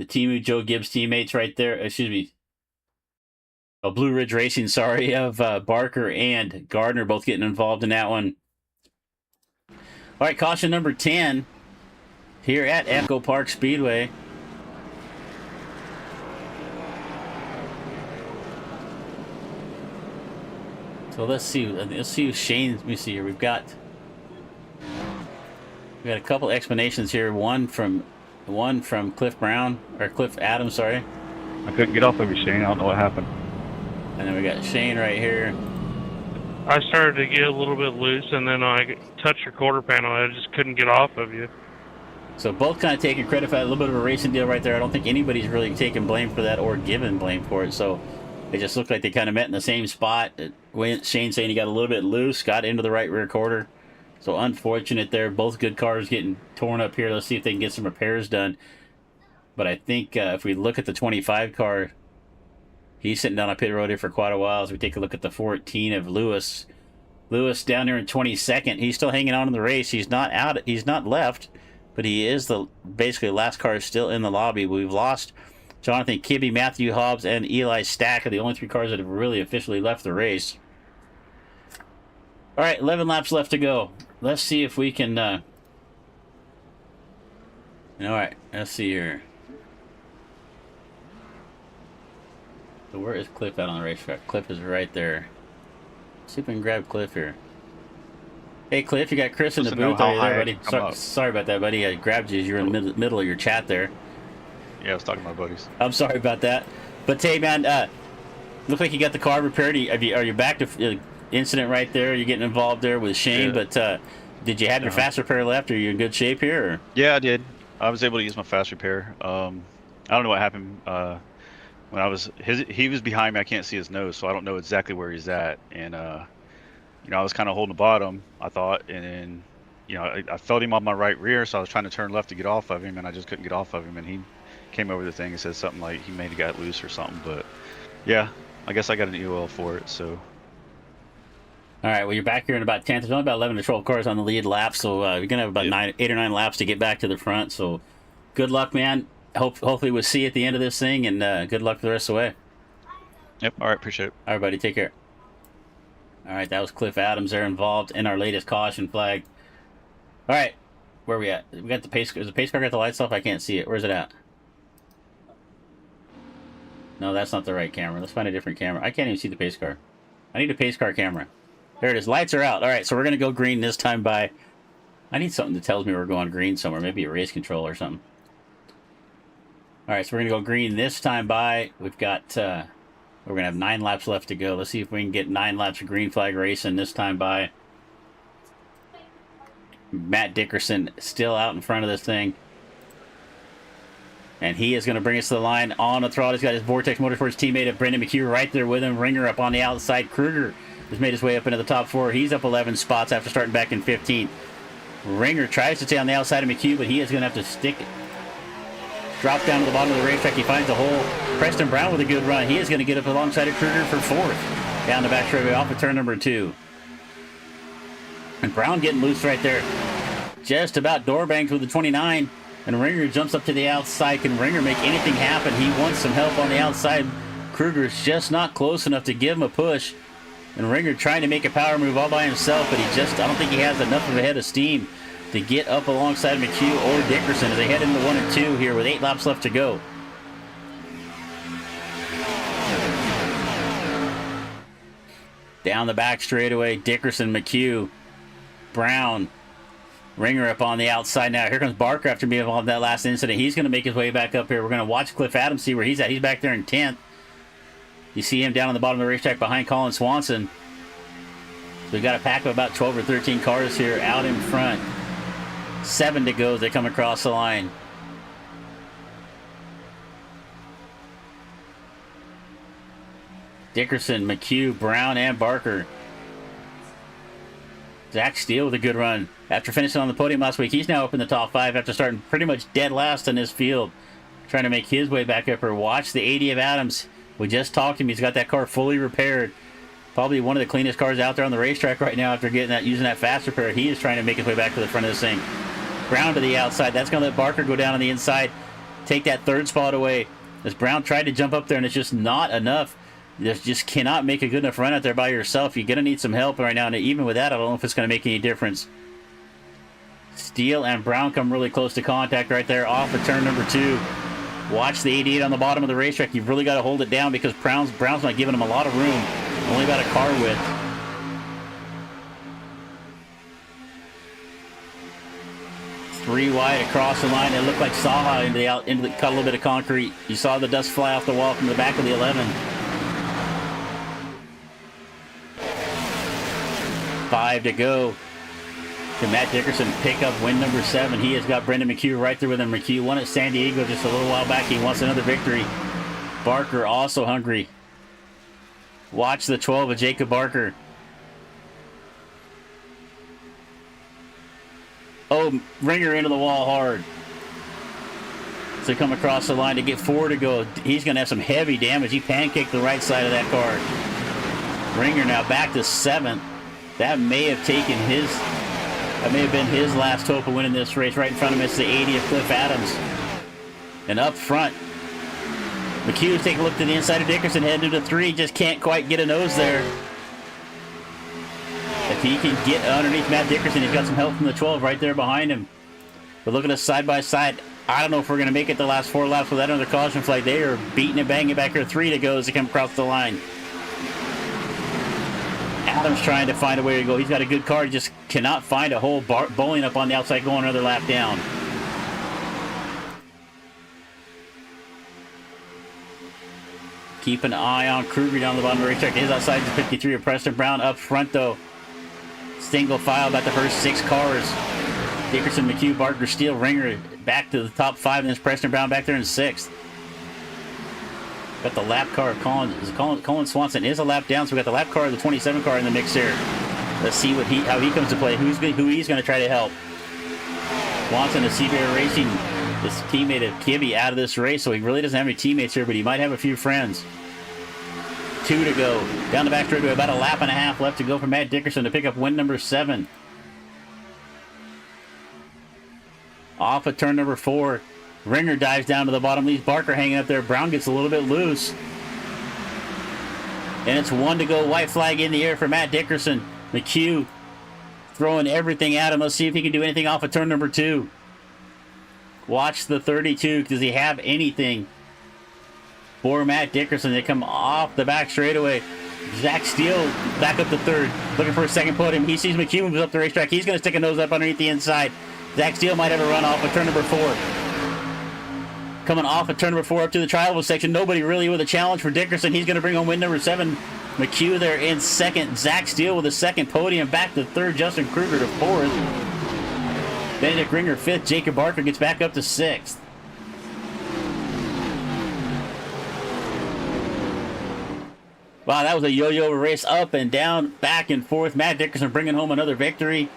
team Joe Gibbs teammates right there. Excuse me. Blue Ridge Racing, sorry, of Barker and Gardner both getting involved in that one. All right, caution number 10 here at Echo Park Speedway. So let's see who Shane. Let me see here. We've got a couple explanations here. One from Cliff Brown or Cliff Adams. Sorry, I couldn't get off of you, Shane. I don't know what happened. And then we got Shane right here. I started to get a little bit loose, and then I touched your quarter panel. I just couldn't get off of you. So both kind of taking credit for that. A little bit of a racing deal right there. I don't think anybody's really taking blame for that or given blame for it. So it just looked like they kind of met in the same spot. Shane saying he got a little bit loose, got into the right rear quarter. So unfortunate there. Both good cars getting torn up here. Let's see if they can get some repairs done. But I think if we look at the 25 car, he's sitting down on pit road here for quite a while. As we take a look at the 14 of Lewis. Lewis down there in 22nd. He's still hanging on in the race. He's not out. He's not left, but he is basically last car is still in the lobby. We've lost Jonathan Kibbe, Matthew Hobbs, and Eli Stack are the only 3 cars that have really officially left the race. All right, 11 laps left to go. Let's see if we can... All right, let's see here. So where is Cliff out on the racetrack? Cliff is right there. Let's see if we can grab Cliff here. Hey, Cliff, you got Chris in the booth. Are you there, buddy? Sorry about that, buddy. I grabbed you as you're in the middle of your chat there. Yeah, I was talking to my buddies. I'm sorry about that. But hey, man, look like you got the car repaired. Are you back to incident right there? You're getting involved there with Shane, yeah. But did you have your fast repair left? Are you in good shape here? Or? Yeah, I did. I was able to use my fast repair. I don't know what happened when he was behind me. I can't see his nose, so I don't know exactly where he's at. And I was kind of holding the bottom, I thought, and then I felt him on my right rear, so I was trying to turn left to get off of him, and I just couldn't get off of him, and he came over the thing and said something like he may have got loose or something. But yeah, I guess I got an EOL for it. So all right, well, you're back here in about 10th. There's only about 11 to 12 cars on the lead lap, so you're gonna have about 8 or 9 laps to get back to the front. So good luck, man. Hopefully we'll see you at the end of this thing, and good luck for the rest of the way. Yep. All right, appreciate it. All right, buddy, take care. All right, that was Cliff Adams there, involved in our latest caution flag. All right, where are we at? We got the pace. Is the pace car got the lights off? I can't see it. Where's it at? No, that's not the right camera. Let's find a different camera. I can't even see the pace car. I need a pace car camera. There it is. Lights are out. All right, so we're going to go green this time by... I need something that tells me we're going green somewhere. Maybe a race control or something. All right, so we're going to go green this time by... We've got... we're going to have 9 laps left to go. Let's see if we can get 9 laps of green flag racing this time by... Matt Dickerson still out in front of this thing. And he is going to bring us to the line on the throttle. He's got his Vortex Motorsports teammate Brendan McHugh right there with him. Ringer up on the outside. Kruger has made his way up into the top 4. He's up 11 spots after starting back in 15th. Ringer tries to stay on the outside of McHugh, but he is going to have to stick it. Drop down to the bottom of the racetrack. He finds a hole. Preston Brown with a good run. He is going to get up alongside of Kruger for 4th. Down the back straightaway off of turn number 2. And Brown getting loose right there. Just about door bangs with the 29. And Ringer jumps up to the outside. Can Ringer make anything happen? He wants some help on the outside. Kruger's just not close enough to give him a push. And Ringer trying to make a power move all by himself, but I don't think he has enough of a head of steam to get up alongside McHugh or Dickerson as they head into 1 and 2 here with 8 laps left to go. Down the back straightaway, Dickerson, McHugh, Brown, Ringer up on the outside now. Here comes Barker after being involved in that last incident. He's going to make his way back up here. We're going to watch Cliff Adams, see where he's at. He's back there in 10th. You see him down on the bottom of the racetrack behind Colin Swanson. So we've got a pack of about 12 or 13 cars here out in front. 7 to go as they come across the line. Dickerson, McHugh, Brown, and Barker. Zach Steele with a good run. After finishing on the podium last week, he's now up in the top 5 after starting pretty much dead last in his field. Trying to make his way back up here. Watch the 80 of Adams. We just talked to him. He's got that car fully repaired. Probably one of the cleanest cars out there on the racetrack right now after getting that, using that fast repair. He is trying to make his way back to the front of this thing. Brown to the outside. That's going to let Barker go down on the inside. Take that 3rd spot away. As Brown tried to jump up there, and it's just not enough. You just cannot make a good enough run out there by yourself. You're going to need some help right now. And even with that, I don't know if it's going to make any difference. Steele and Brown come really close to contact right there off of turn number 2. Watch the 88 on the bottom of the racetrack. You've really got to hold it down because Brown's not giving him a lot of room. Only about a car width. Three wide across the line. It looked like Saha cut a little bit of concrete. You saw the dust fly off the wall from the back of the 11. 5 to go. Can Matt Dickerson pick up win number 7? He has got Brendan McHugh right there with him. McHugh won at San Diego just a little while back. He wants another victory. Barker also hungry. Watch the 12 of Jacob Barker. Oh, Ringer into the wall hard. So come across the line to get 4 to go. He's going to have some heavy damage. He pancaked the right side of that car. Ringer now back to 7th. That may have been his last hope of winning this race. Right in front of him is the 80 of Cliff Adams. And up front, McHugh's taking a look to the inside of Dickerson, heading to 3. Just can't quite get a nose there. If he can get underneath Matt Dickerson, he's got some help from the 12 right there behind him. We're looking at side by side. I don't know if we're going to make it the last 4 laps without another caution flag. They are beating and banging back here. 3 to go as they come across the line. Adams trying to find a way to go. He's got a good car. He just cannot find a hole. Bowling up on the outside, going another lap down. Keep an eye on Kruger down the bottom of the racetrack. His outside is 53 of Preston Brown. Up front, though, single file about the first 6 cars. Dickerson, McHugh, Barker, Steele, Ringer back to the top 5, and there's Preston Brown back there in 6th. Got the lap car of Colin Swanson is a lap down, so we got the lap car of the 27 car in the mix here. Let's see how he comes to play. Who he's going to try to help. Swanson of CBR Racing, his teammate of Kibbe, out of this race, so he really doesn't have any teammates here, but he might have a few friends. 2 to go. Down the back straightaway, about a lap and a half left to go for Matt Dickerson to pick up win number 7. Off of turn number 4. Ringer dives down to the bottom, leaves Barker hanging up there. Brown gets a little bit loose. And it's 1 to go. White flag in the air for Matt Dickerson. McHugh throwing everything at him. Let's see if he can do anything off of turn number 2. Watch the 32. Does he have anything for Matt Dickerson? They come off the back straightaway. Zach Steele back up to 3rd. Looking for a second podium. He sees McHugh moves up the racetrack. He's going to stick a nose up underneath the inside. Zach Steele might have a run off of turn number 4. Coming off of turn number 4 up to the trial section. Nobody really with a challenge for Dickerson. He's going to bring home win number 7. McHugh there in 2nd. Zach Steele with a 2nd podium. Back to 3rd. Justin Kruger to 4th. Benedict Ringer 5th. Jacob Barker gets back up to 6th. Wow, that was a yo-yo race up and down, back and forth. Matt Dickerson bringing home another victory.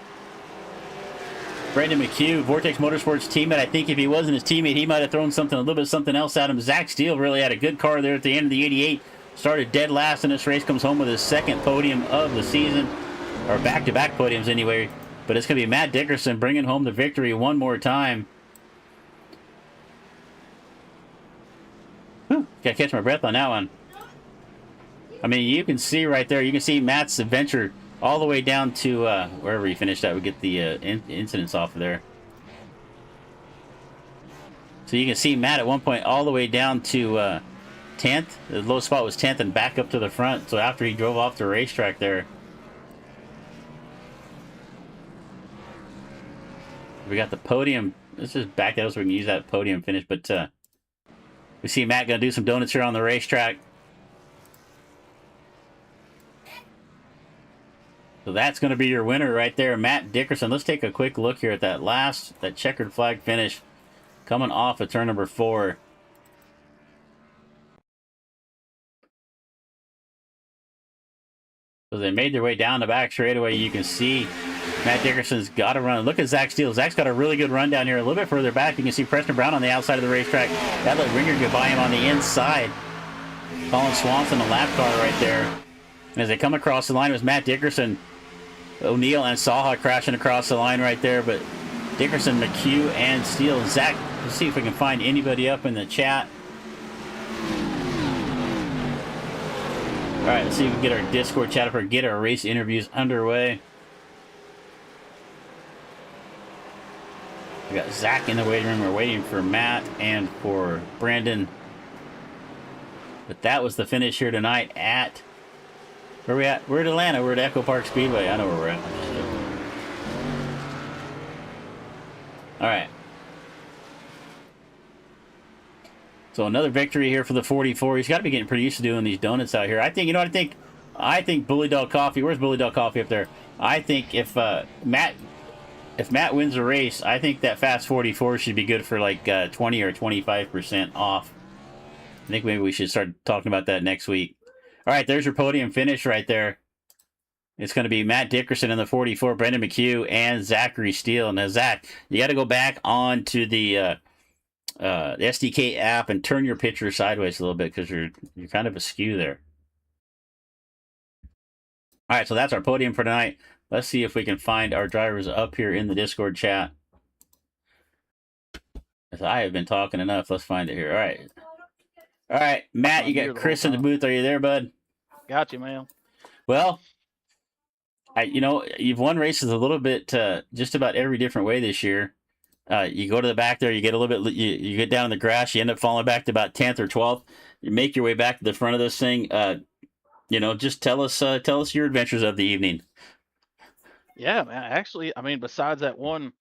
Brendan McHugh, Vortex Motorsports teammate. I think if he wasn't his teammate, he might have thrown a little bit of something else at him. Zach Steele really had a good car there at the end of the 88. Started dead last in this race, comes home with his 2nd podium of the season. Or back-to-back podiums anyway. But it's going to be Matt Dickerson bringing home the victory one more time. Whew, gotta catch my breath on that one. I mean, you can see right there, you can see Matt's adventure all the way down to wherever he finished at. We get the incidents off of there. So you can see Matt at one point all the way down to 10th. The lowest spot was 10th and back up to the front. So after he drove off the racetrack there, we got the podium. Let's just back out so we can use that podium finish. But we see Matt going to do some donuts here on the racetrack. So that's going to be your winner right there, Matt Dickerson. Let's take a quick look here at that checkered flag finish coming off of turn number 4. So they made their way down the back straightaway. You can see Matt Dickerson's got a run. Look at Zach Steele. Zach's got a really good run down here. A little bit further back, you can see Preston Brown on the outside of the racetrack. That let Ringer get by him on the inside. Colin Swanson, the lap car right there. And as they come across the line, it was Matt Dickerson, O'Neill, and Saha crashing across the line right there. But Dickerson, McHugh, and Steele. Zach, let's see if we can find anybody up in the chat. All right, let's see if we can get our Discord chat up or get our race interviews underway. We got Zach in the waiting room. We're waiting for Matt and for Brandon. But that was the finish here tonight at... Where are we at? We're at Atlanta. We're at Echo Park Speedway. I know where we're at. All right. So another victory here for the 44. He's got to be getting pretty used to doing these donuts out here. I think, you know what I think? I think Bully Dog Coffee. Where's Bully Dog Coffee up there? I think if Matt wins a race, I think that Fast 44 should be good for like 20 or 25% off. I think maybe we should start talking about that next week. All right, there's your podium finish right there. It's going to be Matt Dickerson in the 44, Brendan McHugh, and Zachary Steele. Now, Zach, you got to go back on to the SDK app and turn your picture sideways a little bit because you're kind of askew there. All right, so that's our podium for tonight. Let's see if we can find our drivers up here in the Discord chat. As I have been talking enough, let's find it here. All right, Matt, you got Chris in the booth. Are you there, bud? Got you, man. Well, you've won races a little bit just about every different way this year. You go to the back there, you get a little bit, you get down in the grass, you end up falling back to about 10th or 12th. You make your way back to the front of this thing. Just tell us your adventures of the evening. Yeah, man. Actually, I mean, besides that one,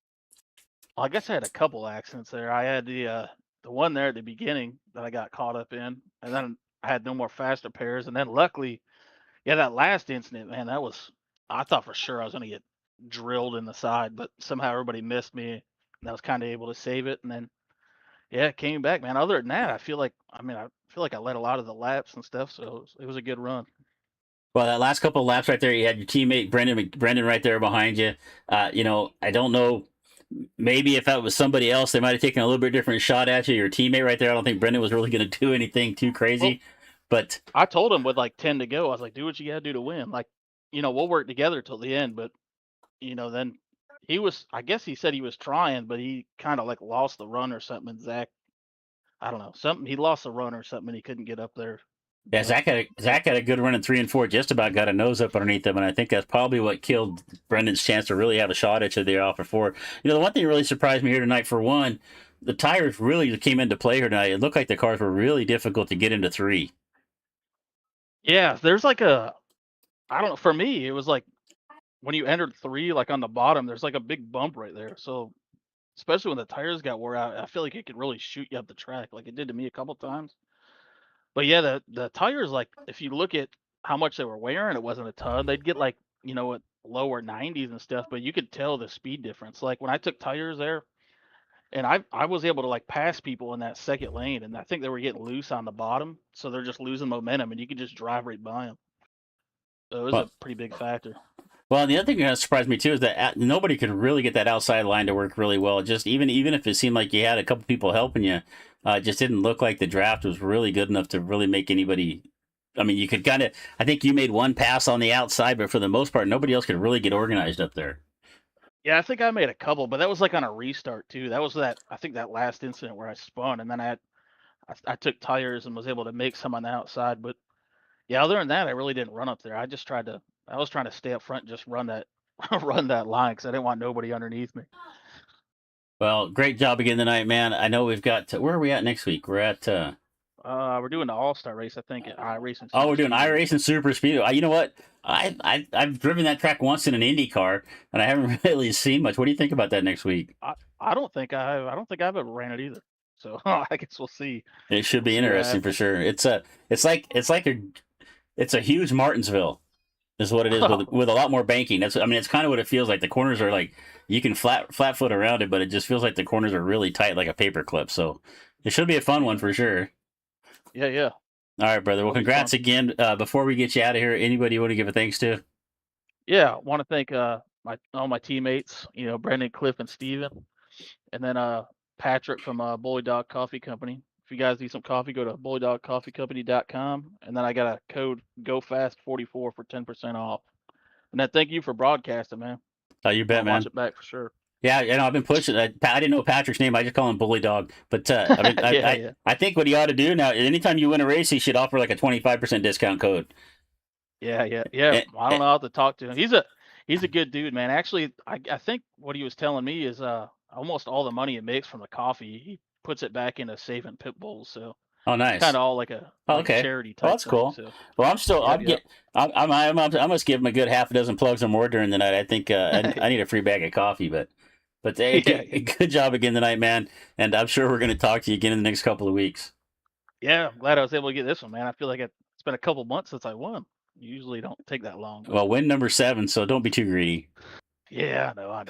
I guess I had a couple accidents there. I had the one there at the beginning that I got caught up in, and then I had no more fast repairs. And then luckily, yeah, that last incident, man, I thought for sure I was going to get drilled in the side, but somehow everybody missed me, and I was kind of able to save it. And then, yeah, it came back, man. Other than that, I feel like I led a lot of the laps and stuff, so it was a good run. Well, that last couple of laps right there, you had your teammate Brendan right there behind you. I don't know. Maybe if that was somebody else, they might have taken a little bit different shot at you. Your teammate right there, I don't think Brendan was really going to do anything too crazy. But I told him with like 10 to go, I was like, do what you got to do to win. Like, we'll work together till the end. But, then I guess he said he was trying, but he kind of like lost the run or something. And Zach, I don't know, he lost the run or something and he couldn't get up there. Yeah, Zach had a good run in 3 and 4, just about got a nose up underneath them, and I think that's probably what killed Brendan's chance to really have a shot at you there off of 4. The one thing that really surprised me here tonight, for one, the tires really came into play here tonight. It looked like the cars were really difficult to get into 3. Yeah, there's like I don't know, for me, it was like when you entered 3, like on the bottom, there's like a big bump right there. So especially when the tires got wore out, I feel like it could really shoot you up the track like it did to me a couple times. But yeah, the tires, like if you look at how much they were wearing, it wasn't a ton. They'd get like, at lower 90s and stuff, but you could tell the speed difference. Like when I took tires there, and I was able to like pass people in that second lane, and I think they were getting loose on the bottom, so they're just losing momentum, and you could just drive right by them. So it was a pretty big factor. Well, the other thing that surprised me too is that nobody could really get that outside line to work really well. Just even if it seemed like you had a couple people helping you, it just didn't look like the draft was really good enough to really make anybody. I mean, you could kind of. I think you made one pass on the outside, but for the most part, nobody else could really get organized up there. Yeah, I think I made a couple, but that was like on a restart too. That was I think that last incident where I spun, and then I took tires and was able to make some on the outside. But yeah, other than that, I really didn't run up there. I was trying to stay up front and just run that line because I didn't want nobody underneath me. Well, great job again tonight, man. I know we've got where are we at next week? We're at We're doing the All-Star race, I think, at iRacing. Oh, we're doing Speedway. iRacing Super Speedway. You know what? I've driven that track once in an Indy car, and I haven't really seen much. What do you think about that next week? I don't think I've ever ran it either. So I guess we'll see. It should We'll be see what interesting for happens. sure. It's a huge Martinsville, is what it is with a lot more banking. It's kind of what it feels like. The corners are like you can flat foot around it, but it just feels like the corners are really tight, like a paper clip. So it should be a fun one for sure. Yeah. All right, brother. Well, It'll be congrats fun. again. Before we get you out of here, anybody you want to give a thanks to? Yeah, want to thank all my teammates, Brendan, Cliff, and Steven. And then Patrick from Bully Dog Coffee Company. If you guys need some coffee, go to bullydogcoffeecompany.com. And then I got a code GoFast44 for 10% off. And then thank you for broadcasting, man. Oh, you bet, I'll watch man. it back for sure. Yeah, I've been pushing. I didn't know Patrick's name. I just call him Bully Dog. But Yeah. I think what he ought to do now, anytime you win a race, he should offer like a 25% discount code. Yeah. Eh, I don't know how to talk to him. He's a good dude, man. Actually, I think what he was telling me is almost all the money he makes from the coffee, he puts it back into saving pit bulls. So Oh, it's nice. kind of all like a Okay. charity Well, type that's thing. cool. So Well, I'm still. Yep. I must give him a good half a dozen plugs or more during the night. I think I need a free bag of coffee, but hey, good job again tonight, man. And I'm sure we're going to talk to you again in the next couple of weeks. Yeah, I'm glad I was able to get this one, man. I feel like it's been a couple months since I won. Usually don't take that long. But Well, win number 7, so don't be too greedy. yeah, I know. All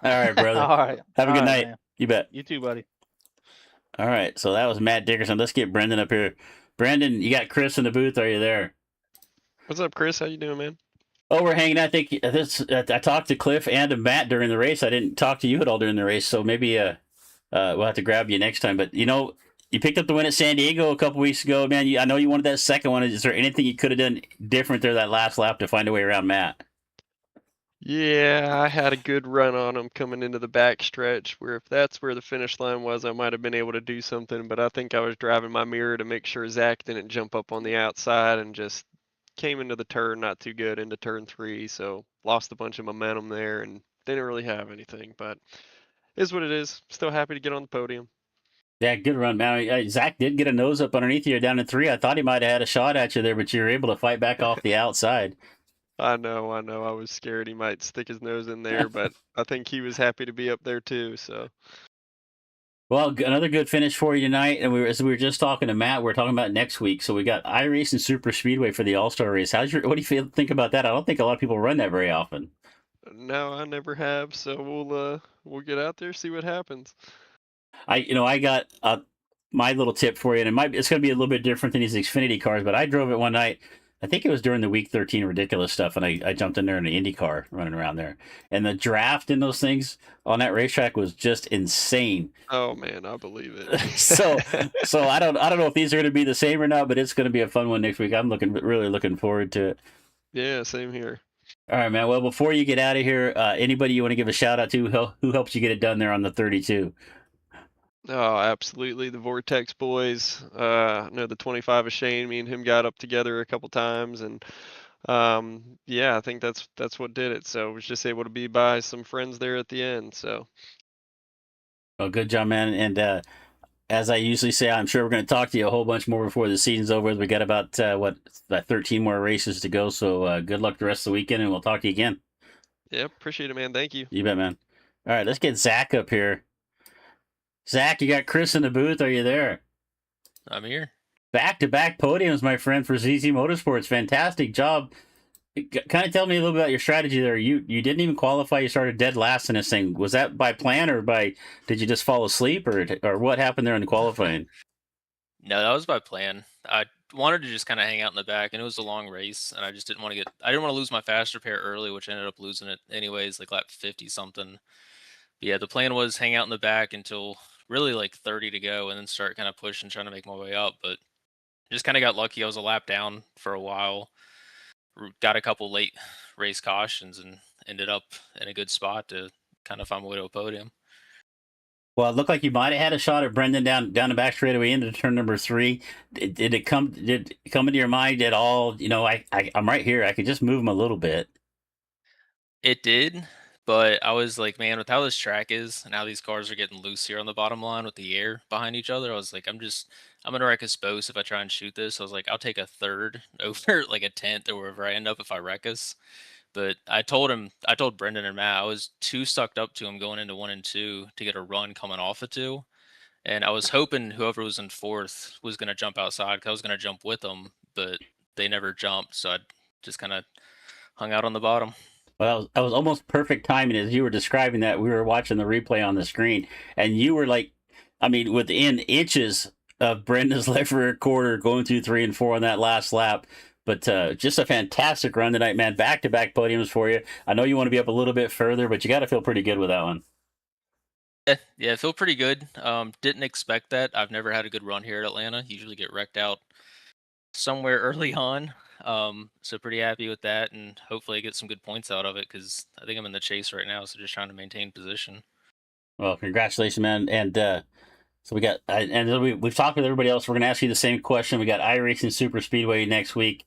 right, brother. All right. Have a good All right, night. man. You bet. You too, buddy. All right, so that was Matt Dickerson. Let's get Brendan up here. Brendan, you got Chris in the booth. Are you there? What's up, Chris? How you doing, man? Oh, we're hanging out. I think I talked to Cliff and to Matt during the race. I didn't talk to you at all during the race, so maybe we'll have to grab you next time. But you picked up the win at San Diego a couple weeks ago, man. I know you wanted that second one. Is there anything you could have done different there that last lap to find a way around Matt? Yeah, I had a good run on him coming into the back stretch, where if that's where the finish line was, I might have been able to do something, but I think I was driving my mirror to make sure Zach didn't jump up on the outside and just came into the turn not too good into turn 3, so lost a bunch of momentum there and didn't really have anything, but is what it is. Still happy to get on the podium. Yeah, good run, man. Zach did get a nose up underneath you down in 3. I thought he might have had a shot at you there, but you were able to fight back off the outside. I know. I was scared he might stick his nose in there, but I think he was happy to be up there too, so. Well, another good finish for you tonight. And as we were just talking to Matt, we're talking about next week. So we got iRacing Super Speedway for the All-Star race. What do you think about that? I don't think a lot of people run that very often. No, I never have, so we'll get out there, see what happens. I got my little tip for you, and it's going to be a little bit different than these Xfinity cars, but I drove it one night. I think it was during the week 13 ridiculous stuff, and I jumped in there in an Indy car running around there. And the draft in those things on that racetrack was just insane. Oh man, I believe it. so I don't know if these are going to be the same or not, but it's going to be a fun one next week. I'm really looking forward to it. Yeah, same here. All right, man. Well, before you get out of here, anybody you want to give a shout out to who helps you get it done there on the 32? Oh, absolutely. The Vortex boys. I know the 25 of Shane. Me and him got up together a couple times, and yeah, I think that's what did it. So I was just able to be by some friends there at the end. So. Well, good job, man. And as I usually say, I'm sure we're going to talk to you a whole bunch more before the season's over. We got about 13 more races to go. So good luck the rest of the weekend, and we'll talk to you again. Yep, appreciate it, man. Thank you. You bet, man. All right, let's get Zach up here. Zach, you got Chris in the booth. Are you there? I'm here. Back-to-back podiums, my friend, for ZZ Motorsports. Fantastic job. Kind of tell me a little bit about your strategy there. You didn't even qualify. You started dead last in this thing. Was that by plan, or did you just fall asleep, or what happened there in the qualifying? No, that was by plan. I wanted to just kind of hang out in the back, and it was a long race, and I just didn't want to lose my faster pair early, which I ended up losing it anyways, like lap 50 something. But yeah, the plan was hang out in the back until really like 30 to go, and then start kind of pushing, trying to make my way up. But just kind of got lucky. I was a lap down for a while, got a couple late race cautions, and ended up in a good spot to kind of find my way to a podium. Well, it looked like you might have had a shot at Brendan down the back straightaway into turn number 3. Did it come into your mind at all? I'm right here. I could just move him a little bit. It did, But I was like, man, with how this track is and how these cars are getting loose here on the bottom line with the air behind each other, I was like, I'm gonna wreck us both if I try and shoot this. I was like, I'll take a third over like a 10th or wherever I end up if I wreck us. But I told Brendan and Matt, I was too sucked up to him going into 1 and 2 to get a run coming off of 2. And I was hoping whoever was in 4th was going to jump outside because I was going to jump with them, but they never jumped. So I just kind of hung out on the bottom. Well, that was almost perfect timing as you were describing that. We were watching the replay on the screen, and you were like, I mean, within inches of Brendan's left rear quarter going through 3 and 4 on that last lap. But just a fantastic run tonight, man. Back-to-back podiums for you. I know you want to be up a little bit further, but you got to feel pretty good with that one. Yeah, I feel pretty good. Didn't expect that. I've never had a good run here at Atlanta. Usually get wrecked out somewhere early on. So pretty happy with that, and hopefully I get some good points out of it because I think I'm in the chase right now. So just trying to maintain position. Well, congratulations, man. And so we got, we've talked with everybody else. We're going to ask you the same question. We got iRacing Super Speedway next week.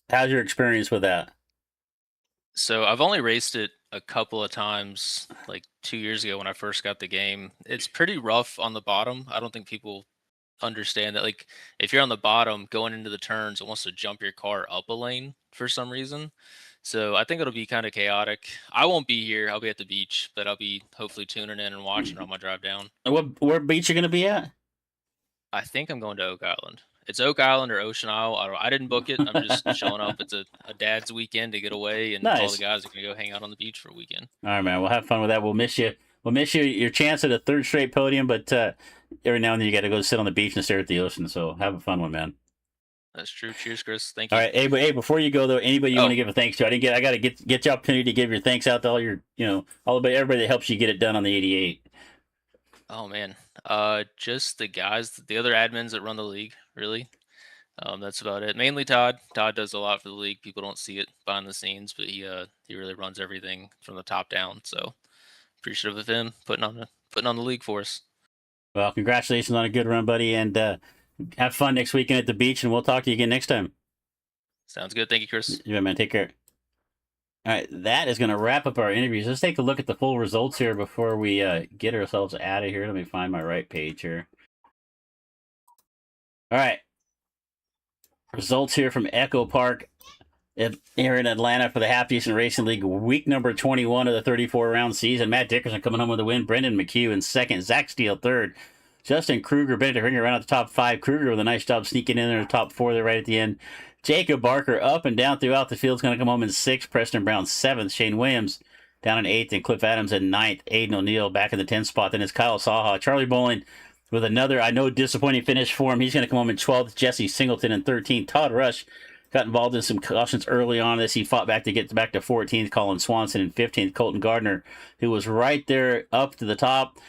How's your experience with that? So I've only raced it a couple of times, like 2 years ago when I first got the game. It's pretty rough on the bottom. I don't think people understand that. Like if you're on the bottom going into the turns, it wants to jump your car up a lane for some reason. So I think it'll be kind of chaotic. I won't be here. I'll be at the beach, but I'll be hopefully tuning in and watching on my drive down. Where beach you going to be at? I think I'm going to Oak Island. It's Oak Island or Ocean Isle. I didn't book it. I'm just showing up. It's a dad's weekend to get away, and all Nice. the guys are going to go hang out on the beach for a weekend. All right, man. We'll have fun with that. We'll miss you. We'll miss you your chance at a third straight podium, but every now and then you got to go sit on the beach and stare at the ocean. So have a fun one, man. That's true. Cheers, Chris. Thank you. All right, hey, before you go though, anybody you want to give a thanks to? I got to get the opportunity to give your thanks out to all your, everybody that helps you get it done on the 88. Oh man, just the guys, the other admins that run the league, really. That's about it. Mainly Todd. Todd does a lot for the league. People don't see it behind the scenes, but he really runs everything from the top down. So appreciative of him putting on the league for us. Well, congratulations on a good run, buddy, and have fun next weekend at the beach, and we'll talk to you again next time. Sounds good. Thank you, Chris. Yeah, man. Take care. All right, that is going to wrap up our interviews. Let's take a look at the full results here before we get ourselves out of here. Let me find my right page here. All right. Results here from Echo Park here in Atlanta for the Half Decent Racing League, week number 21 of the 34-round season. Matt Dickerson coming home with the win. Brendan McHugh in second. Zach Steele third. Justin Kruger, Benedict Ringer around at the top 5. Kruger with a nice job sneaking in there in the top 4 there right at the end. Jacob Barker up and down throughout the field is going to come home in 6th. Preston Brown 7th. Shane Williams down in 8th. And Cliff Adams in 9th. Aiden O'Neill back in the 10th spot. Then it's Kyle Saha. Charlie Bowling with another, I know, disappointing finish for him. He's going to come home in 12th. Jesse Singleton in 13th. Todd Rush got involved in some cautions early on this. He fought back to get back to 14th. Colin Swanson in 15th. Colton Gardner, who was right there up to the top,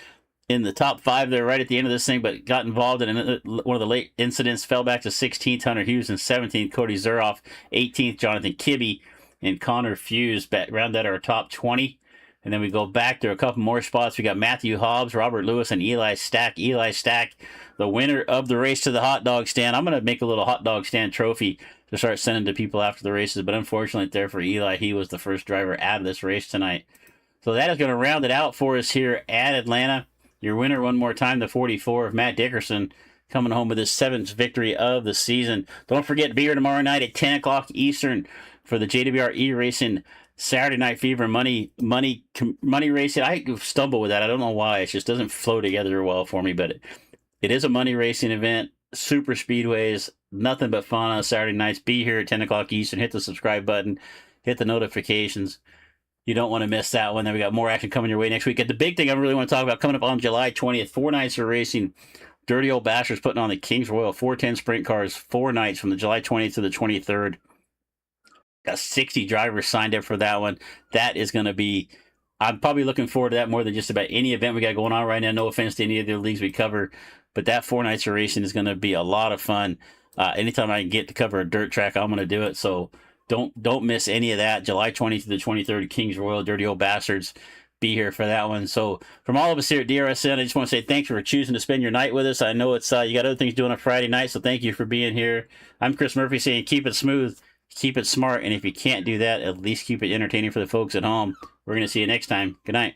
in the top 5 there right at the end of this thing, but got involved in one of the late incidents, fell back to 16th. Hunter Hughes in 17th. Cody Zuroff 18th. Jonathan Kibbe and Connor Fuse round out our top 20. And then we go back to a couple more spots. We got Matthew Hobbs, Robert Lewis, and Eli Stack. Eli Stack, the winner of the race to the hot dog stand. I'm going to make a little hot dog stand trophy to start sending to people after the races. But unfortunately there for Eli, he was the first driver out of this race tonight. So that is going to round it out for us here at Atlanta. Your winner one more time, the 44 of Matt Dickerson, coming home with his 7th victory of the season. Don't forget to be here tomorrow night at 10 o'clock Eastern for the JWR iRacing Saturday Night Fever money racing. I stumble with that. I don't know why. It just doesn't flow together well for me, but it is a money racing event. Super speedways, nothing but fun on Saturday nights. Be here at 10 o'clock Eastern. Hit the subscribe button. Hit the notifications. You don't want to miss that one. Then we got more action coming your way next week. And the big thing I really want to talk about coming up on July 20th, 4 nights of racing. Dirty Old Bastards putting on the Kings Royal 410 sprint cars, 4 nights from the July 20th to the 23rd. Got 60 drivers signed up for that one. That is going to be, I'm probably looking forward to that more than just about any event we got going on right now. No offense to any of the leagues we cover, but that 4 nights of racing is going to be a lot of fun. Anytime I can get to cover a dirt track, I'm going to do it. So don't miss any of that. July 20th to the 23rd, Kings Royal, Dirty Old Bastards. Be here for that one. So from all of us here at DRSN, I just want to say thanks for choosing to spend your night with us. I know it's you got other things to do on a Friday night, so thank you for being here. I'm Chris Murphy saying keep it smooth, keep it smart, and if you can't do that, at least keep it entertaining for the folks at home. We're going to see you next time. Good night.